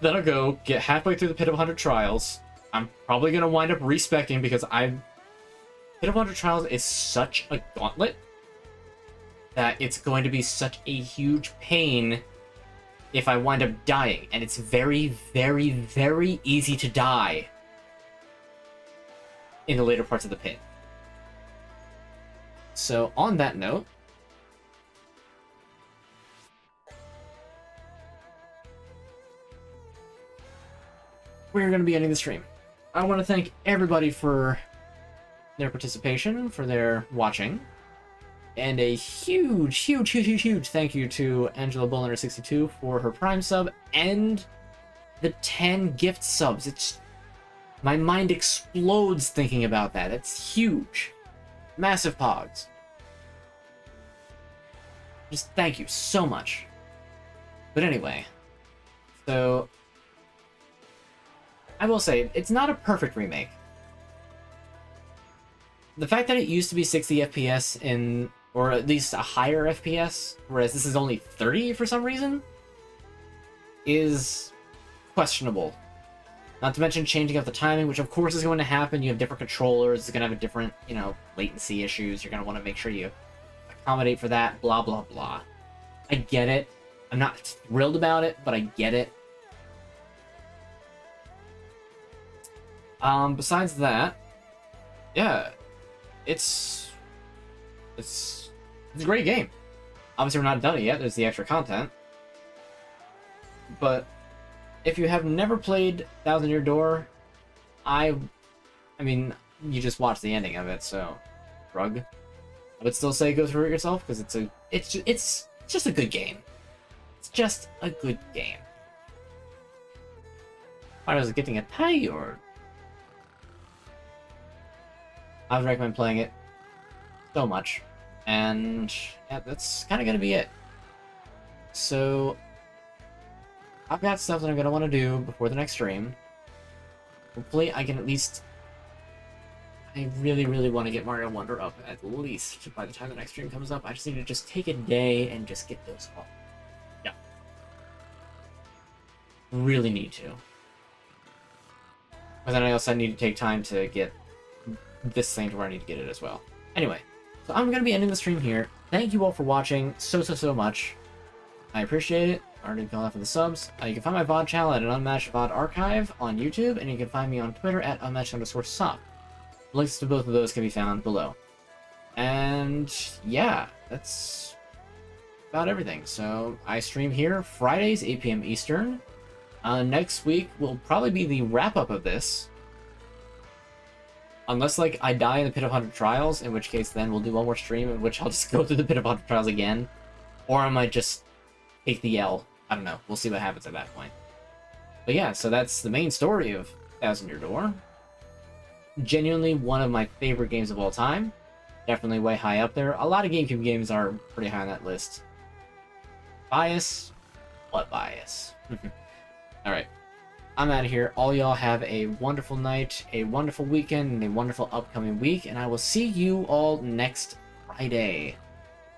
A: Then I'll go get halfway through the Pit of 100 Trials. I'm probably gonna wind up respecing because Pit of 100 Trials is such a gauntlet that it's going to be such a huge pain if I wind up dying, and it's very, very, very easy to die in the later parts of the pit. So, on that note, we're going to be ending the stream. I want to thank everybody for their participation, for their watching, and a huge, huge, huge, huge, huge thank you to Angela Bulliner62 for her Prime sub and the 10 gift subs. My mind explodes thinking about that. It's huge. Massive pogs. Just thank you so much. But anyway, so I will say, it's not a perfect remake. The fact that it used to be 60 FPS in, or at least a higher FPS, whereas this is only 30 for some reason, is questionable. Not to mention changing up the timing, which of course is going to happen. You have different controllers, it's going to have a different, you know, latency issues. You're going to want to make sure you accommodate for that, blah, blah, blah. I get it. I'm not thrilled about it, but I get it. Besides that, yeah, it's a great game. Obviously, we're not done it yet. There's the extra content. But if you have never played Thousand Year Door, I mean, you just watched the ending of it, so shrug. I would still say go through it yourself because it's just a good game. It's just a good game. I was getting a tie or I would recommend playing it so much. And yeah, that's kind of going to be it. So I've got stuff that I'm going to want to do before the next stream. Hopefully I can at least... I really, really want to get Mario Wonder up at least by the time the next stream comes up. I just need to just take a day and just get those off. Yeah. Really need to. But then I also need to take time to get this thing to where I need to get it as well. Anyway, so I'm going to be ending the stream here. Thank you all for watching so much. I appreciate it. Already gone off for the subs. You can find my VOD channel at an Unmatched VOD Archive on YouTube, and you can find me on Twitter at unmatched_sock. Links to both of those can be found below. And yeah, that's about everything. So I stream here Fridays, 8 p.m. Eastern. Next week will probably be the wrap-up of this. Unless, like, I die in the Pit of 100 Trials, in which case then we'll do one more stream in which I'll just go through the Pit of 100 Trials again. Or I might just take the L. I don't know. We'll see what happens at that point. But yeah, so that's the main story of Thousand Year Door. Genuinely one of my favorite games of all time. Definitely way high up there. A lot of GameCube games are pretty high on that list. Bias? What bias? Alright. I'm out of here. All y'all have a wonderful night, a wonderful weekend, and a wonderful upcoming week, and I will see you all next Friday.